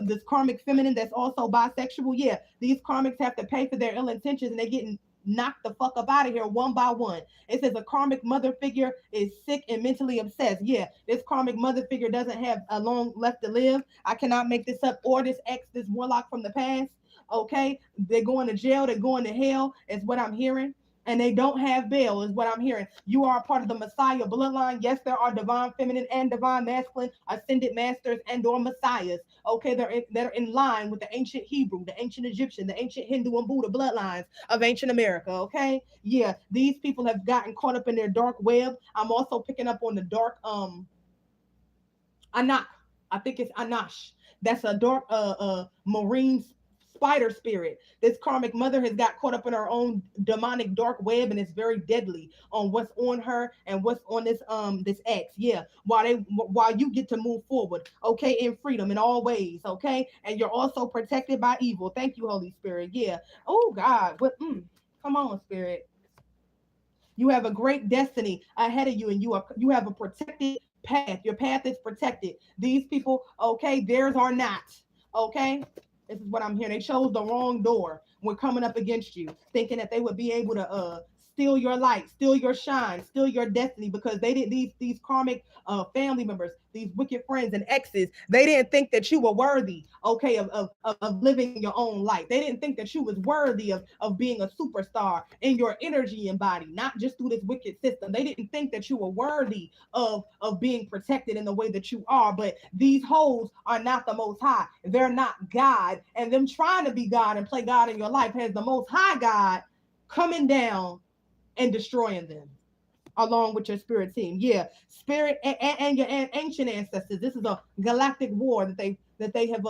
This karmic feminine that's also bisexual. Yeah, these karmics have to pay for their ill intentions, and they getting knocked the fuck up out of here one by one. It says a karmic mother figure is sick and mentally obsessed. Yeah, this karmic mother figure doesn't have a long left to live. I cannot make this up. Or this ex, this warlock from the past. Okay, they're going to jail. They're going to hell. Is what I'm hearing. And they don't have bail, is what I'm hearing. You are a part of the Messiah bloodline. Yes, there are divine feminine and divine masculine ascended masters and or messiahs. Okay, they're in line with the ancient Hebrew, the ancient Egyptian, the ancient Hindu and Buddha bloodlines of ancient America. Okay, yeah, these people have gotten caught up in their dark web. I'm also picking up on the dark Anak. I think it's Anash. That's a dark marine spider spirit. This karmic mother has got caught up in her own demonic dark web, and it's very deadly on what's on her and what's on this ex. Yeah, while you get to move forward, okay, in freedom in all ways, okay, and you're also protected by evil. Thank you, Holy Spirit. Yeah. Oh God, what? Come on, Spirit. You have a great destiny ahead of you, and you have a protected path. Your path is protected. These people, okay, theirs are not. Okay, this is what I'm hearing. They chose the wrong door when coming up against you, thinking that they would be able to steal your light, steal your shine, steal your destiny, because they didn't. These karmic family members, these wicked friends and exes, they didn't think that you were worthy, okay, of living your own life. They didn't think that you was worthy of being a superstar in your energy and body, not just through this wicked system. They didn't think that you were worthy of being protected in the way that you are. But these hoes are not the most high. They're not God. And them trying to be God and play God in your life has the most high God coming down and destroying them along with your spirit team. Yeah, spirit and your ancient ancestors. This is a galactic war that they have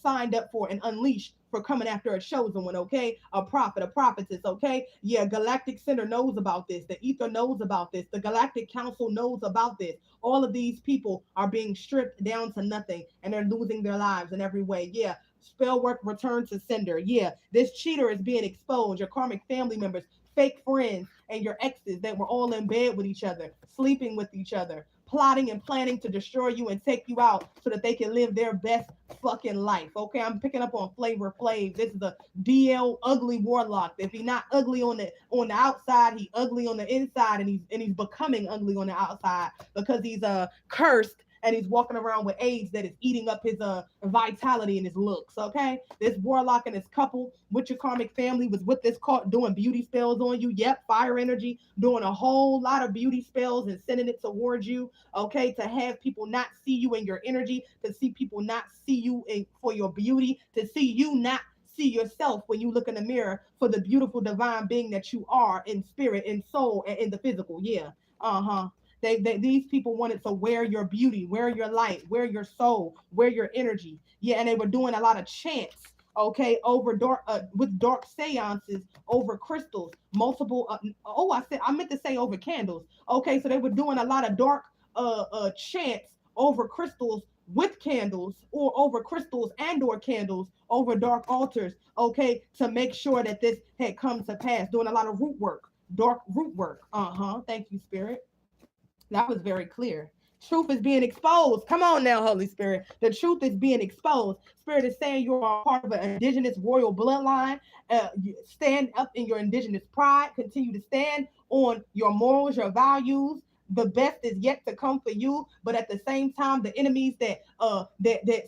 signed up for and unleashed for coming after a chosen one. Okay, a prophet, a prophetess. Okay, yeah, galactic center knows about this. The ether knows about this. The galactic council knows about this. All of these people are being stripped down to nothing, and they're losing their lives in every way. Yeah, spell work return to sender. Yeah, this cheater is being exposed. Your karmic family members, fake friends, and your exes that were all in bed with each other, sleeping with each other, plotting and planning to destroy you and take you out so that they can live their best fucking life. Okay, I'm picking up on Flavor Flav. This is a DL ugly warlock. If he's not ugly on the outside, he's ugly on the inside, and he's becoming ugly on the outside because he's cursed, and he's walking around with AIDS that is eating up his vitality and his looks. Okay, this warlock and his couple with your karmic family was with this cult doing beauty spells on you. Yep, fire energy, doing a whole lot of beauty spells and sending it towards you. Okay, to have people not see you in your energy, to see people not see you for your beauty, to see you not see yourself when you look in the mirror for the beautiful divine being that you are in spirit, in soul, and in the physical. Yeah. These people wanted to wear your beauty, wear your light, wear your soul, wear your energy. Yeah, and they were doing a lot of chants, okay, over dark with dark seances over crystals, multiple. I meant to say over candles. Okay, so they were doing a lot of dark chants over crystals with candles, or over crystals and or candles over dark altars. Okay, to make sure that this had come to pass. Doing a lot of root work, dark root work. Thank you, Spirit. That was very clear. Truth is being exposed. Come on now, Holy Spirit. The truth is being exposed. Spirit is saying you are part of an indigenous royal bloodline. Stand up in your indigenous pride. Continue to stand on your morals, your values. The best is yet to come for you, but at the same time, the enemies that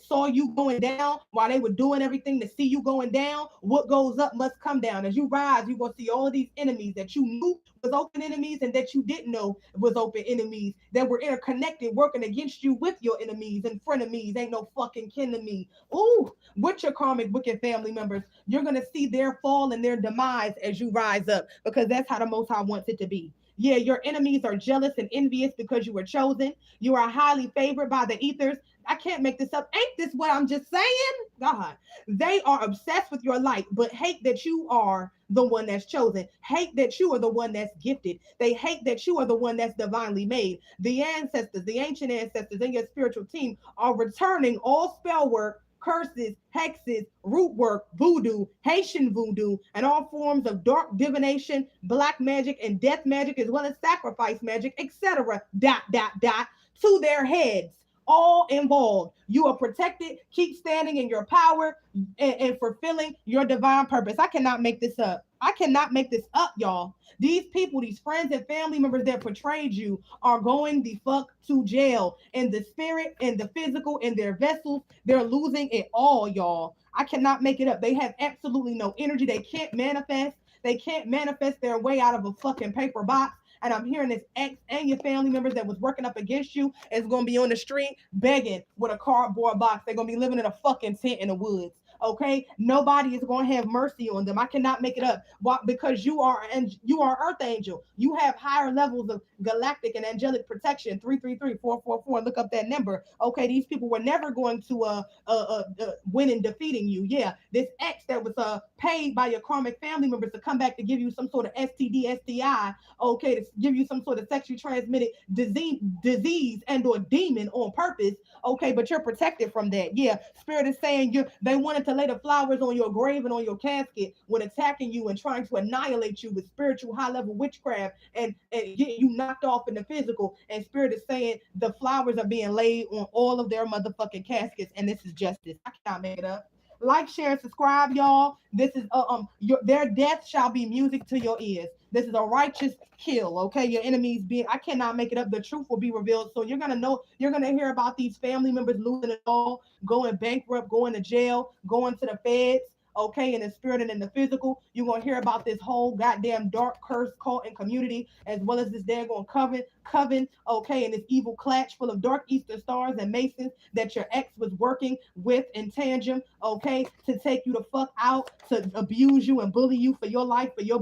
saw you going down while they were doing everything to see you going down, what goes up must come down. As you rise, you're gonna see all of these enemies that you knew was open enemies and that you didn't know was open enemies that were interconnected, working against you with your enemies and frenemies. Ain't no fucking kin to me. Ooh, with your karmic wicked family members, you're gonna see their fall and their demise as you rise up, because that's how the Most High wants it to be. Yeah, your enemies are jealous and envious because you were chosen. You are highly favored by the ethers. I can't make this up. Ain't this what I'm just saying? God. They are obsessed with your light, but hate that you are the one that's chosen. Hate that you are the one that's gifted. They hate that you are the one that's divinely made. The ancestors, the ancient ancestors, and your spiritual team are returning all spell work, curses, hexes, root work, voodoo, Haitian voodoo, and all forms of dark divination, black magic, and death magic, as well as sacrifice magic, etc. Dot, dot, dot, to their heads. All involved. You are protected. Keep standing in your power and fulfilling your divine purpose. I cannot make this up. I cannot make this up, y'all. These people, these friends and family members that portrayed you are going the fuck to jail in the spirit, in the physical, in their vessels. They're losing it all, y'all. I cannot make it up. They have absolutely no energy. They can't manifest. They can't manifest their way out of a fucking paper box. And I'm hearing this ex and your family members that was working up against you is going to be on the street begging with a cardboard box. They're going to be living in a fucking tent in the woods. Okay, nobody is going to have mercy on them. I cannot make it up. Why? Because you are Earth Angel. You have higher levels of galactic and angelic protection. 333-444. Look up that number. Okay, these people were never going to win in defeating you. Yeah, this X that was paid by your karmic family members to come back to give you some sort of STD, STI. Okay, to give you some sort of sexually transmitted disease and or demon on purpose. Okay, but you're protected from that. Yeah, spirit is saying they wanted to lay the flowers on your grave and on your casket when attacking you and trying to annihilate you with spiritual high level witchcraft and getting you knocked off in the physical. And spirit is saying the flowers are being laid on all of their motherfucking caskets, and this is justice. I cannot make it up. Like, share, and subscribe, y'all. This is their death shall be music to your ears. This is a righteous kill. Okay, your enemies being. I cannot make it up. The truth will be revealed. So you're gonna know. You're gonna hear about these family members losing it all, going bankrupt, going to jail, going to the feds. Okay, in the spirit and in the physical, you're gonna hear about this whole goddamn dark curse cult and community, as well as this daggone coven, okay, and this evil clutch full of dark Eastern stars and masons that your ex was working with in tangent, okay, to take you the fuck out, to abuse you and bully you for your life, for your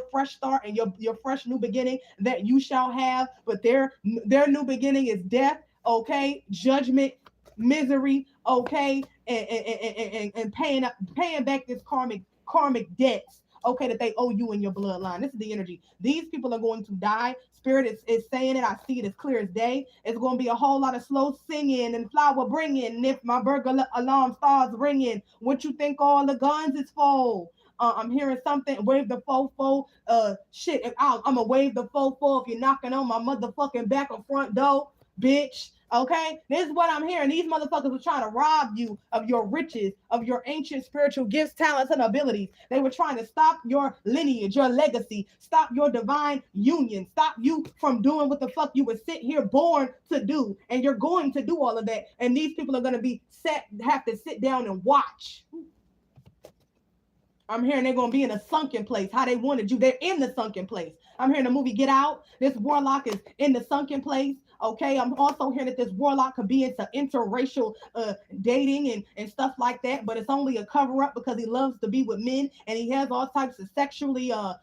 fresh start and your fresh new beginning that you shall have. But their new beginning is death, okay, judgment, misery, okay, and paying back this karmic debts, okay, that they owe you in your bloodline. This is the energy. These people are going to die. Spirit is saying it. I see it as clear as day. It's going to be a whole lot of slow singing and flower bringing. And if my burglar alarm starts ringing, what you think all the guns is for? I'm hearing something. Wave the fofo. Shit. I'm gonna wave the fofo if you're knocking on my motherfucking back or front door, bitch. Okay, this is what I'm hearing. These motherfuckers were trying to rob you of your riches, of your ancient spiritual gifts, talents, and abilities. They were trying to stop your lineage, your legacy, stop your divine union, stop you from doing what the fuck you were sit here born to do. And you're going to do all of that. And these people are going to have to sit down and watch. I'm hearing they're going to be in a sunken place. How they wanted you. They're in the sunken place. I'm hearing the movie Get Out. This warlock is in the sunken place. Okay, I'm also hearing that this warlock could be into interracial dating and stuff like that, but it's only a cover up because he loves to be with men and he has all types of sexual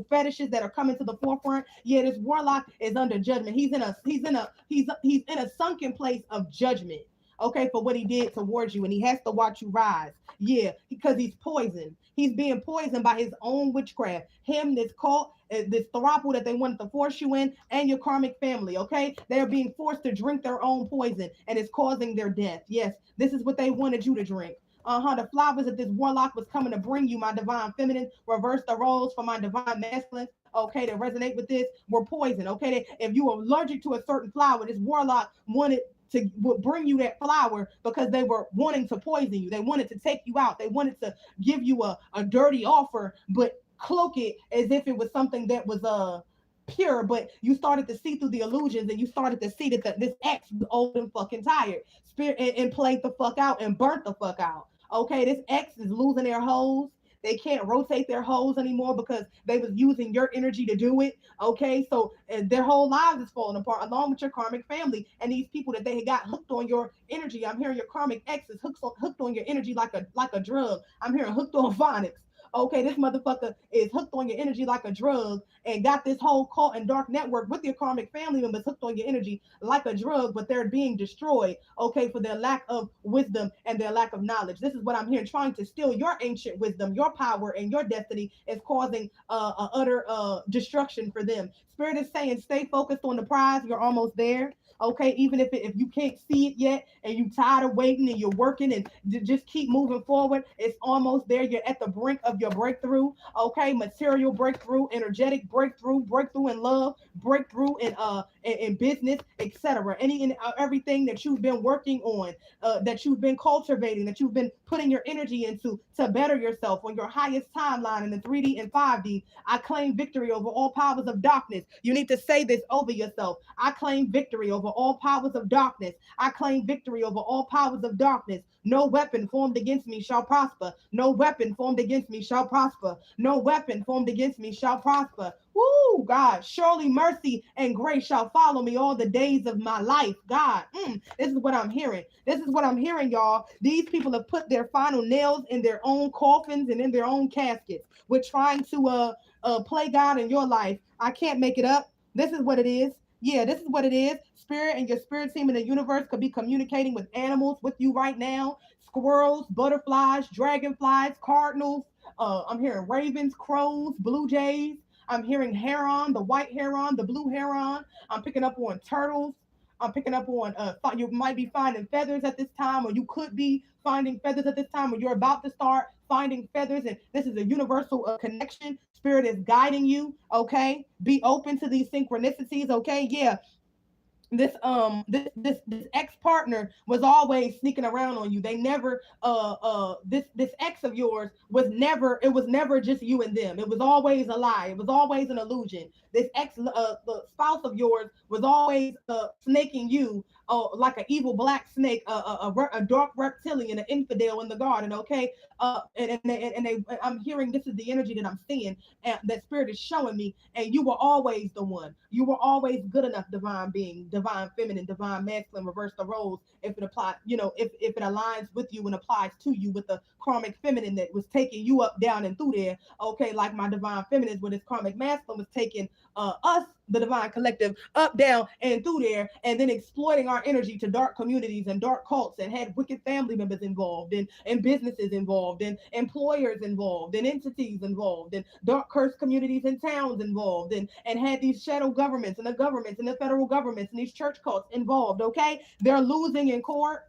fetishes that are coming to the forefront. Yeah, this warlock is under judgment. He's in a sunken place of judgment. Okay, for what he did towards you, and he has to watch you rise. Yeah, because he's poisoned. He's being poisoned by his own witchcraft. Him, this cult, this throuple that they wanted to force you in, and your karmic family. Okay, they are being forced to drink their own poison, and it's causing their death. Yes, this is what they wanted you to drink. The flowers that this warlock was coming to bring you, my divine feminine, reverse the roles for my divine masculine. Okay, to resonate with this, were poison. Okay, if you were allergic to a certain flower, this warlock wanted to bring you that flower because they were wanting to poison you. They wanted to take you out. They wanted to give you a dirty offer, but cloak it as if it was something that was pure. But you started to see through the illusions, and you started to see that this ex was old and fucking tired. Spirit and played the fuck out and burnt the fuck out. Okay, this ex is losing their hoes. They can't rotate their hoes anymore because they was using your energy to do it. Okay, so their whole lives is falling apart along with your karmic family and these people that they got hooked on your energy. I'm hearing your karmic ex is hooked on your energy like a drug. I'm hearing hooked on phonics. Okay, this motherfucker is hooked on your energy like a drug and got this whole cult and dark network with your karmic family members hooked on your energy like a drug, but they're being destroyed, okay, for their lack of wisdom and their lack of knowledge. This is what I'm hearing, trying to steal your ancient wisdom, your power, and your destiny is causing utter destruction for them. Spirit is saying, stay focused on the prize. You're almost there. Okay, even if you can't see it yet and you tired of waiting and you're working and just keep moving forward, it's almost there. You're at the brink of your breakthrough. Okay, material breakthrough, energetic breakthrough, breakthrough in love, breakthrough in business, etc. Any and everything that you've been working on, that you've been cultivating, that you've been putting your energy into to better yourself on your highest timeline in the 3D and 5D. I claim victory over all powers of darkness. You need to say this over yourself. I claim victory over all powers of darkness. I claim victory over all powers of darkness. No weapon formed against me shall prosper. No weapon formed against me shall prosper. No weapon formed against me shall prosper. Woo, God, surely mercy and grace shall follow me all the days of my life. God, this is what I'm hearing. This is what I'm hearing, y'all. These people have put their final nails in their own coffins and in their own caskets. We're trying to play God in your life. I can't make it up. This is what it is. Yeah, this is what it is. Spirit and your spirit team in the universe could be communicating with animals with you right now. Squirrels, butterflies, dragonflies, cardinals. I'm hearing ravens, crows, blue jays. I'm hearing heron, the white heron, the blue heron. I'm picking up on turtles. I'm picking up on you might be finding feathers at this time, or you could be finding feathers at this time, or you're about to start finding feathers. And this is a universal connection. Spirit is guiding you. Okay, be open to these synchronicities. Okay, yeah, this ex partner was always sneaking around on you. They never this ex of yours was never, it was never just you and them. It was always a lie. It was always an illusion. This ex the spouse of yours was always snaking you like an evil black snake, a dark reptilian, an infidel in the garden. Okay, I'm hearing this is the energy that I'm seeing, and that spirit is showing me. And you were always the one. You were always good enough, divine being, divine feminine, divine masculine. Reverse the roles if it applies. If it aligns with you and applies to you with the karmic feminine that was taking you up, down, and through there. Okay, like my divine feminine with its karmic masculine was taking us, the divine collective, up, down, and through there, and then exploiting our energy to dark communities and dark cults, and had wicked family members involved, and businesses involved, and employers involved, and entities involved, and dark cursed communities and towns involved, and had these shadow governments and the governments and the federal governments and these church cults involved. Okay, they're losing in court.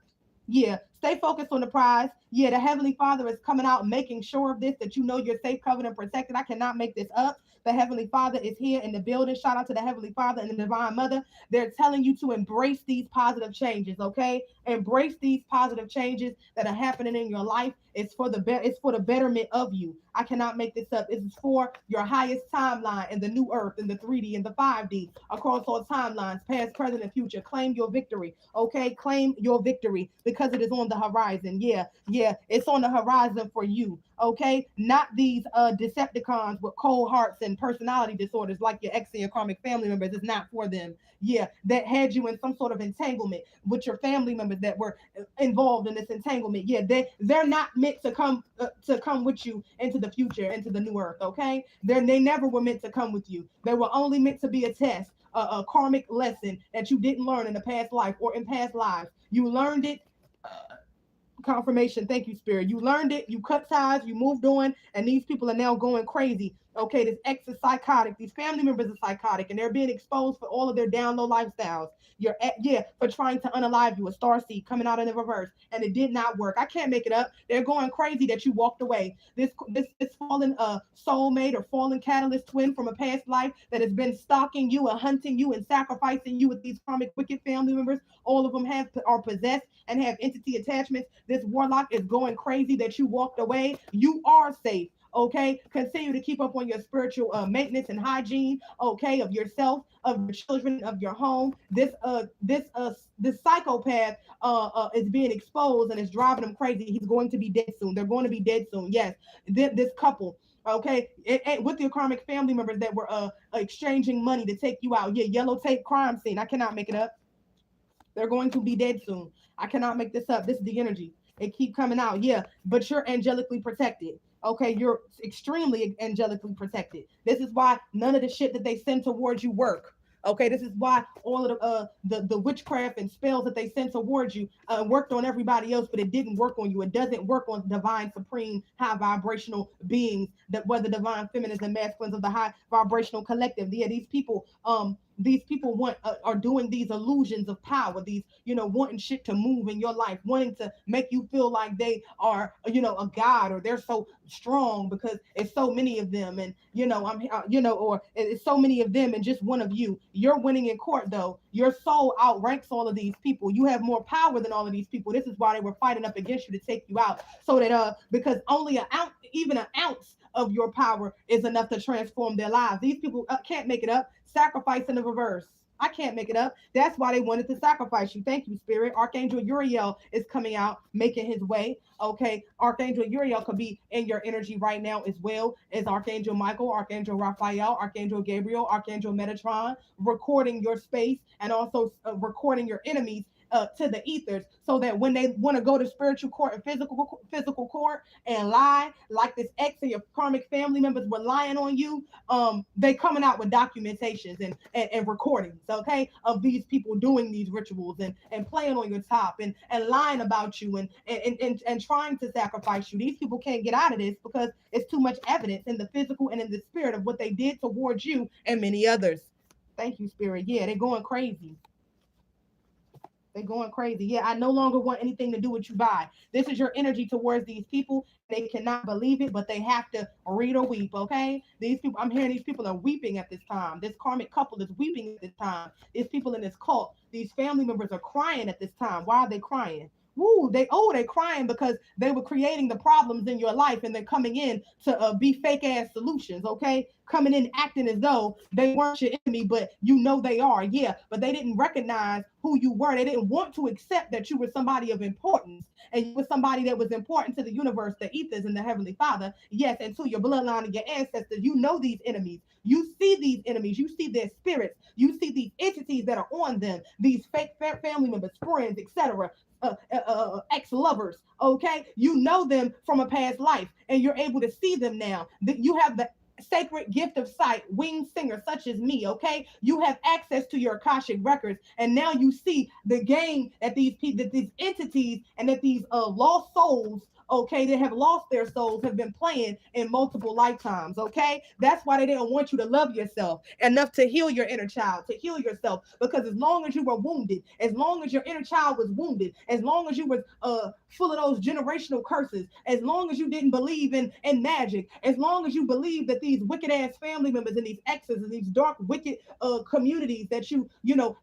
Yeah, stay focused on the prize. Yeah, the Heavenly Father is coming out making sure of this, that you know you're safe, covered, and protected. I cannot make this up. The Heavenly Father is here in the building. Shout out to the Heavenly Father and the Divine Mother. They're telling you to embrace these positive changes, okay? Embrace these positive changes that are happening in your life. It's for the it's for the betterment of you. I cannot make this up. This is for your highest timeline in the new earth, in the 3D, in the 5D, across all timelines, past, present, and future. Claim your victory, okay? Claim your victory because it is on the horizon. Yeah, it's on the horizon for you, okay? Not these Decepticons with cold hearts and personality disorders like your ex and your karmic family members. It's not for them. Yeah, that had you in some sort of entanglement with your family members that were involved in this entanglement. Yeah, they're not meant to come with you into the future, into the new earth. Okay, they never were meant to come with you. They were only meant to be a test, a karmic lesson that you didn't learn in a past life or in past lives. You learned it. Confirmation. Thank you, Spirit. You learned it. You cut ties. You moved on, and these people are now going crazy. Okay, this ex is psychotic. These family members are psychotic, and they're being exposed for all of their down low lifestyles. For trying to unalive you, a star seed coming out in the reverse, and it did not work. I can't make it up. They're going crazy that you walked away. This fallen soulmate or fallen catalyst twin from a past life that has been stalking you and hunting you and sacrificing you with these karmic wicked family members. All of them are possessed and have entity attachments. This warlock is going crazy that you walked away. You are safe. Okay, continue to keep up on your spiritual maintenance and hygiene. Okay, of yourself, of your children, of your home. This psychopath is being exposed and is driving them crazy. He's going to be dead soon. They're going to be dead soon. Yes, this couple. Okay, with your karmic family members that were exchanging money to take you out. Yeah, yellow tape crime scene. I cannot make it up. They're going to be dead soon. I cannot make this up. This is the energy. It keep coming out. Yeah, but you're angelically protected. Okay, you're extremely angelically protected. This is why none of the shit that they send towards you work. Okay, this is why all of the witchcraft and spells that they sent towards you worked on everybody else, but it didn't work on you. It doesn't work on divine, supreme, high vibrational beings, that whether divine feminines and masculines of the high vibrational collective. Yeah, these people are doing these illusions of power, these wanting shit to move in your life, wanting to make you feel like they are a god, or they're so strong because it's so many of them, and or it's so many of them and just one of you. You're winning in court, though. Your soul outranks all of these people. You have more power than all of these people. This is why they were fighting up against you, to take you out, so that because only an ounce, even an ounce of your power is enough to transform their lives. These people can't make it up. Sacrifice in the reverse. I can't make it up. That's why they wanted to sacrifice you. Thank you, Spirit. Archangel Uriel is coming out, making his way. Okay, Archangel Uriel could be in your energy right now, as well as Archangel Michael, Archangel Raphael, Archangel Gabriel, Archangel Metatron, recording your space, and also recording your enemies to the ethers, so that when they want to go to spiritual court and physical court and lie, like this ex and your karmic family members were lying on you, they coming out with documentations and recordings, okay, of these people doing these rituals and playing on your top and lying about you and trying to sacrifice you. These people can't get out of this because it's too much evidence in the physical and in the spirit of what they did towards you and many others. Thank you, Spirit. Yeah, they're going crazy. They're going crazy. Yeah, I no longer want anything to do with you. Bye. This is your energy towards these people. They cannot believe it, but they have to read or weep. Okay, these people. I'm hearing these people are weeping at this time. This karmic couple is weeping at this time. These people in this cult. These family members are crying at this time. Why are they crying? Woo, they're crying because they were creating the problems in your life, and they're coming in to be fake ass solutions. Okay, coming in acting as though they weren't your enemy, but they are. Yeah, but they didn't recognize who you were. They didn't want to accept that you were somebody of importance, and you were somebody that was important to the universe, the ethers, and the Heavenly Father. Yes, and to your bloodline and your ancestors. These enemies. You see these enemies. You see their spirits. You see these entities that are on them. These fake family members, friends, etc. Ex-lovers. Okay, you know them from a past life, and you're able to see them now. That you have the sacred gift of sight, winged singer such as me. Okay, you have access to your akashic records, and now you see the game that these entities and that these lost souls, okay, that have lost their souls, have been playing in multiple lifetimes. Okay, that's why they didn't want you to love yourself enough to heal your inner child, to heal yourself, because as long as you were wounded, as long as your inner child was wounded, as long as you was full of those generational curses, as long as you didn't believe in magic, as long as you believe that these wicked ass family members and these exes and these dark wicked communities that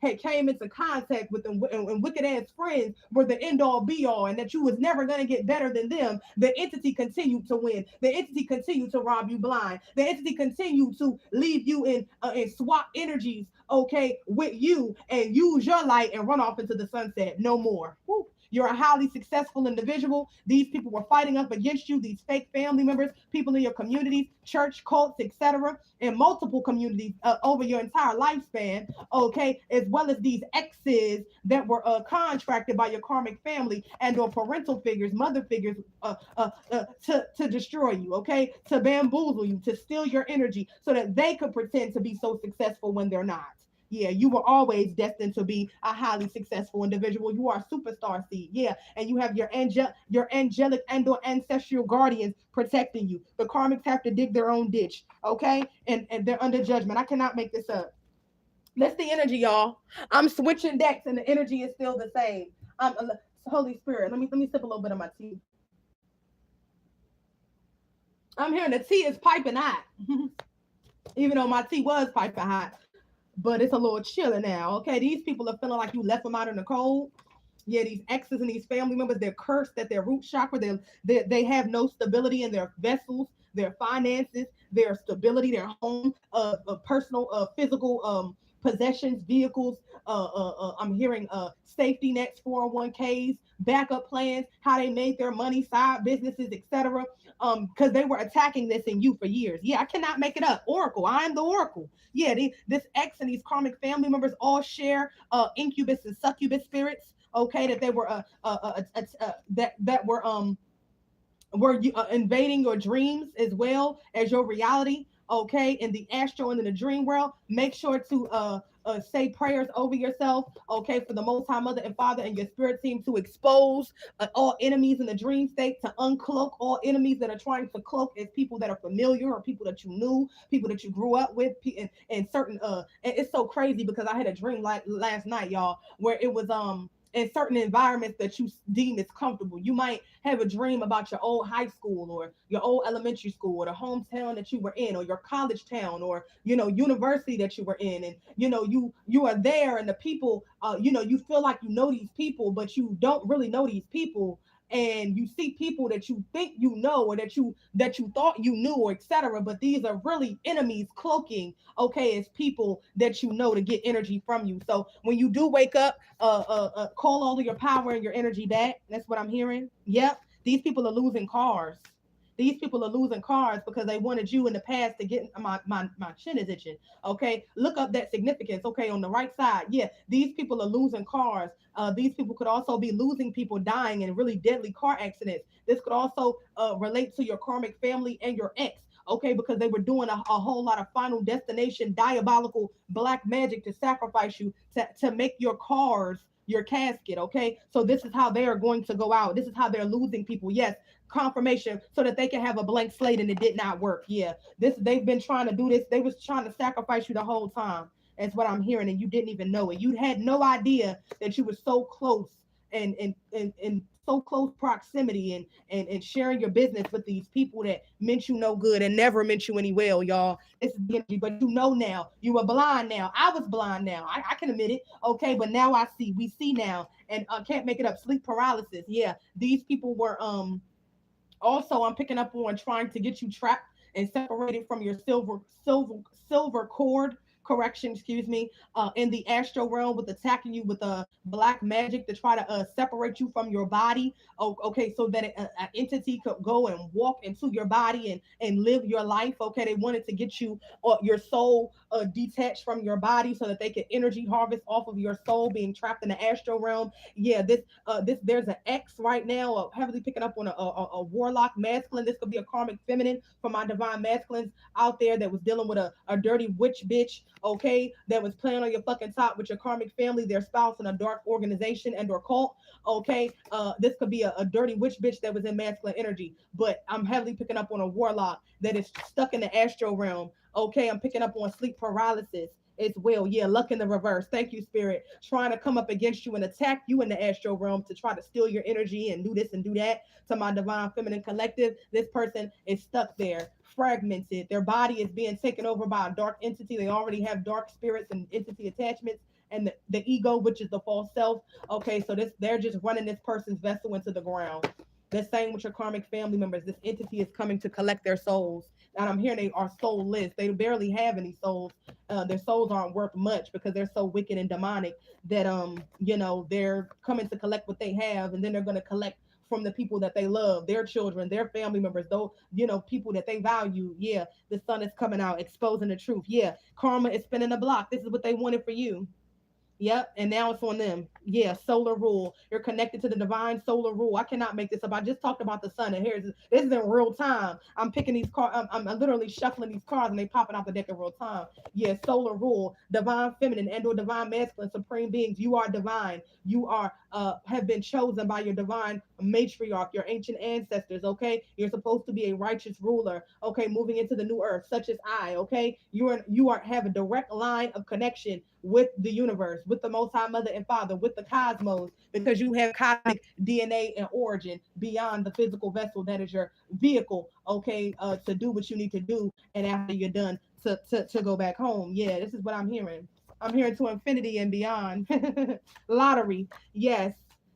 had came into contact with them, and wicked ass friends were the end all be all, and that you was never going to get better than them, the entity continued to win. The entity continued to rob you blind. The entity continued to leave you in swap energies, okay, with you, and use your light and run off into the sunset. No more. Woo. You're a highly successful individual. These people were fighting up against you, these fake family members, people in your communities, church, cults, etc., in multiple communities over your entire lifespan, okay, as well as these exes that were contracted by your karmic family and or parental figures, mother figures, to destroy you, okay, to bamboozle you, to steal your energy so that they could pretend to be so successful when they're not. Yeah, you were always destined to be a highly successful individual. You are a superstar seed. Yeah, and you have your angelic and/or ancestral guardians protecting you. The karmics have to dig their own ditch, okay? And they're under judgment. I cannot make this up. That's the energy, y'all. I'm switching decks, and the energy is still the same. Holy Spirit, let me sip a little bit of my tea. I'm hearing the tea is piping hot, even though my tea was piping hot, but it's a little chilly now. Okay, these people are feeling like you left them out in the cold. Yeah, these exes and these family members, they're cursed at their root chakra. They have no stability in their vessels, their finances, their stability, their home, personal, physical possessions, vehicles. I'm hearing safety nets, 401ks, backup plans, how they made their money, side businesses, etc. Because they were attacking this in you for years. Yeah, I cannot make it up. Oracle, I am the Oracle. Yeah, this ex and these karmic family members all share incubus and succubus spirits. Okay, that they were that were were you invading your dreams as well as your reality, okay, in the astral and in the dream world. Make sure to say prayers over yourself, okay, for the Most High Mother and Father and your spirit team to expose all enemies in the dream state, to uncloak all enemies that are trying to cloak as people that are familiar or people that you knew, people that you grew up with, and certain and it's so crazy because I had a dream like last night, y'all, where it was in certain environments that you deem as comfortable. You might have a dream about your old high school or your old elementary school or the hometown that you were in or your college town or university that you were in, and you are there and the people you feel like you know these people but you don't really know these people, and you see people that you think you know or that you thought you knew or etc., but these are really enemies cloaking, okay, as people that you know to get energy from you. So when you do wake up, call all of your power and your energy back. That's what I'm hearing. Yep, these people are losing cars. These people are losing cars because they wanted you in the past to get my chin is itching. Okay, look up that significance. Okay, on the right side, yeah, these people are losing cars. These people could also be losing people dying in really deadly car accidents. This could also relate to your karmic family and your ex, okay, because they were doing a whole lot of final destination diabolical black magic to sacrifice you to make your cars your casket, okay? So this is how they are going to go out. This is how they're losing people. Yes, confirmation so that they can have a blank slate and it did not work. Yeah, this they've been trying to do this. They was trying to sacrifice you the whole time. That's what I'm hearing, and you didn't even know it. You had no idea that you were so close and so close proximity and sharing your business with these people that meant you no good and never meant you any well, y'all. This is the energy, but you know now. You were blind now. I was blind now. I can admit it. Okay, but now I see. We see now, and I can't make it up. Sleep paralysis. Yeah, these people were also, I'm picking up on trying to get you trapped and separated from your silver cord. Correction, excuse me. In the astral realm, with attacking you with a black magic to try to separate you from your body. Oh, okay, so that an entity could go and walk into your body and live your life. Okay, they wanted to get you or your soul detached from your body so that they could energy harvest off of your soul being trapped in the astral realm. Yeah, this there's an X right now, heavily picking up on a warlock masculine. This could be a karmic feminine for my divine masculines out there that was dealing with a dirty witch bitch, okay, that was playing on your fucking top with your karmic family, their spouse in a dark organization and or cult, okay. This could be a dirty witch bitch that was in masculine energy, but I'm heavily picking up on a warlock that is stuck in the astral realm. Okay, I'm picking up on sleep paralysis as well. Yeah, luck in the reverse. Thank you, spirit. Trying to come up against you and attack you in the astral realm to try to steal your energy and do this and do that. To my divine feminine collective, this person is stuck there, fragmented. Their body is being taken over by a dark entity. They already have dark spirits and entity attachments. And the ego, which is the false self. Okay, so this they're just running this person's vessel into the ground. The same with your karmic family members. This entity is coming to collect their souls. And I'm hearing they are soulless. They barely have any souls. Their souls aren't worth much because they're so wicked and demonic that they're coming to collect what they have, and then they're going to collect from the people that they love, their children, their family members, though, people that they value. Yeah, the sun is coming out, exposing the truth. Yeah, karma is spinning the block. This is what they wanted for you. Yep, and now it's on them. Yeah, solar rule. You're connected to the divine solar rule. I cannot make this up. I just talked about the sun, and here's this is in real time. I'm picking these cards. I'm literally shuffling these cards, and they popping out the deck in real time. Yeah, solar rule. Divine feminine and/or divine masculine, supreme beings. You are divine. You are have been chosen by your divine matriarch, your ancient ancestors. Okay, you're supposed to be a righteous ruler. Okay, moving into the new earth, such as I. Okay, you are have a direct line of connection with the universe, with the Most High Mother and Father, with the cosmos, because you have cosmic DNA and origin beyond the physical vessel that is your vehicle, okay, to do what you need to do, and after you're done, to go back home. Yeah, this is what I'm hearing. I'm hearing to infinity and beyond. Lottery, yes,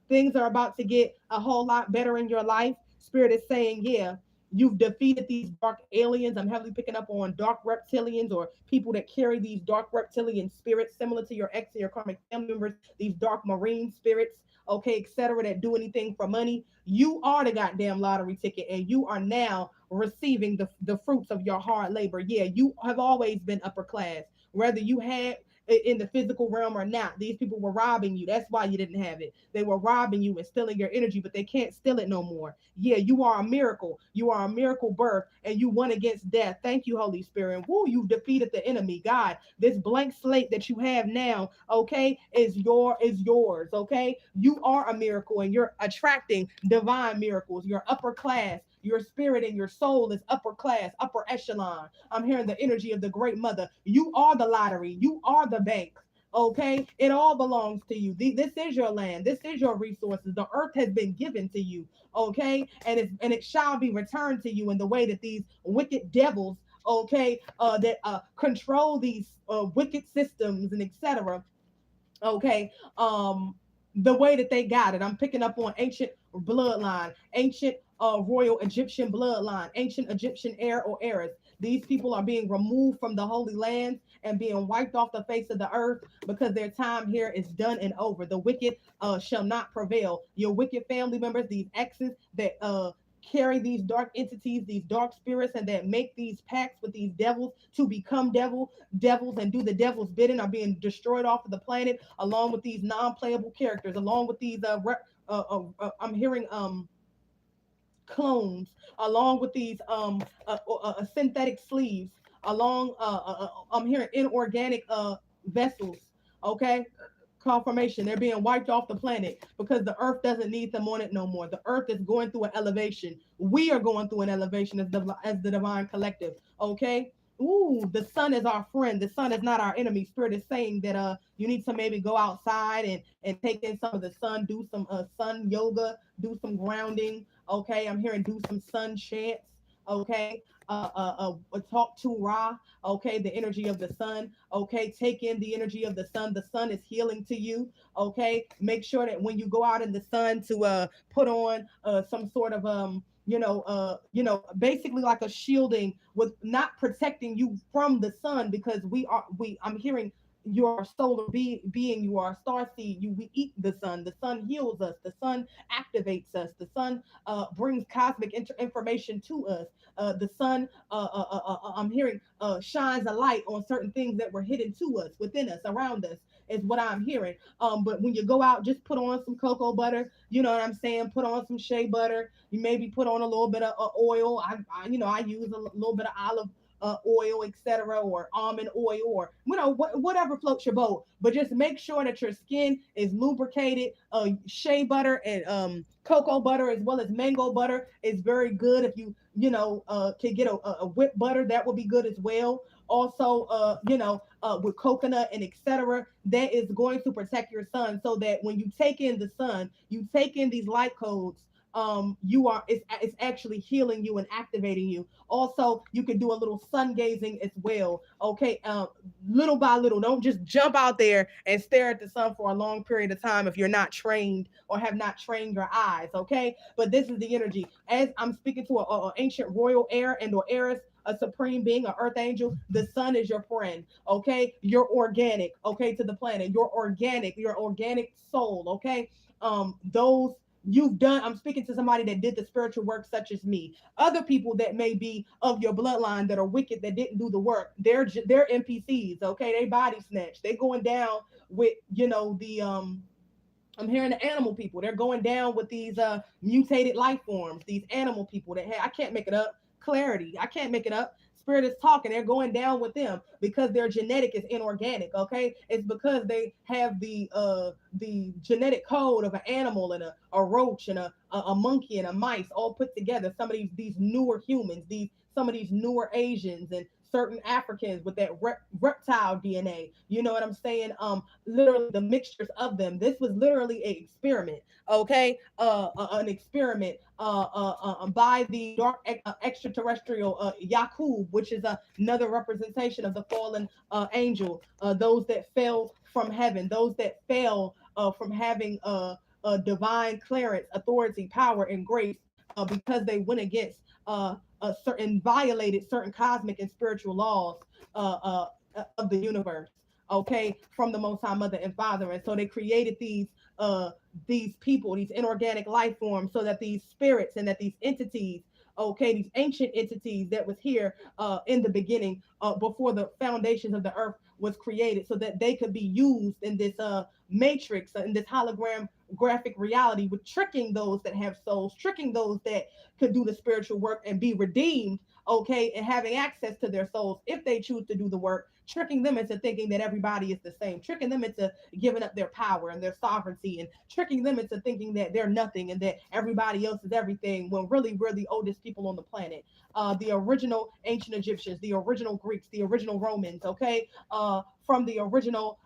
things are about to get a whole lot better in your life. Spirit is saying, yeah, you've defeated these dark aliens. I'm heavily picking up on dark reptilians or people that carry these dark reptilian spirits, similar to your ex and your karmic family members, these dark marine spirits, okay, etc., that do anything for money. You are the goddamn lottery ticket, and you are now receiving the fruits of your hard labor. Yeah, you have always been upper class. Whether you had in the physical realm or not. These people were robbing you. That's why you didn't have it. They were robbing you and stealing your energy, but they can't steal it no more. Yeah, you are a miracle. You are a miracle birth, and you won against death. Thank you, Holy Spirit. And woo, you defeated the enemy. God, this blank slate that you have now, okay, is yours. Okay, you are a miracle, and you're attracting divine miracles. You're upper class. Your spirit and your soul is upper class, upper echelon. I'm hearing the energy of the great mother. You are the lottery. You are the bank. Okay, it all belongs to you. This is your land. This is your resources. The earth has been given to you. Okay, and it shall be returned to you in the way that these wicked devils, okay, that control these wicked systems and etc. Okay, the way that they got it. I'm picking up on ancient bloodline, ancient royal Egyptian bloodline, ancient Egyptian heir or heiress. These people are being removed from the holy lands and being wiped off the face of the earth because their time here is done and over. The wicked shall not prevail. Your wicked family members, these exes that carry these dark entities, these dark spirits, and that make these pacts with these devils to become devils and do the devil's bidding, are being destroyed off of the planet, along with these non-playable characters, along with these I'm hearing clones, along with these synthetic sleeves, along I'm hearing inorganic vessels. Okay, confirmation, they're being wiped off the planet because the earth doesn't need them on it no more. The earth is going through an elevation. We are going through an elevation as the divine collective. Okay, ooh, the sun is our friend. The sun is not our enemy. Spirit is saying that you need to maybe go outside and take in some of the sun, do some sun yoga, do some grounding. Okay, I'm hearing do some sun chants. Okay, talk to Ra. Okay, the energy of the sun. Okay, take in the energy of the sun. The sun is healing to you. Okay, make sure that when you go out in the sun to put on some sort of basically like a shielding with not protecting you from the sun, because I'm hearing you are a solar being, you are a star seed, we eat the sun heals us, the sun activates us, the sun brings cosmic information to us, the sun I'm hearing shines a light on certain things that were hidden to us, within us, around us, is what I'm hearing. But when you go out, just put on some cocoa butter, you know what I'm saying, put on some shea butter, you maybe put on a little bit of oil. I use a little bit of olive oil, etc., or almond oil, or whatever floats your boat. But just make sure that your skin is lubricated. Shea butter and cocoa butter, as well as mango butter, is very good. If you can get a whipped butter, that will be good as well. Also, with coconut and etc., that is going to protect your sun, so that when you take in the sun, you take in these light codes, it's actually healing you and activating you. Also, you can do a little sun gazing as well. Okay, little by little, don't just jump out there and stare at the sun for a long period of time if you're not trained or have not trained your eyes. Okay, but this is the energy. As I'm speaking to a ancient royal heir and or heiress, a supreme being, an earth angel, the sun is your friend. Okay, you're organic. Okay, to the planet, you're organic, your organic soul. Okay, those you've done, I'm speaking to somebody that did the spiritual work, such as me. Other people that may be of your bloodline that are wicked, that didn't do the work, they're NPCs. Okay, they body snatch, they going down with the I'm hearing the animal people. They're going down with these mutated life forms, these animal people that I can't make it up. Clarity, I can't make it up. Spirit is talking. They're going down with them because their genetic is inorganic. Okay, it's because they have the genetic code of an animal and a roach and a monkey and a mice all put together. Some of these newer humans, some of these newer Asians and certain Africans with that reptile DNA. You know what I'm saying? Literally the mixtures of them. This was literally an experiment. Okay, an experiment by the dark extraterrestrial Yakub, which is another representation of the fallen angel. Those that fell from heaven, those that fell from having divine clearance, authority, power, and grace, because they went against certain violated certain cosmic and spiritual laws of the universe, okay, from the Most High Mother and Father. And so they created these people, these inorganic life forms, so that these spirits and that these entities, okay, these ancient entities that was here in the beginning, before the foundations of the earth was created so that they could be used in this matrix, in this hologram graphic reality, with tricking those that have souls, tricking those that could do the spiritual work and be redeemed, okay, and having access to their souls if they choose to do the work, tricking them into thinking that everybody is the same, tricking them into giving up their power and their sovereignty, and tricking them into thinking that they're nothing and that everybody else is everything, when really we're the oldest people on the planet. The original ancient Egyptians, the original Greeks, the original Romans, okay, from the original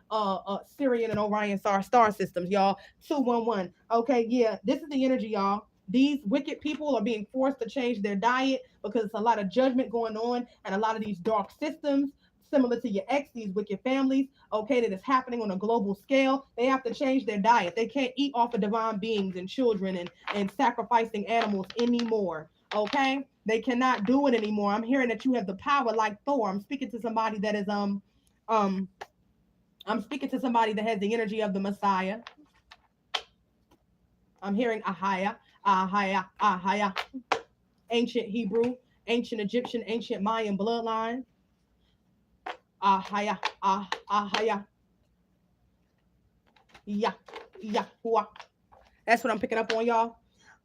Syrian and Orion star systems, y'all. 211. Okay, yeah, this is the energy, y'all. These wicked people are being forced to change their diet because it's a lot of judgment going on, and a lot of these dark systems similar to your ex, these wicked families, okay, that is happening on a global scale. They have to change their diet. They can't eat off of divine beings and children and sacrificing animals anymore. Okay, they cannot do it anymore. I'm hearing that you have the power like Thor. I'm speaking to somebody that is um I'm speaking to somebody that has the energy of the Messiah. I'm hearing Ahaya, Ahaya, Ahaya, ancient Hebrew, ancient Egyptian, ancient Mayan bloodline. Ahaya, Ahaya, yeah, yeah, hua. That's what I'm picking up on, y'all.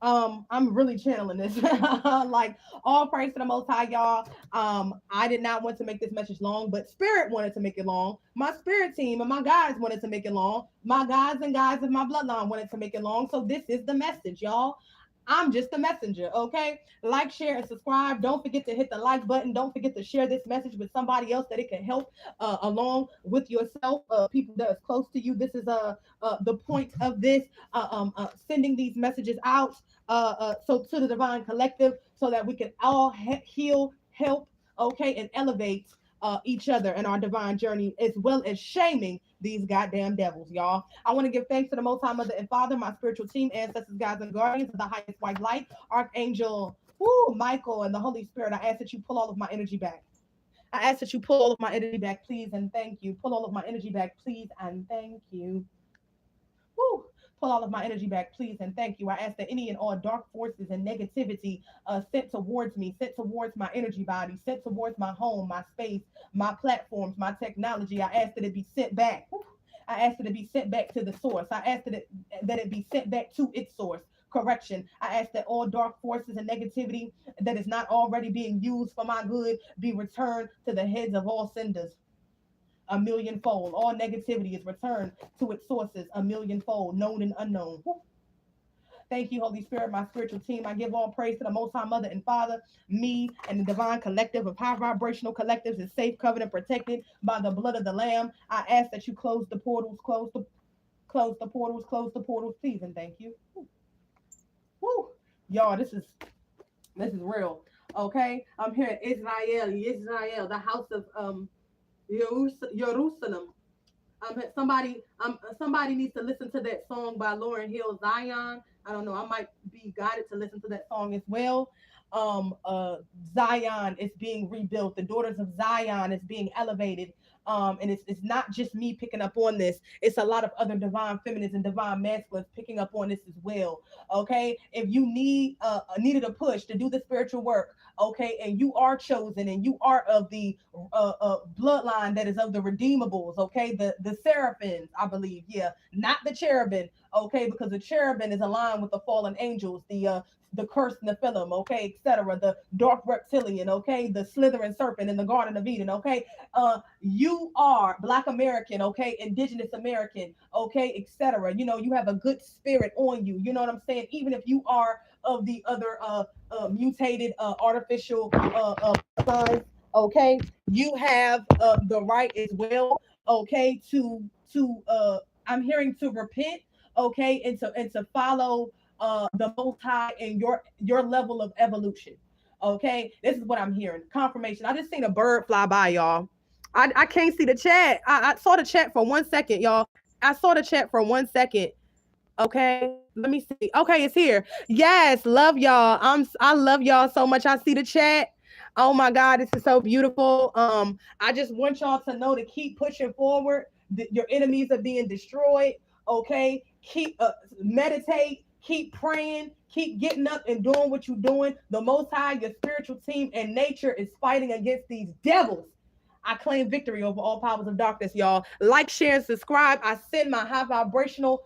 I'm really channeling this. Like, all praise to the Most High, y'all. I did not want to make this message long, but Spirit wanted to make it long. My spirit team and my guys wanted to make it long. My guys and guys of my bloodline wanted to make it long. So this is the message, y'all. I'm just a messenger, okay? Like, share, and subscribe. Don't forget to hit the like button. Don't forget to share this message with somebody else that it can help along with yourself, people that is close to you. This is the point of this, sending these messages out so to the Divine Collective, so that we can all heal, help, okay, and elevate each other in our divine journey, as well as shaming these goddamn devils, y'all. I want to give thanks to the Most High Mother and Father, my spiritual team, ancestors, guides, and guardians of the highest white light, Archangel, Michael, and the Holy Spirit. I ask that you pull all of my energy back. I ask that you pull all of my energy back, please, and thank you. Pull all of my energy back, please, and thank you. Woo. Pull all of my energy back, please, and thank you. I ask that any and all dark forces and negativity sent towards me, sent towards my energy body, sent towards my home, my space, my platforms, my technology, I ask that it be sent back. Woo. I ask that it be sent back to the source. I ask that it be sent back to its source. Correction. I ask that all dark forces and negativity that is not already being used for my good be returned to the heads of all senders a millionfold. All negativity is returned to its sources a millionfold, known and unknown. Woo. Thank you, Holy Spirit, my spiritual team. I give all praise to the Most High Mother and Father. Me and the divine collective of high vibrational collectives is safe, covered, and protected by the blood of the Lamb. I ask that you close the portals, close the portals, please, and thank you. Woo. Woo. Y'all, this is real. Okay, I'm here in Israel, the house of Jerusalem. Somebody needs to listen to that song by Lauryn Hill, Zion. I don't know. I might be guided to listen to that song as well. Zion is being rebuilt. The daughters of Zion is being elevated. And it's not just me picking up on this. It's a lot of other divine feminines and divine masculines picking up on this as well. Okay, if you needed a push to do the spiritual work, okay, and you are chosen and you are of the bloodline that is of the redeemables, okay, the seraphims, I believe, yeah, not the cherubim, okay, because the cherubim is aligned with the fallen angels, the cursed Nephilim, okay, etc., the dark reptilian, okay, the slithering serpent in the Garden of Eden, okay. You are Black American, okay, Indigenous American, okay, etc. You know, you have a good spirit on you. You know what I'm saying? Even if you are of the other mutated artificial signs, okay, you have the right as well, okay, to I'm hearing to repent, okay, and to follow the Most High and your level of evolution. Okay, this is what I'm hearing. Confirmation. I just seen a bird fly by, y'all. I can't see the chat. I saw the chat for 1 second, y'all. I saw the chat for 1 second. Okay, let me see. Okay, it's here. Yes, love y'all. I love y'all so much. I see the chat. Oh my God, this is so beautiful. I just want y'all to know to keep pushing forward. Your enemies are being destroyed. Okay, keep meditate. Keep praying, keep getting up and doing what you're doing. The Most High, your spiritual team, and nature is fighting against these devils. I claim victory over all powers of darkness, y'all. Like, share, and subscribe. I send my high vibrational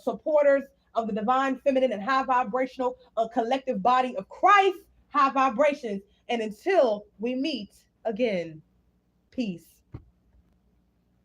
supporters of the divine feminine and high vibrational collective body of Christ, high vibrations. And until we meet again, peace.